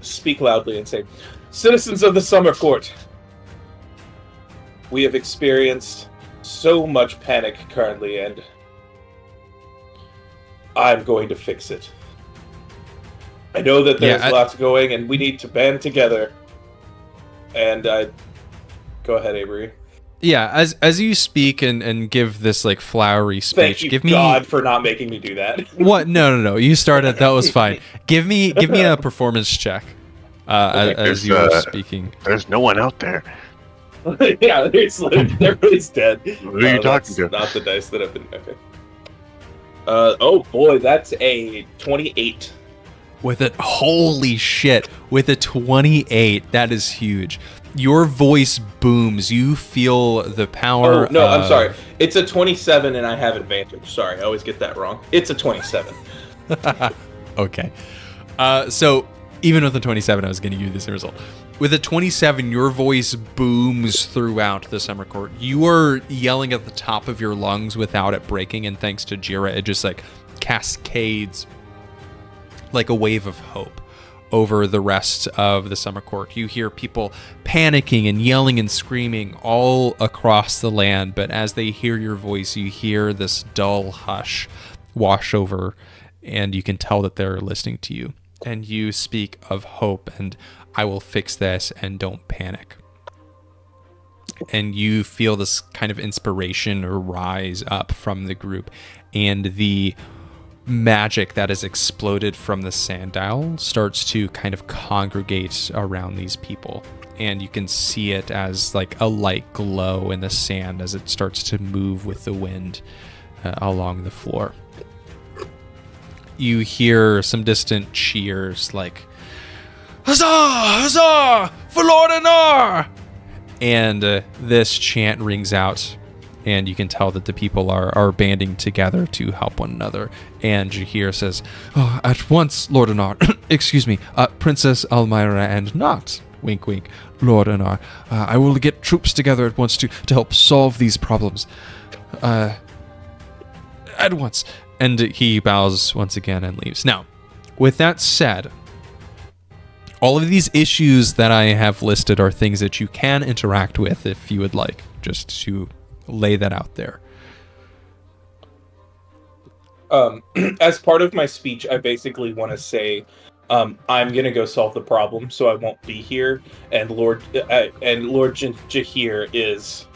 speak loudly and say, "Citizens of the Summer Court, we have experienced so much panic currently, and I'm going to fix it. I know that there's lots going, and we need to band together." And go ahead, Avery. Yeah, as you speak and give this like flowery speech, Thank you, give me God, for not making me do that. What? No. You started. That was fine. Give me a performance check. As you were speaking. There's no one out there. Yeah, everybody's dead. Who are you talking to? Not the dice that have been. Okay. Oh boy, that's a 28. Holy shit! With a 28, that is huge. Your voice booms. You feel the power. Oh no, I'm sorry. It's a 27, and I have advantage. Sorry, I always get that wrong. It's a 27. Okay. So even with a 27, I was going to give you this result. With a 27, your voice booms throughout the Summer Court. You are yelling at the top of your lungs without it breaking, and thanks to Jira, it just like cascades like a wave of hope over the rest of the Summer Court. You hear people panicking and yelling and screaming all across the land, but as they hear your voice, you hear this dull hush wash over, and you can tell that they're listening to you. And you speak of hope and I will fix this and don't panic. And you feel this kind of inspiration rise up from the group, and the magic that has exploded from the sanddial starts to kind of congregate around these people, and you can see it as like a light glow in the sand as it starts to move with the wind along the floor. You hear some distant cheers like, "Huzzah! Huzzah! For Lord Anar!" And this chant rings out, and you can tell that the people are banding together to help one another. And Jahir says, "Oh, at once, Lord Anar, excuse me, Princess Almyre, and not, wink wink, Lord Anar. I will get troops together at once to help solve these problems. At once." And he bows once again and leaves. Now, with that said, all of these issues that I have listed are things that you can interact with if you would like, just to lay that out there. As part of my speech, I basically want to say, I'm gonna go solve the problem, so I won't be here. And Lord Jahir is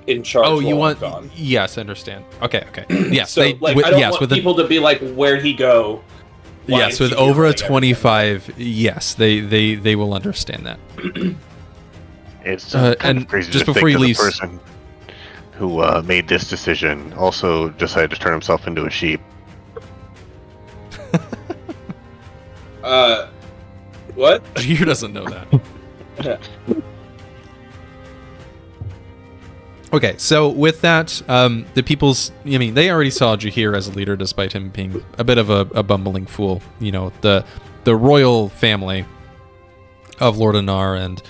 in charge. Oh, you want? Gone. Yes, I understand. Okay. Yes, so I don't want people to be like, "Where'd he go?" Yes, with over a 25, yes, they will understand that. It's kind and of crazy just to before think you that leave, the person who made this decision also decided to turn himself into a sheep. What? Jahir doesn't know that. Okay, so with that, the people's, I mean, they already saw Jahir as a leader despite him being a bit of a bumbling fool. You know, the royal family of Lord Anar and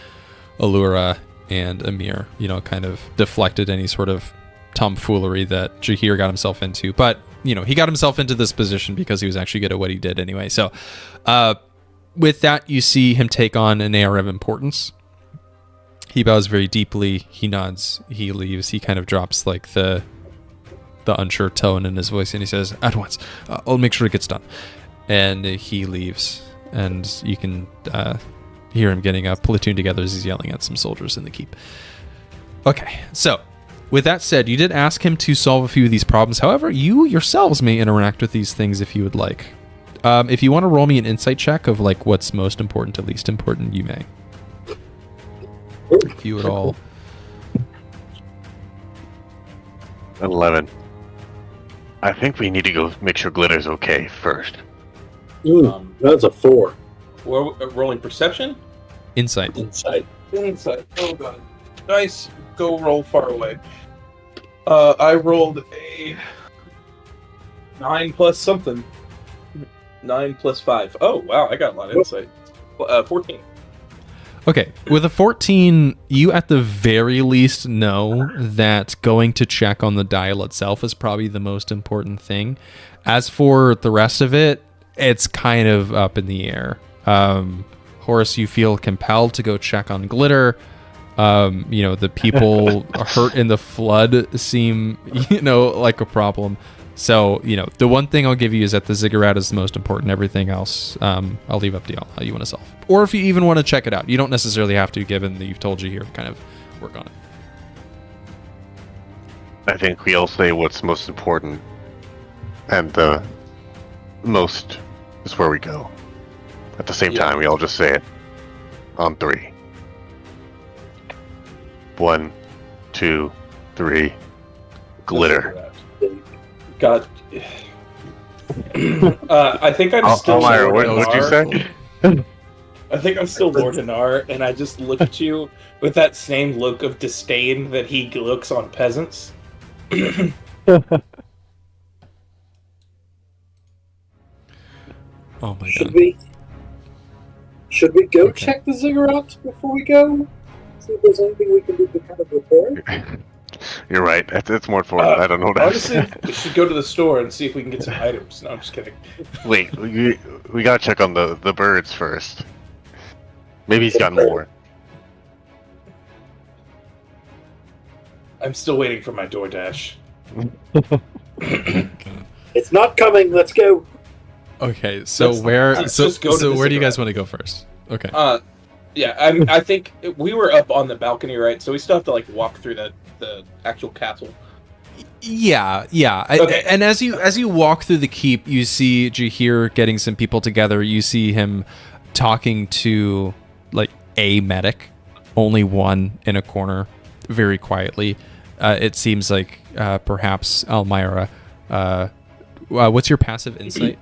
Allura and Amir, you know, kind of deflected any sort of tomfoolery that Jahir got himself into. But, you know, he got himself into this position because he was actually good at what he did anyway. So, with that, you see him take on an air of importance. He bows very deeply. He nods. He leaves. He kind of drops like the unsure tone in his voice, and he says, "At once. I'll make sure it gets done." And he leaves, and you can hear him getting a platoon together as he's yelling at some soldiers in the keep. Okay, so with that said, you did ask him to solve a few of these problems. However, you yourselves may interact with these things if you would like. If you want to roll me an insight check of like what's most important to least important, you may. If you would all. 11. I think we need to go make sure Glitter's okay first. That's a 4. We're rolling perception? Insight. Insight. Insight. Oh god. Nice. Go roll far away. I rolled a 9 plus something. 9 plus 5. Oh wow, I got a lot of insight. 14. Okay, with a 14, you at the very least know that going to check on the dial itself is probably the most important thing. As for the rest of it, it's kind of up in the air. Horace, you feel compelled to go check on Glitter. You know, the people hurt in the flood seem, you know, like a problem. So, you know, the one thing I'll give you is that the ziggurat is the most important. Everything else, I'll leave up to y'all how you want to solve. Or if you even want to check it out. You don't necessarily have to, given that you've told you here, kind of work on it. I think we all say what's most important, and the most is where we go. At the same time, we all just say it on 3. 1, 2, 3. Glitter. God. I think I'm still Almyre, Lord what'd you Anar. say? I think I'm still Lord Anar, and I just look at you with that same look of disdain that he looks on peasants. Oh my Should god. we go Okay. check the ziggurat before we go? See if there's anything we can do to kind of repair? You're right. It's more important. I don't know that. Honestly, we should go to the store and see if we can get some items. No, I'm just kidding. Wait, we gotta check on the birds first. Maybe he's got more. I'm still waiting for my DoorDash. It's not coming. Let's go. Okay, so Let's where just go to the where do you guys ziggurat. want to go first? Okay. Yeah, I think we were up on the balcony, right? So we still have to like walk through the actual castle. Yeah. Okay. And as you walk through the keep, you see Jahir getting some people together. You see him talking to like a medic, only one in a corner, very quietly. It seems like perhaps Almyre. What's your passive insight?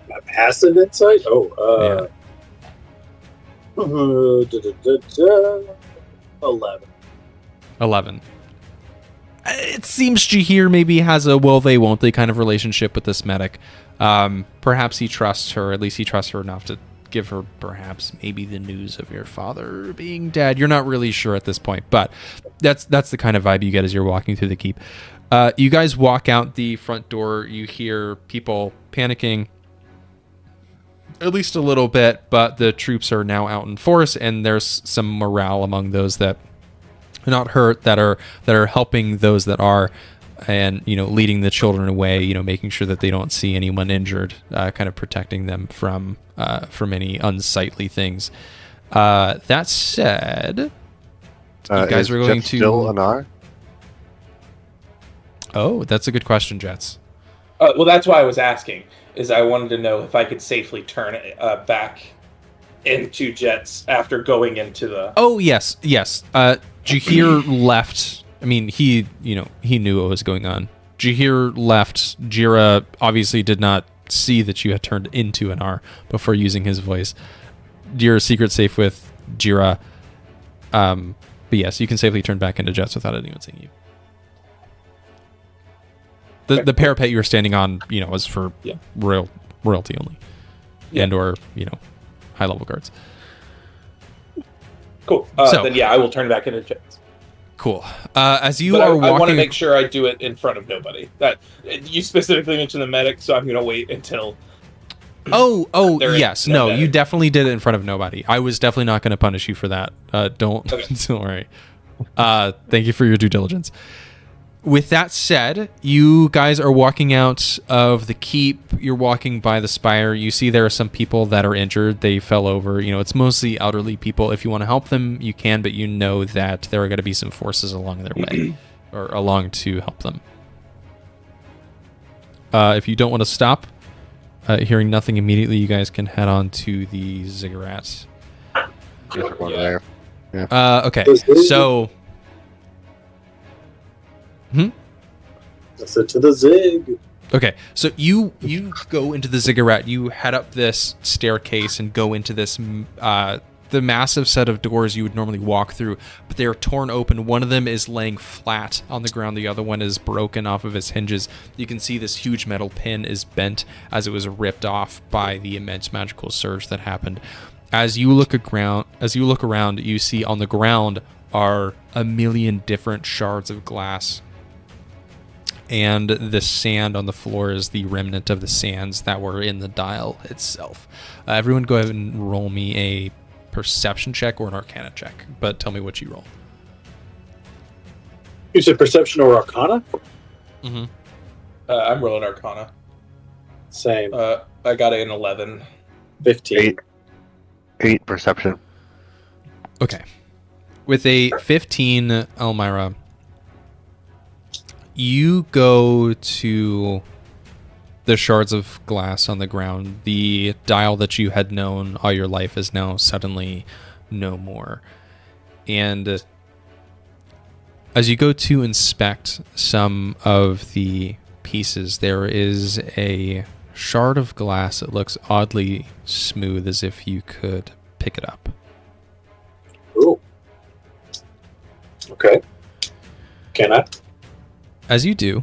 My passive insight? Oh, 11. 11. It seems Jahir maybe has a will they won't they kind of relationship with this medic. Perhaps he trusts her, at least he trusts her enough to give her perhaps maybe the news of your father being dead. You're not really sure at this point, but that's the kind of vibe you get as you're walking through the keep. You guys walk out the front door, you hear people panicking at least a little bit, but the troops are now out in force, and there's some morale among those that are not hurt, that are helping those that are, and leading the children away, making sure that they don't see anyone injured, kind of protecting them from any unsightly things. That said, you guys are going Jeatz to still an R? Oh, that's a good question, Jeatz. Well, that's why I was asking. Is I wanted to know if I could safely turn back into Jeatz after going into the. Oh yes. Jahir left. I mean, he knew what was going on. Jahir left. Jira obviously did not see that you had turned into an R before using his voice. Your secret safe with Jira. But yes, you can safely turn back into Jeatz without anyone seeing you. The parapet you were standing on, was for royalty only, and or high level guards. Cool. Then I will turn back into Jeatz. Cool. As you are walking, I want to make sure I do it in front of nobody. That you specifically mentioned the medic, so I'm going to wait until. Yes. No, you definitely did it in front of nobody. I was definitely not going to punish you for that. Don't worry. Thank you for your due diligence. With that said, you guys are walking out of the keep. You're walking by the spire. You see there are some people that are injured. They fell over. It's mostly elderly people. If you want to help them, you can, but you know that there are going to be some forces along their way or along to help them. If you don't want to stop, hearing nothing immediately, you guys can head on to the ziggurat. There. Okay, so... I said to the zig. Okay, so you go into the ziggurat. You head up this staircase and go into this the massive set of doors you would normally walk through, but they are torn open. One of them is laying flat on the ground. The other one is broken off of its hinges. You can see this huge metal pin is bent as it was ripped off by the immense magical surge that happened. As you look around, you see on the ground are a million different shards of glass. And the sand on the floor is the remnant of the sands that were in the dial itself. Everyone go ahead and roll me a perception check or an arcana check, but tell me what you roll. You said perception or arcana? Mm-hmm. I'm rolling arcana. Same. I got an 11. 15. 8 perception. Okay. With a 15, Almyre, you go to the shards of glass on the ground. The dial that you had known all your life is now suddenly no more. And as you go to inspect some of the pieces, there is a shard of glass that looks oddly smooth, as if you could pick it up. Ooh. Okay. Can I? As you do,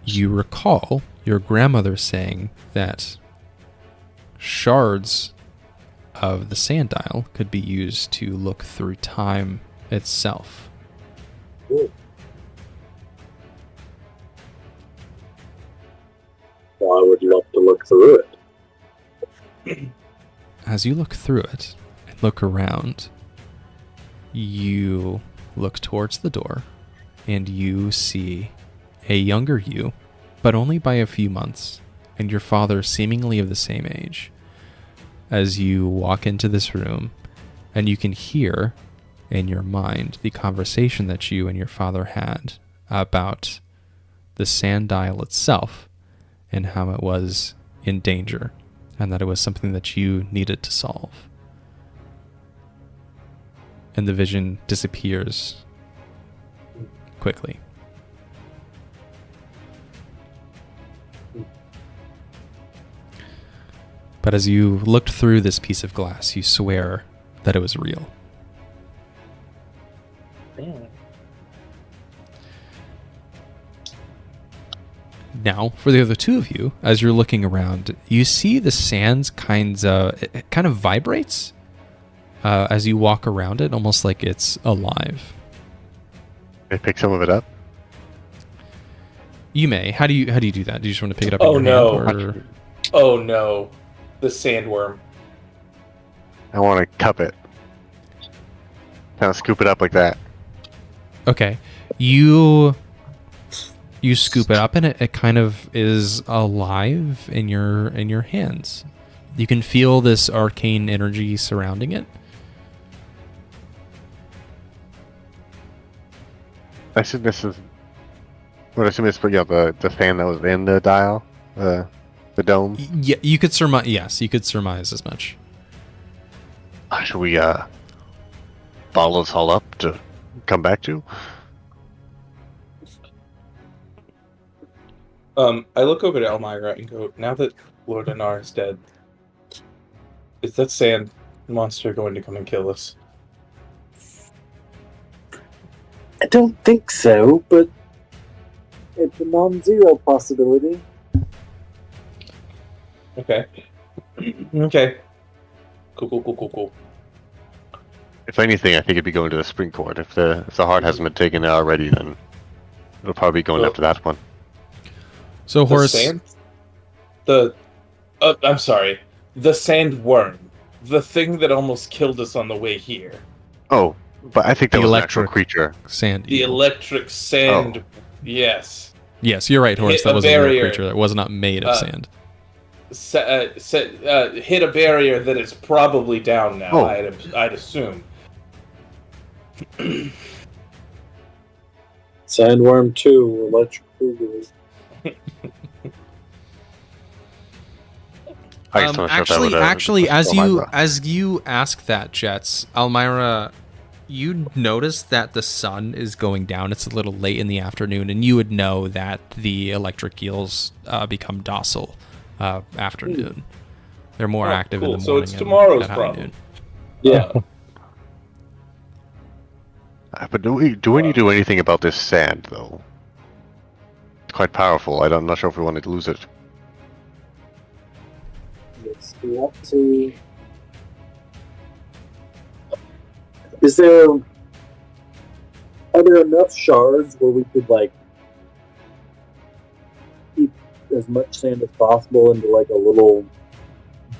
you recall your grandmother saying that shards of the sand dial could be used to look through time itself. Ooh. Well, I would love to look through it. As you look through it and look around, you look towards the door and you see a younger you, but only by a few months, and your father seemingly of the same age. As you walk into this room, and you can hear in your mind the conversation that you and your father had about the sand dial itself and how it was in danger, and that it was something that you needed to solve. And the vision disappears quickly. But as you looked through this piece of glass, you swear that it was real. Now, for the other two of you, as you're looking around, you see the sands it kind of vibrates as you walk around it, almost like it's alive. Can I pick some of it up? You may. How do you do that? Do you just want to pick it up? Oh, in your no. hand, or... Oh no, the sandworm. I want to cup it. Kind of scoop it up like that. Okay, you scoop it up, and it kind of is alive in your hands. You can feel this arcane energy surrounding it. I assume this is. What I assume it's the fan that was in the dial, the dome. Yeah, you could surmise. Yes, you could surmise as much. Should we bottle this all up to come back to? I look over to Almyre and go, now that Lord Anar is dead, is that sand monster going to come and kill us? I don't think so, but it's a non-zero possibility. Okay. Okay. Cool. If anything, I think it'd be going to the spring court. If the heart hasn't been taken there already, then it'll probably be going after that one. So Horace, I'm sorry. The sandworm. The thing that almost killed us on the way here. Oh, but I think that The was an electric actual creature. sand. The eagle. electric sand. Yes. Yes, you're right, Horace. Hit That a was a real barrier. creature. That was not made of sand. Hit a barrier that is probably down now, Oh. I'd assume. Sandworm 2, electric cougars. I guess I'm not sure if that would, Actually, as Almyra. you ask that, Jeatz, Almyra, you notice that the sun is going down. It's a little late in the afternoon, and you would know that the electric eels become docile afternoon. They're more active in the cool. morning. So it's and tomorrow's at high problem. noon. Yeah. But do we need to do anything about this sand, though? It's quite powerful. I'm not sure if we want to lose it. Yes, we want to... Are there enough shards where we could, like, keep as much sand as possible into, like, a little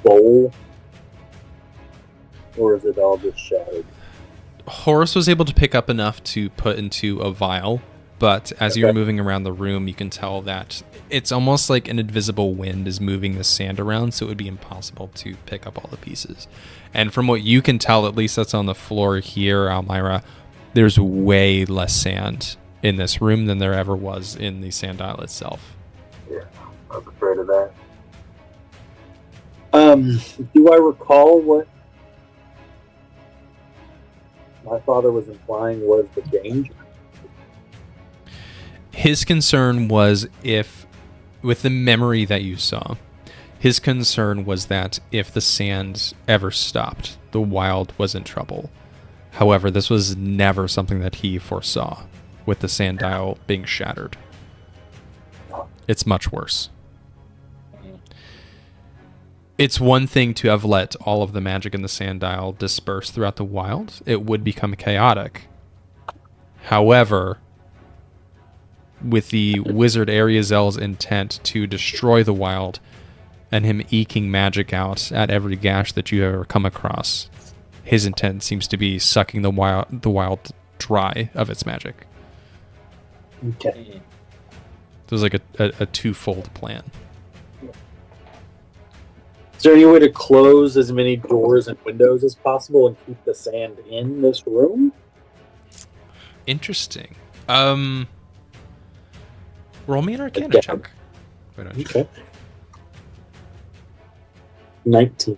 bowl? Or is it all just shattered? Horace was able to pick up enough to put into a vial, but as you're moving around the room, you can tell that it's almost like an invisible wind is moving the sand around, so it would be impossible to pick up all the pieces. And from what you can tell, at least that's on the floor here, Almyra, there's way less sand in this room than there ever was in the sand isle itself. Yeah, I'm afraid of that. Do I recall what my father was implying was the danger? His concern was with the memory that you saw, his concern was that if the sand ever stopped, the wild was in trouble. However, this was never something that he foresaw, with the sand dial being shattered. It's much worse. It's one thing to have let all of the magic in the sand dial disperse throughout the wild. It would become chaotic. However, with the wizard Ariazel's intent to destroy the wild and him eking magic out at every gash that you ever come across, his intent seems to be sucking the wild dry of its magic. Okay. So it was like a twofold plan. Is there any way to close as many doors and windows as possible and keep the sand in this room? Interesting. Roll me an Arcana Okay. check. Why don't you? Okay. 19.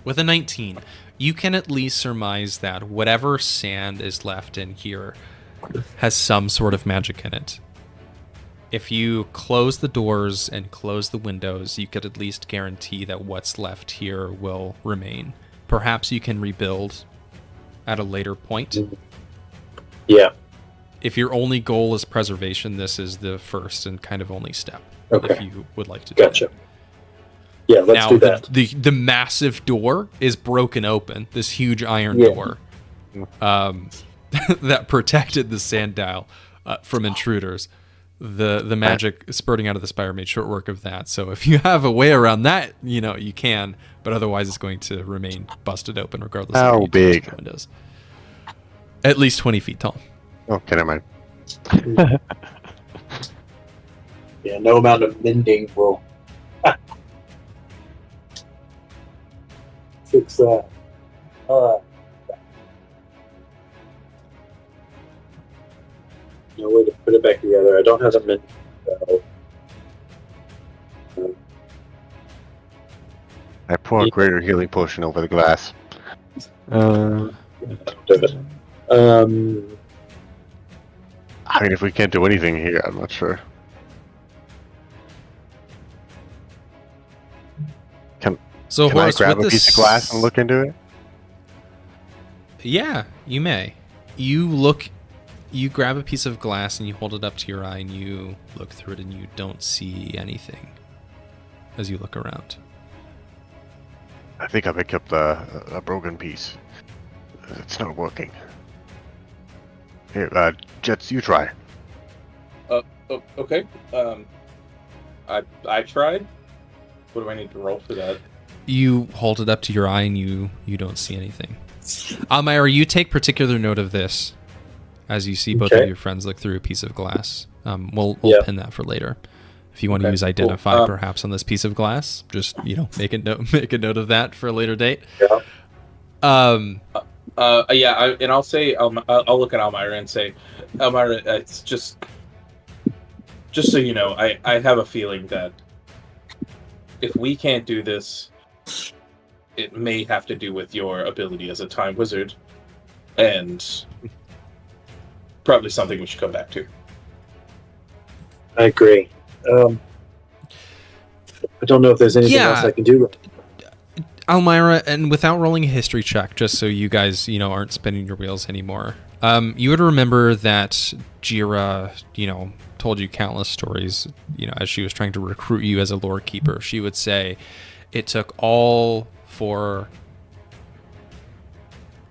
With a 19, you can at least surmise that whatever sand is left in here has some sort of magic in it. If you close the doors and close the windows, you could at least guarantee that what's left here will remain. Perhaps you can rebuild at a later point. Yeah. If your only goal is preservation, this is the first and kind of only step. Okay. If you would like to do Gotcha. that. Yeah, let's Now, do that. the massive door is broken open. This huge iron Yeah. door that protected the sand dial from intruders. The magic spurting out of the spire made short work of that. So if you have a way around that, you can. But otherwise, it's going to remain busted open regardless of How how you big? touch the windows. At least 20 feet tall. Okay, never mind. Yeah, no amount of mending will fix that. No way to put it back together. I don't have a mending spell. I pour a greater healing potion over the glass. I I mean, if we can't do anything here, I'm not sure. So Can I Horace, grab with a piece of glass and look into it? Yeah, you may. You grab a piece of glass and you hold it up to your eye and you look through it and you don't see anything as you look around. I think I picked up a broken piece. It's not working. Here, Jeatz, you try. Okay. I tried. What do I need to roll for that? You hold it up to your eye and you don't see anything. Almyre, you take particular note of this as you see both of your friends look through a piece of glass. We'll pin that for later. If you want to use identify perhaps on this piece of glass, just make a note of that for a later date. Yeah. I'll say I'll look at Almyre and say, Almyre, it's just so you know, I have a feeling that if we can't do this, it may have to do with your ability as a time wizard, and probably something we should come back to. I agree. I don't know if there's anything else I can do. Almyre, and without rolling a history check, just so you guys, aren't spinning your wheels anymore, you would remember that Jira, told you countless stories, as she was trying to recruit you as a lore keeper. She would say it took all four,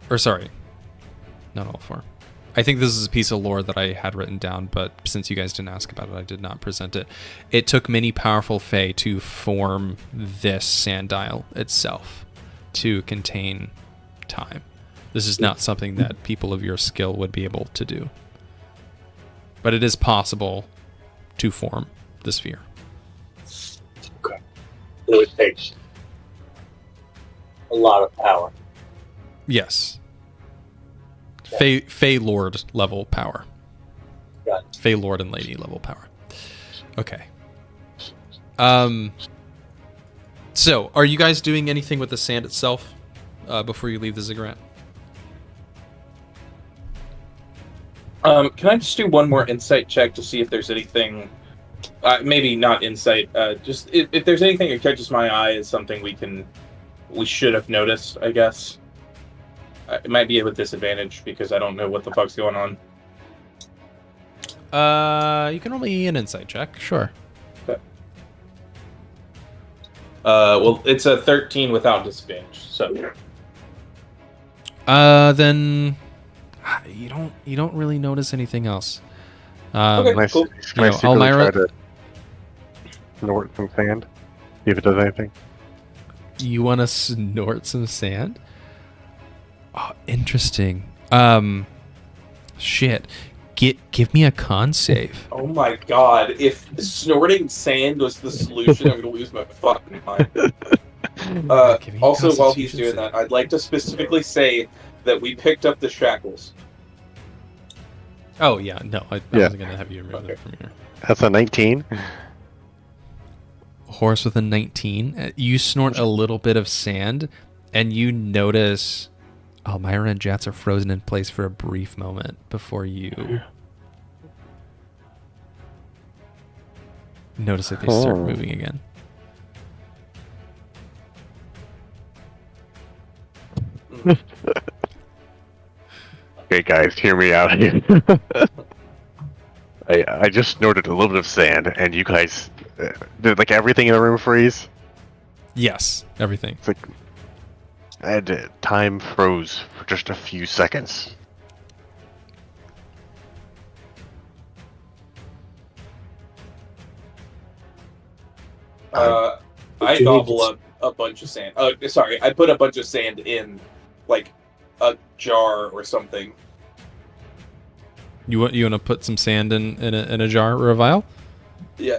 or sorry, not all four. I think this is a piece of lore that I had written down, but since you guys didn't ask about it, I did not present it. It took many powerful Fae to form this sanddial itself to contain time. This is not something that people of your skill would be able to do. But it is possible to form the sphere. Okay. So it takes a lot of power. Yes. Fey Lord level power. Got it. Fey Lord and Lady level power. Okay. So, are you guys doing anything with the sand itself before you leave the ziggurat? Can I just do one more insight check to see if there's anything? Maybe not insight. Just if there's anything that catches my eye as something we should have noticed. I guess it might be at a disadvantage because I don't know what the fuck's going on. You can roll me an insight check. Sure. Okay. Well, it's a 13 without disadvantage. So. Then you don't really notice anything else. Okay, cool. Can I secretly Almyre, try to snort some sand? See if it does anything? you want to snort some sand? Oh, interesting. Shit. Give me a con save. Oh my god! If snorting sand was the solution, I'm gonna lose my fucking mind. Also, while he's doing that, I'd like to specifically say that we picked up the shackles. Oh yeah, no, I wasn't gonna have you remove them from here. That's a 19. Horace with a 19. You snort a little bit of sand, and you notice Almyre and Jeatz are frozen in place for a brief moment before you notice that they start moving again. Okay, guys, hear me out here. I just snorted a little bit of sand, and you guys did like everything in the room freeze. Yes, everything. It's like time froze for just a few seconds. I gobble up a bunch of sand. Sorry, I put a bunch of sand in, like, a jar or something. You want to put some sand in a jar or a vial? Yeah.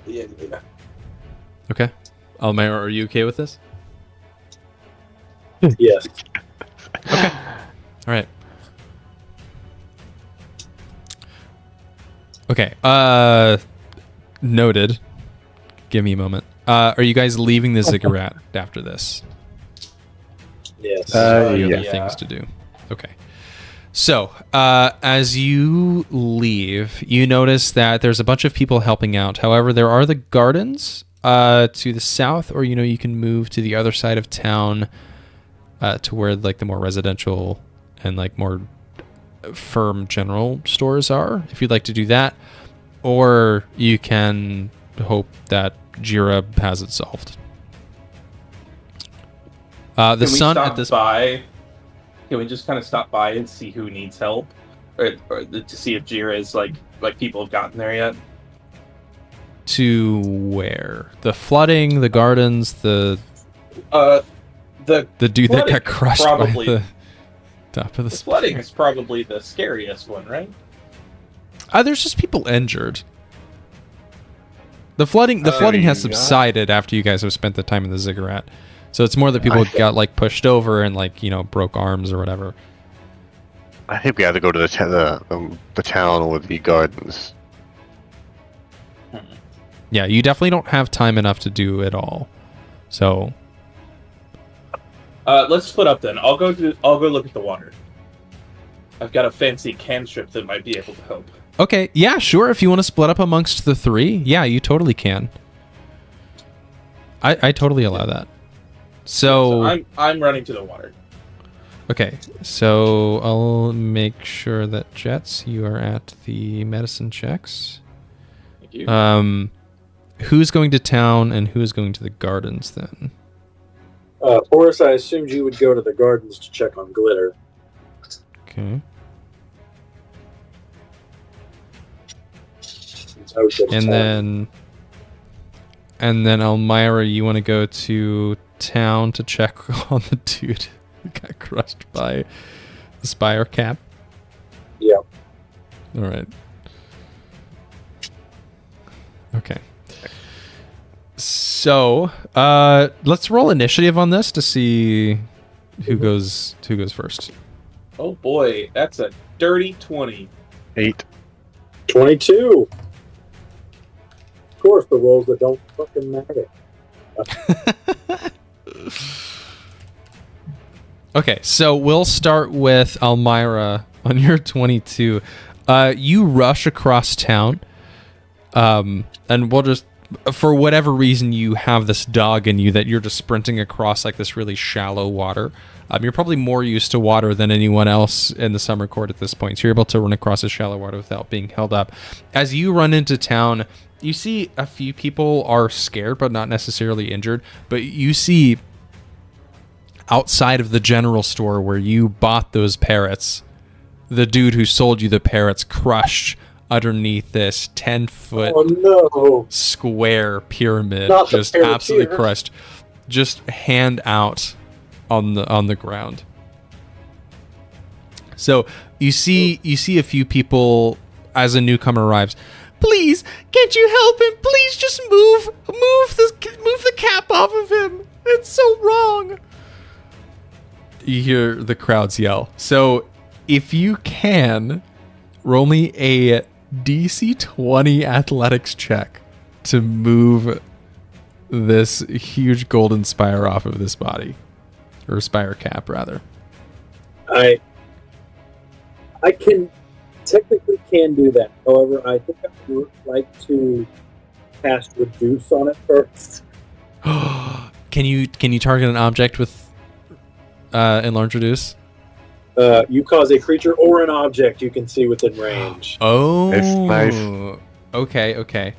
Okay. Almyre, are you okay with this? Yes. Okay. All right. Okay. Noted. Give me a moment. Are you guys leaving the ziggurat after this? Yes. Or you other yeah. things to do? Okay. So, as you leave, you notice that there's a bunch of people helping out. However, there are the gardens to the south, or you can move to the other side of town to where like the more residential and like more firm general stores are, if you'd like to do that, or you can hope that Jira has it solved. The sun at this by. Can we just kind of stop by and see who needs help, or to see if Jira is like people have gotten there yet? To where? The flooding, the gardens, the dude that got crushed probably, by the top of the flooding is probably the scariest one, right? There's just people injured. The flooding has subsided after you guys have spent the time in the ziggurat. So it's more that people got like pushed over and like broke arms or whatever. I think we have to go to the town or the gardens. Yeah, you definitely don't have time enough to do it all. So let's split up then. I'll go look at the water. I've got a fancy cantrip that might be able to help. Okay, yeah, sure. If you want to split up amongst the three, yeah, you totally can. I totally allow that. So I'm running to the water. Okay, so I'll make sure that Jeatz, you are at the medicine checks. Thank you. Who's going to town and who's going to the gardens then? Horace, I assumed you would go to the gardens to check on glitter. Okay. And then Almyre, you want to go to town to check on the dude who got crushed by the spire cap? Yeah. All right. Okay. So, let's roll initiative on this to see who goes first. Oh boy, that's a dirty 20. 8. 22. Of course, the rolls that don't fucking matter. Okay, so we'll start with Almyre on your 22. You rush across town, and we'll just, for whatever reason, you have this dog in you that you're just sprinting across like this really shallow water. You're probably more used to water than anyone else in the summer court at this point, so you're able to run across this shallow water without being held up. As you run into town, you see a few people are scared, but not necessarily injured. But you see outside of the general store where you bought those parrots, the dude who sold you the parrots crushed underneath this 10-foot square pyramid, just absolutely crushed, just hand out on the ground. So you see a few people as a newcomer arrives. Please, can't you help him? Please just move the cap off of him. It's so wrong. You hear the crowds yell. So if you can, roll me a DC 20 athletics check to move this huge golden spire off of this body. Or spire cap, rather. I technically can do that. However, I think I would like to cast Reduce on it first. Can you target an object with Enlarge Reduce? You cause a creature or an object you can see within range. Oh, it's nice. Okay.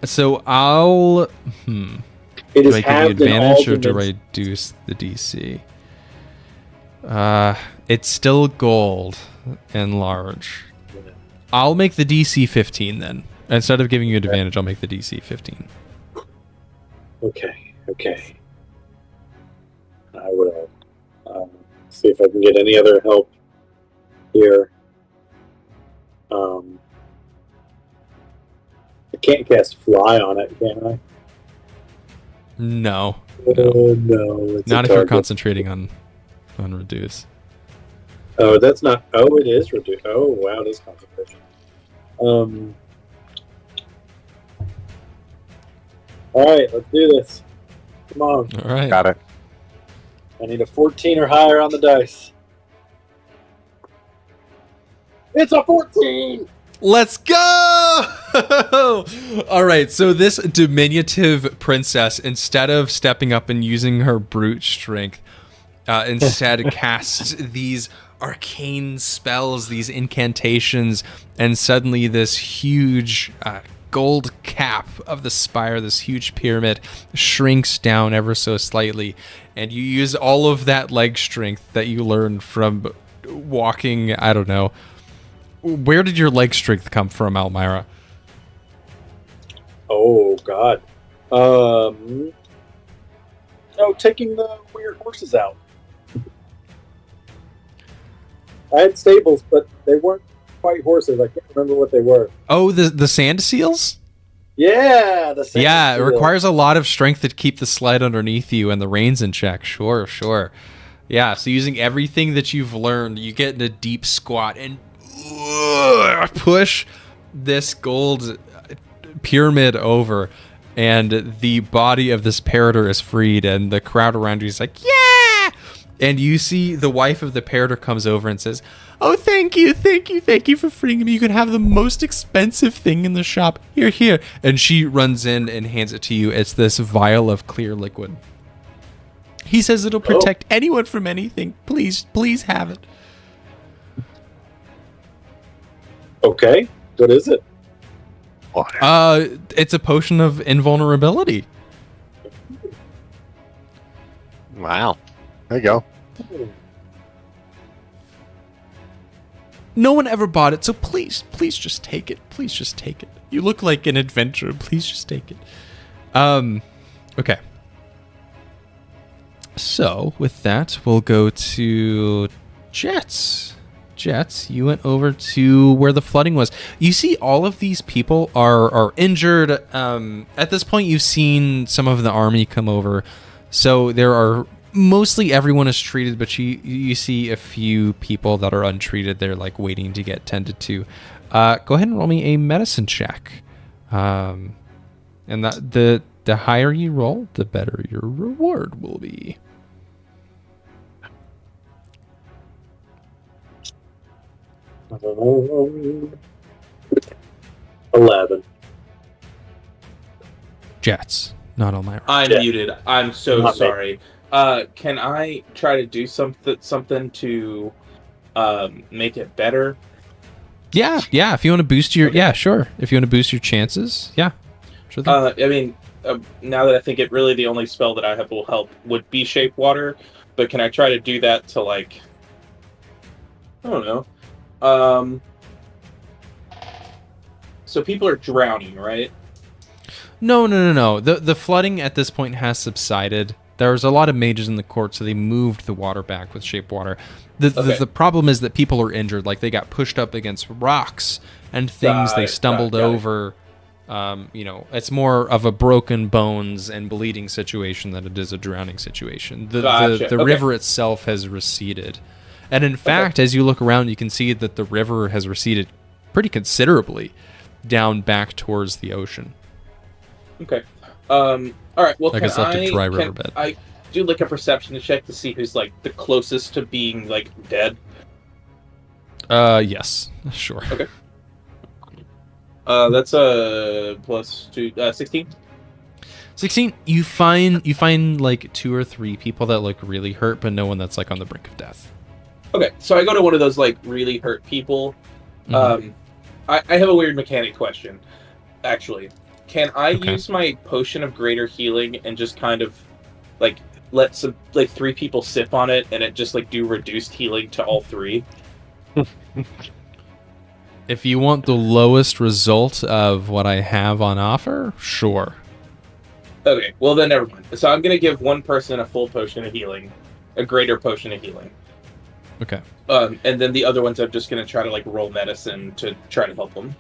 So I'll. It Do is I give you advantage or do I reduce the DC? It's still gold and large. I'll make the DC 15 then. Instead of giving you advantage, I'll make the DC 15. Okay. I will see if I can get any other help here. I can't cast Fly on it, can I? No. No. Not if you're concentrating on Reduce. Oh, that's not. Oh, it is Reduce. Oh, wow, it is concentration. All right, let's do this. Come on. All right. Got it. I need a 14 or higher on the dice. It's a 14! Let's go! All right, so this diminutive princess, instead of stepping up and using her brute strength, instead casts these arcane spells, these incantations, and suddenly this huge gold cap of the spire, this huge pyramid, shrinks down ever so slightly, and you use all of that leg strength that you learned from walking. I don't know. Where did your leg strength come from, Almyre? Oh God. Taking the weird horses out. I had stables, but they weren't quite horses. I can't remember what they were. Oh, the sand seals? Yeah, the sand Yeah, it seal. requires a lot of strength to keep the sled underneath you and the reins in check. Sure. Yeah, so using everything that you've learned, you get in a deep squat and push this gold pyramid over, and the body of this parroter is freed, and the crowd around you is like, yeah! And you see the wife of the parroter comes over and says, oh, thank you for freeing me. You can have the most expensive thing in the shop. Here. And she runs in and hands it to you. It's this vial of clear liquid. He says it'll protect anyone from anything. Please have it. Okay, what is it? It's a potion of invulnerability. Wow. There you go. No one ever bought it, so please just take it. Please just take it. You look like an adventurer. Please just take it. Okay. So, with that, we'll go to Jeatz. Jeatz, you went over to where the flooding was. You see all of these people are injured. At this point, you've seen some of the army come over. So there are... Mostly everyone is treated, but you see a few people that are untreated. They're like waiting to get tended to. Go ahead and roll me a medicine check. And that the higher you roll, the better your reward will be. Um, 11. Jeatz, not Almyre. I'm Yeah. muted. I'm so Not me. sorry. Can I try to do something to make it better? Yeah. If you want to boost your... Yeah, sure. If you want to boost your chances, yeah. Sure thing. I mean, now that I think it, really the only spell that I have will help would be Shape Water, but can I try to do that to, like... I don't know. So people are drowning, right? No. The flooding at this point has subsided. There's a lot of mages in the court, so they moved the water back with Shape Water. The problem is that people are injured, like they got pushed up against rocks and things. They stumbled over. It's more of a broken bones and bleeding situation than it is a drowning situation. The river itself has receded. And in fact, as you look around, you can see that the river has receded pretty considerably down back towards the ocean. Okay. All right. Well, Like it's left a dry riverbed. I do like a perception check to see who's like the closest to being like dead? Yes, sure. Okay. That's a plus 2, 16. 16. You find like 2 or 3 people that look really hurt, but no one that's like on the brink of death. Okay, so I go to one of those like really hurt people. Mhm. I have a weird mechanic question, actually. Can I use my potion of greater healing and just kind of like let some like 3 people sip on it and it just like do reduced healing to all 3? If you want the lowest result of what I have on offer, sure. Okay, well then never mind. So I'm gonna give one person a full potion of healing, a greater potion of healing. Okay. And then the other ones I'm just gonna try to like roll medicine to try to help them.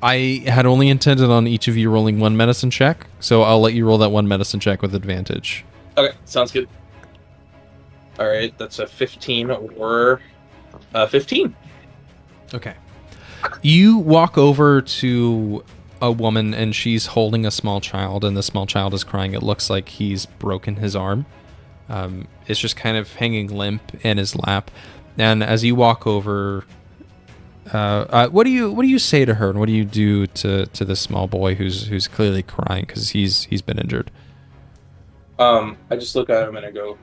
I had only intended on each of you rolling 1 medicine check, so I'll let you roll that 1 medicine check with advantage. Okay, sounds good. All right, that's a 15 or 15. Okay. You walk over to a woman and she's holding a small child, and the small child is crying. It looks like he's broken his arm. It's just kind of hanging limp in his lap. And as you walk over, What do you say to her, and what do you do to the small boy who's clearly crying because he's been injured? I just look at him and I go,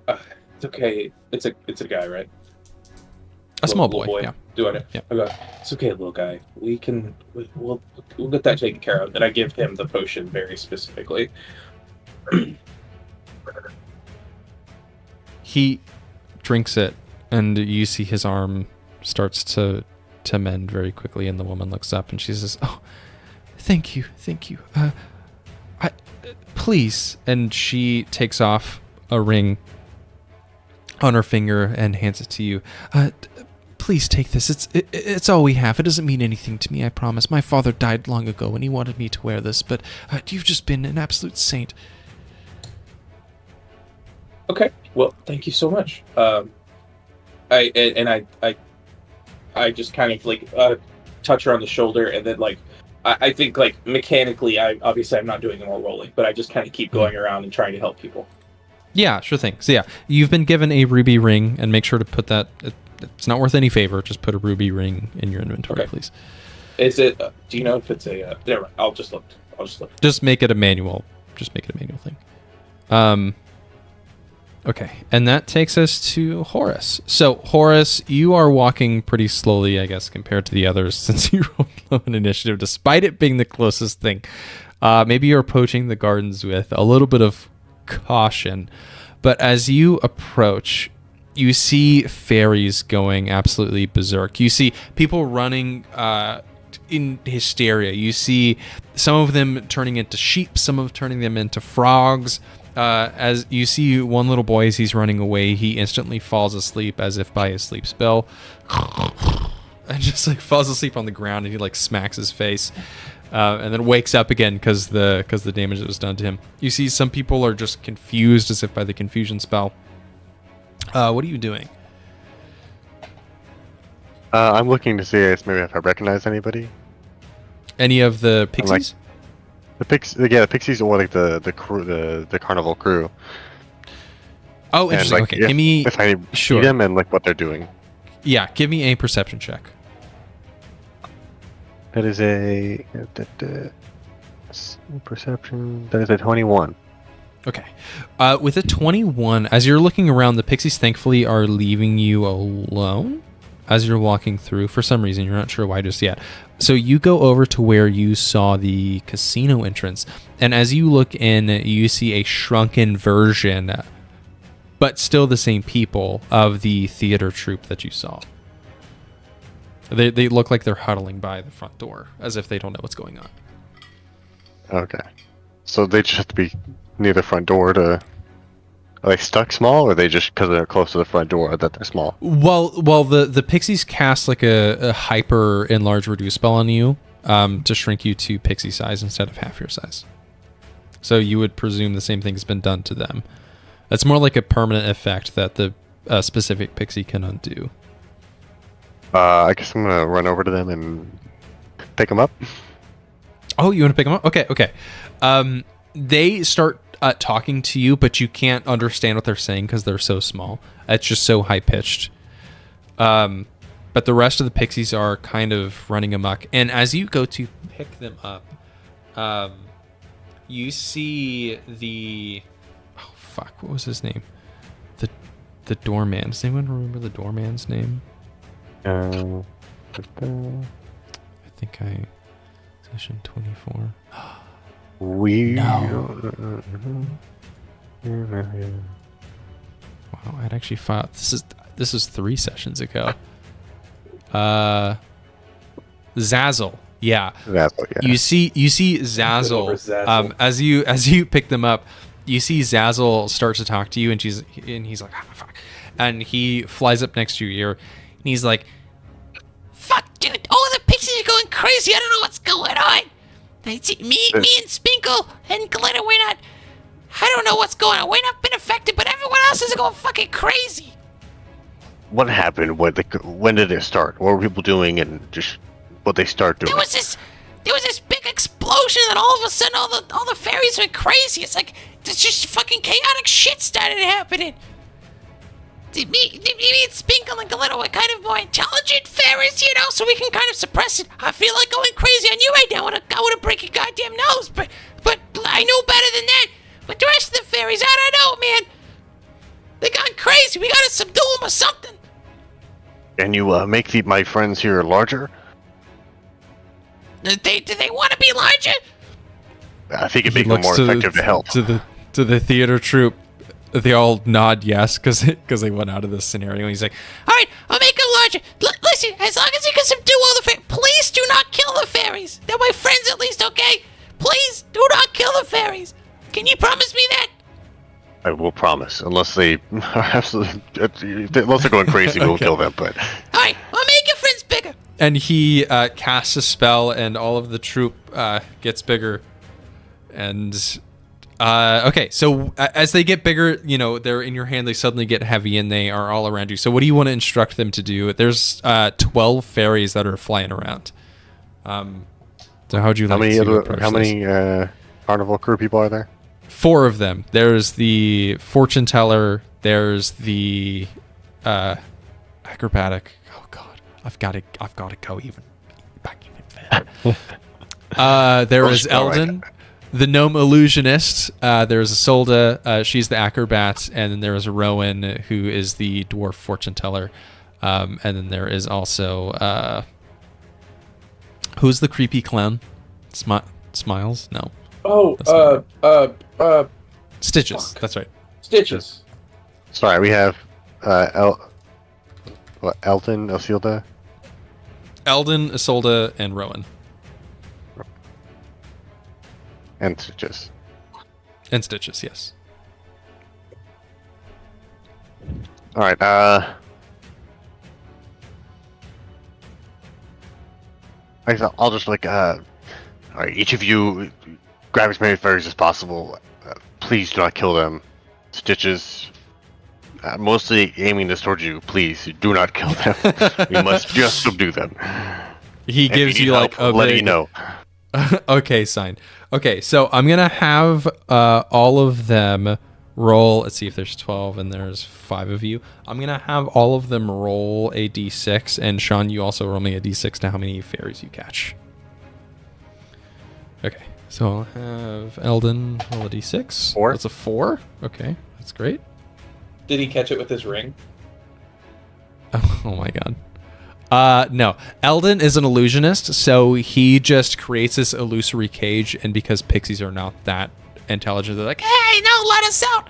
"It's okay. It's a guy, right? A small boy. Yeah. Do I? Yeah. I go, it's okay, little guy. We'll get that taken care of." And I give him the potion very specifically. He drinks it, and you see his arm starts to mend very quickly, and the woman looks up and she says, "Oh, thank you. Please." And she takes off a ring on her finger and hands it to you. Please take this. It's all we have. It doesn't mean anything to me, I promise. My father died long ago and he wanted me to wear this, but you've just been an absolute saint. Okay. Well, thank you so much. I just kind of like touch her on the shoulder, and then like I think like mechanically, I'm not doing all rolling, but I just kind of keep going around and trying to help people. Yeah, sure thing. So yeah, you've been given a ruby ring, and make sure to put that. It's not worth any favor. Just put a ruby ring in your inventory, please. Is it? Do you know if it's a? Never mind. I'll just look. Just make it a manual. Just make it a manual thing. Okay, and that takes us to Horace. So, Horace, you are walking pretty slowly, I guess, compared to the others, since you rolled low in initiative, despite it being the closest thing. Maybe you're approaching the gardens with a little bit of caution, but as you approach, you see fairies going absolutely berserk. You see people running in hysteria. You see some of them turning into sheep, some of them turning them into frogs. As you see one little boy, as he's running away, he instantly falls asleep as if by a sleep spell, and just like falls asleep on the ground, and he like smacks his face, and then wakes up again because the damage that was done to him. You see some people are just confused as if by the confusion spell. What are you doing? I'm looking to see if I recognize anybody. Any of the pixies? The pixies, or like the crew, the carnival crew. Oh, interesting. Like, okay, give me. If I see them and like what they're doing. Yeah, give me a perception check. That is a perception. That is a 21. Okay. With a 21, as you're looking around, the pixies thankfully are leaving you alone as you're walking through. For some reason, you're not sure why just yet. So you go over to where you saw the casino entrance, and as you look in, you see a shrunken version, but still the same people, of the theater troupe that you saw. They look like they're huddling by the front door, as if they don't know what's going on. Okay. So they just have to be near the front door to... Are they stuck small, or are they just because they're close to the front door that they're small? Well, the pixies cast like a hyper enlarge reduce spell on you to shrink you to pixie size instead of half your size. So you would presume the same thing has been done to them. That's more like a permanent effect that the specific pixie can undo. I guess I'm gonna run over to them and pick them up. Oh, you want to pick them up? Okay. They start talking to you, but you can't understand what they're saying because they're so small. It's just so high pitched. But the rest of the pixies are kind of running amok. And as you go to pick them up, you see the... Oh, fuck. What was his name? The doorman. Does anyone remember the doorman's name? I think Session 24. No. Wow, I'd actually fought. This is 3 sessions ago. Zazzle. Yeah. Zazzle, yeah. You see Zazzle. As you pick them up, you see Zazzle starts to talk to you, and he's like, oh, fuck. And he flies up next to your ear, and he's like, fuck, dude, all the pixies are going crazy. I don't know what's going on. Me and Spinkle and Glitter, I don't know what's going on. We're not been affected, but everyone else is going fucking crazy. What happened? When did it start? What were people doing, and just what they start doing? There was this big explosion, and all of a sudden, all the fairies went crazy. It's like there's just fucking chaotic shit started happening. me and Spinkle and Galito are kind of more intelligent fairies, you know, so we can kind of suppress it. I feel like going crazy on you right now. I want to break your goddamn nose, but I know better than that. But the rest of the fairies, I don't know, man. They gone crazy. We gotta subdue them or something. Can you make my friends here larger? Do they want to be larger? I think it'd make them more effective to help. To the theater troupe. They all nod yes because they went out of this scenario. And he's like, all right, I'll make them larger. Listen, as long as you can subdue all the fairies, please do not kill the fairies. They're my friends at least, okay? Please do not kill the fairies. Can you promise me that? I will promise, unless they are absolutely, unless they're going crazy, we'll kill them. But all right, I'll make your friends bigger. and he casts a spell, and all of the troop gets bigger. And okay, so as they get bigger, you know, they're in your hand. They suddenly get heavy, and they are all around you. So what do you want to instruct them to do? There's 12 fairies that are flying around. So how would you like to approach how this? many carnival crew people are there? 4 of them. There's the fortune teller. There's the acrobatic. Oh God, I've got to go even back even further. There is Eldon, the gnome illusionist. There's Isolde. She's the acrobat, and then there is Rowan, who is the dwarf fortune teller. And then there is also who's the creepy clown? Smiles? No. Oh, Stitches. Fuck. That's right. Stitches. Sorry, we have Elton, Osilda, Eldon, Isolde, and Rowan. and Stitches. And Stitches, yes. All right. I guess I'll just all right, each of you grab as many fairies as possible. Please do not kill them. Stitches, mostly aiming this towards you. Please do not kill them. We must just subdue them. He gives you like a let big... me know. Okay, sign. Okay, so I'm gonna have all of them roll. Let's see if there's 12 and there's 5 of you. I'm gonna have all of them roll a d6, and Sean, you also roll me a d6 to how many fairies you catch. Okay, so I'll have Eldon roll a d6. 4. That's a 4. Okay, that's great. Did he catch it with his ring? Oh my God. No. Eldon is an illusionist, so he just creates this illusory cage, and because pixies are not that intelligent, they're like, Hey, no, let us out.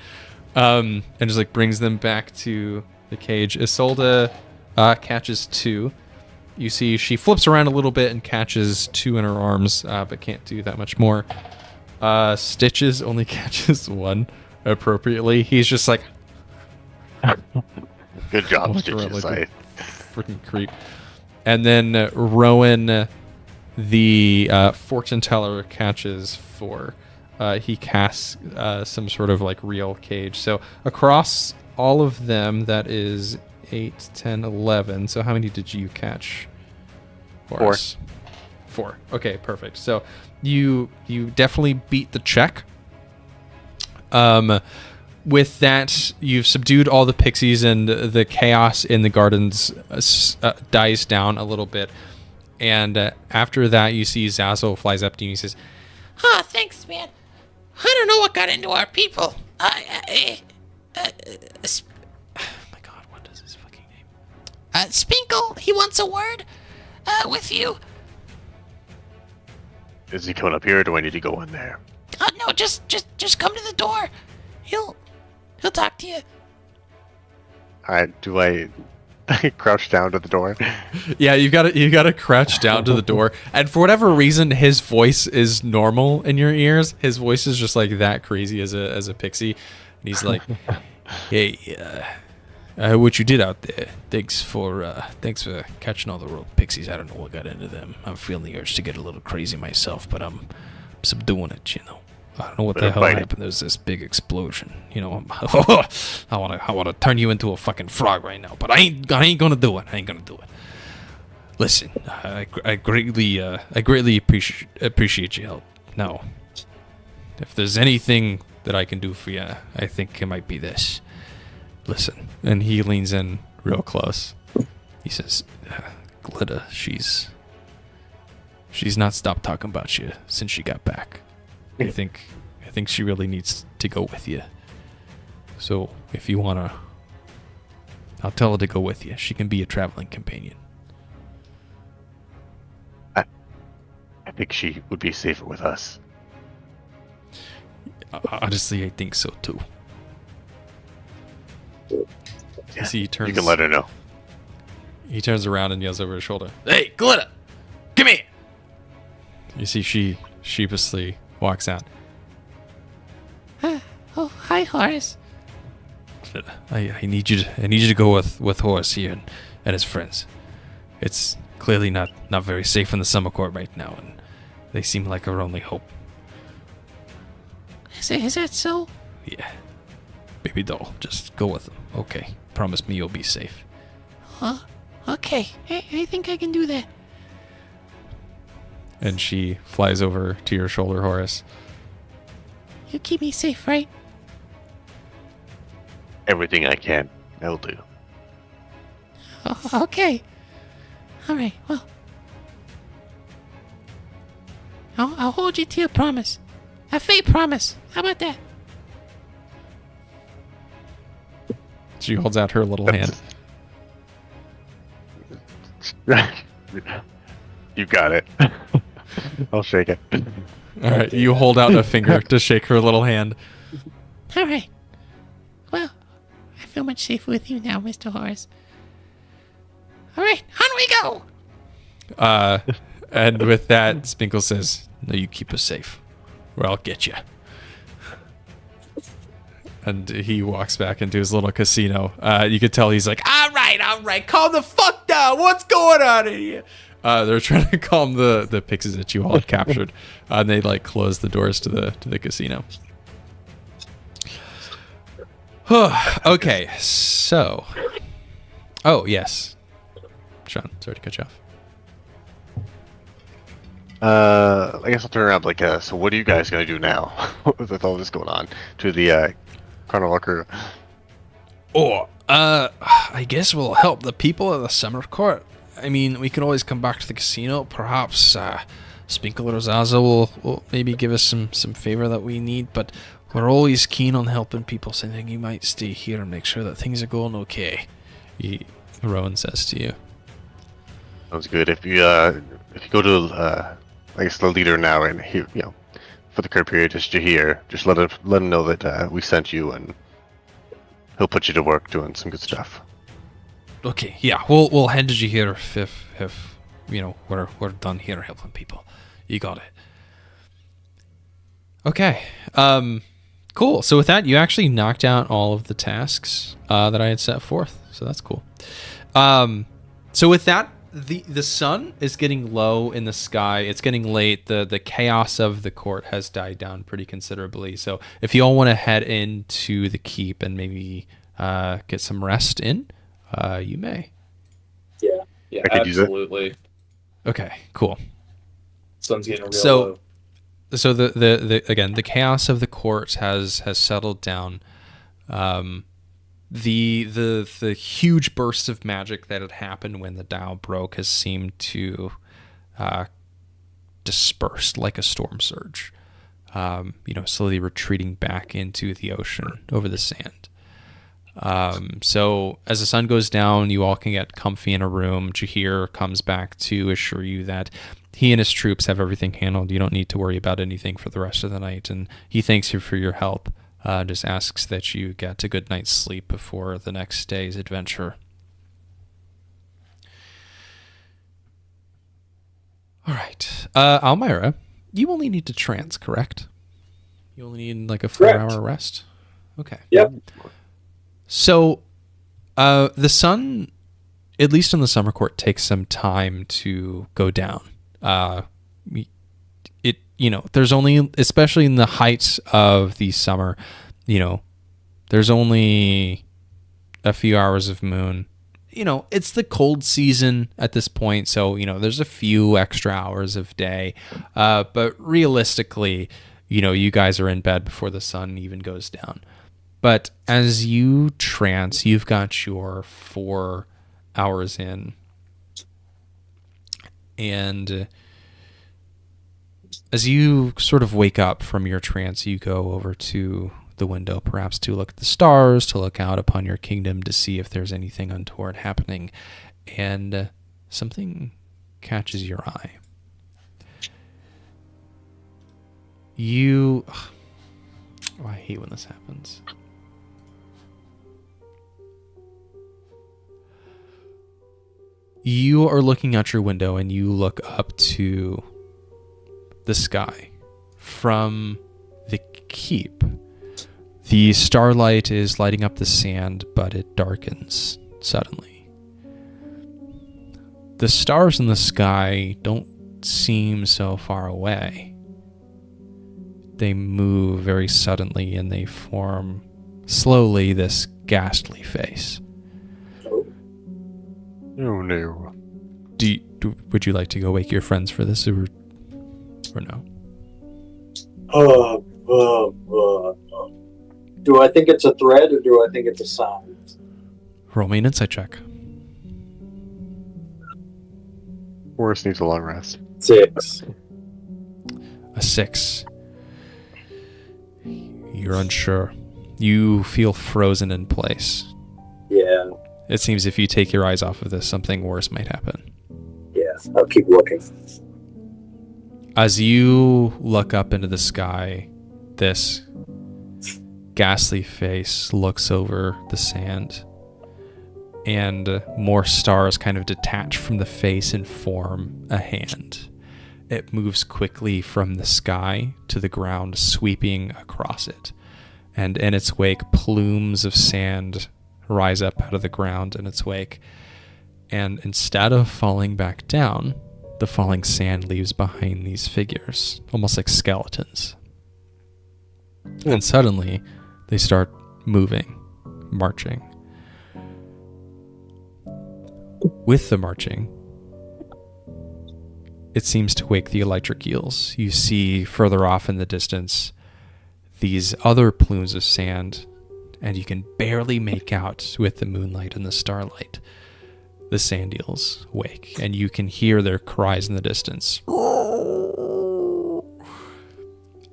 and just like brings them back to the cage. Isolde catches 2. You see she flips around a little bit and catches 2 in her arms, but can't do that much more. Stitches only catches 1 appropriately. He's just like, Good job, Look around Stitches. like freaking creep. And then Rowan, the fortune teller, catches 4. He casts some sort of like real cage. So across all of them, that is 8, 10, 11. So how many did you catch? Horace? 4. Okay, perfect. So you definitely beat the check. With that, you've subdued all the pixies, and the chaos in the gardens dies down a little bit. And after that, you see Zazzle flies up to you and he says, Oh, thanks, man. I don't know what got into our people. oh my God, what is his fucking name? Spinkle, he wants a word with you. Is he coming up here, or do I need to go in there? No, just come to the door. He'll talk to you. All right, do I crouch down to the door? Yeah, you got to crouch down to the door, and for whatever reason, his voice is normal in your ears. His voice is just like that crazy as a pixie, and he's like, "Hey, what you did out there? Thanks for catching all the rogue pixies. I don't know what got into them. I'm feeling the urge to get a little crazy myself, but I'm subduing it. You know, I don't know what the hell happened. There's this big explosion. You know, I wanna turn you into a fucking frog right now, but I ain't gonna do it. Listen, I greatly appreciate your help. Now, if there's anything that I can do for you, I think it might be this. listen. And he leans in real close. He says, Glitta, she's not stopped talking about you since she got back. I think she really needs to go with you. So if you wanna, I'll tell her to go with you. She can be a traveling companion. I think she would be safer with us. Honestly, I think so too. Yeah, You see, he turns. you can let her know. He turns around and yells over his shoulder, "Hey, Glitta, come here!" You see, she sheepishly walks out. Oh, hi, Horace. I need you to go with Horace here and his friends. It's clearly not very safe in the summer court right now, and they seem like our only hope. Is that so? Yeah, baby doll, just go with them. Okay, promise me you'll be safe. Huh? Okay, I think I can do that. And she flies over to your shoulder, Horace. You keep me safe, right? Everything I can, I'll do. Oh, okay. All right. Well, I'll hold you to your promise. A fate promise. How about that? She holds out her little hand. You got it. I'll shake it. All right, you hold out a finger to shake her little hand. All right. Well, I feel much safer with you now, Mr. Horace. All right, on we go. And with that, Spinkle says, "No, you keep us safe, or I'll get you." And he walks back into his little casino. You could tell he's like, all right, calm the fuck down. What's going on in here? They're trying to calm the pixies that you all had captured. And they like close the doors to the casino. Okay, so. Oh, yes. Sean, sorry to cut you off. I guess I'll turn around like, so what are you guys gonna do now with all this going on to the Carnival crew? I guess we'll help the people of the summer court. I mean, we can always come back to the casino. Perhaps Spinkle or Zaza will maybe give us some favor that we need, but we're always keen on helping people, so I think you might stay here and make sure that things are going okay. Rowan says to you. Sounds good. If you go to I guess the leader now, and he, for the current period, just Jahir, just let him know that we sent you, and he'll put you to work doing some good stuff. Okay, yeah, we'll head to you here if we're done here helping people. You got it. Okay. Cool. So with that, you actually knocked out all of the tasks that I had set forth. So that's cool. So with that, the sun is getting low in the sky. It's getting late. The chaos of the court has died down pretty considerably. So if you all want to head into the keep and maybe get some rest in, you may. Yeah, I could use it. absolutely. Okay, cool. Sun's getting real low. So the again, the chaos of the court has settled down. The huge burst of magic that had happened when the dial broke has seemed to disperse like a storm surge. Slowly retreating back into the ocean over the sand. So as the sun goes down, you all can get comfy in a room. Jahir comes back to assure you that he and his troops have everything handled. You don't need to worry about anything for the rest of the night, and he thanks you for your help. Just asks that you get a good night's sleep before the next day's adventure. All right. Almyre, you only need to trance, correct? You only need like a 4-hour rest? Okay. Yep. So, the sun, at least in the summer court, takes some time to go down. There's only, especially in the heights of the summer, there's only a few hours of moon. It's the cold season at this point, so, there's a few extra hours of day. But realistically, you guys are in bed before the sun even goes down. But as you trance, you've got your 4 hours in. And as you sort of wake up from your trance, you go over to the window, perhaps to look at the stars, to look out upon your kingdom to see if there's anything untoward happening. And something catches your eye. Oh, I hate when this happens. You are looking out your window and you look up to the sky from the keep. The starlight is lighting up the sand, but it darkens suddenly. The stars in the sky don't seem so far away. They move very suddenly and they form slowly this ghastly face. Oh no. Would you like to go wake your friends for this or no? Do I think it's a threat or do I think it's a sign? Roll me an insight check. Horace needs a long rest. 6. A 6. You're unsure. You feel frozen in place. Yeah. It seems if you take your eyes off of this, something worse might happen. Yeah, I'll keep looking. As you look up into the sky, this ghastly face looks over the sand, and more stars kind of detach from the face and form a hand. It moves quickly from the sky to the ground, sweeping across it. And in its wake, plumes of sand rise up out of the ground in its wake. And instead of falling back down, the falling sand leaves behind these figures, almost like skeletons. And suddenly, they start moving, marching. With the marching, it seems to wake the electric eels. You see further off in the distance these other plumes of sand, and you can barely make out with the moonlight and the starlight. The sand eels wake, and you can hear their cries in the distance.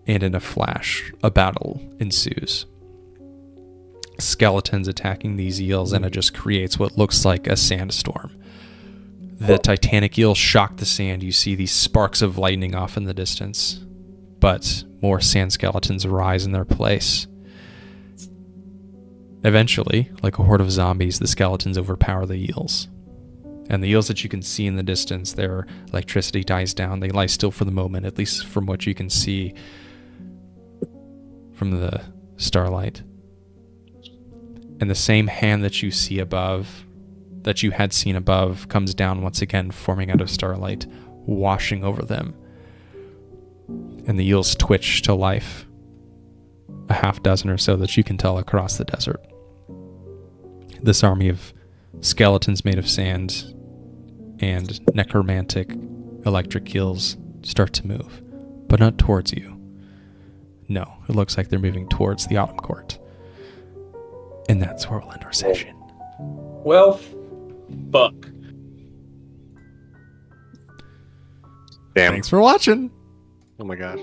And in a flash, a battle ensues. Skeletons attacking these eels, and it just creates what looks like a sandstorm. The titanic eels shock the sand. You see these sparks of lightning off in the distance, but more sand skeletons rise in their place. Eventually, like a horde of zombies, the skeletons overpower the eels. And the eels that you can see in the distance, their electricity dies down. They lie still for the moment, at least from what you can see from the starlight. And the same hand that you see above, that you had seen above, comes down once again, forming out of starlight, washing over them. And the eels twitch to life, a half dozen or so that you can tell across the desert. This army of skeletons made of sand and necromantic electric eels start to move, but not towards you. No, it looks like they're moving towards the Autumn Court. And that's where we'll end our session. Well, fuck. Damn. Thanks for watching. Oh my gosh.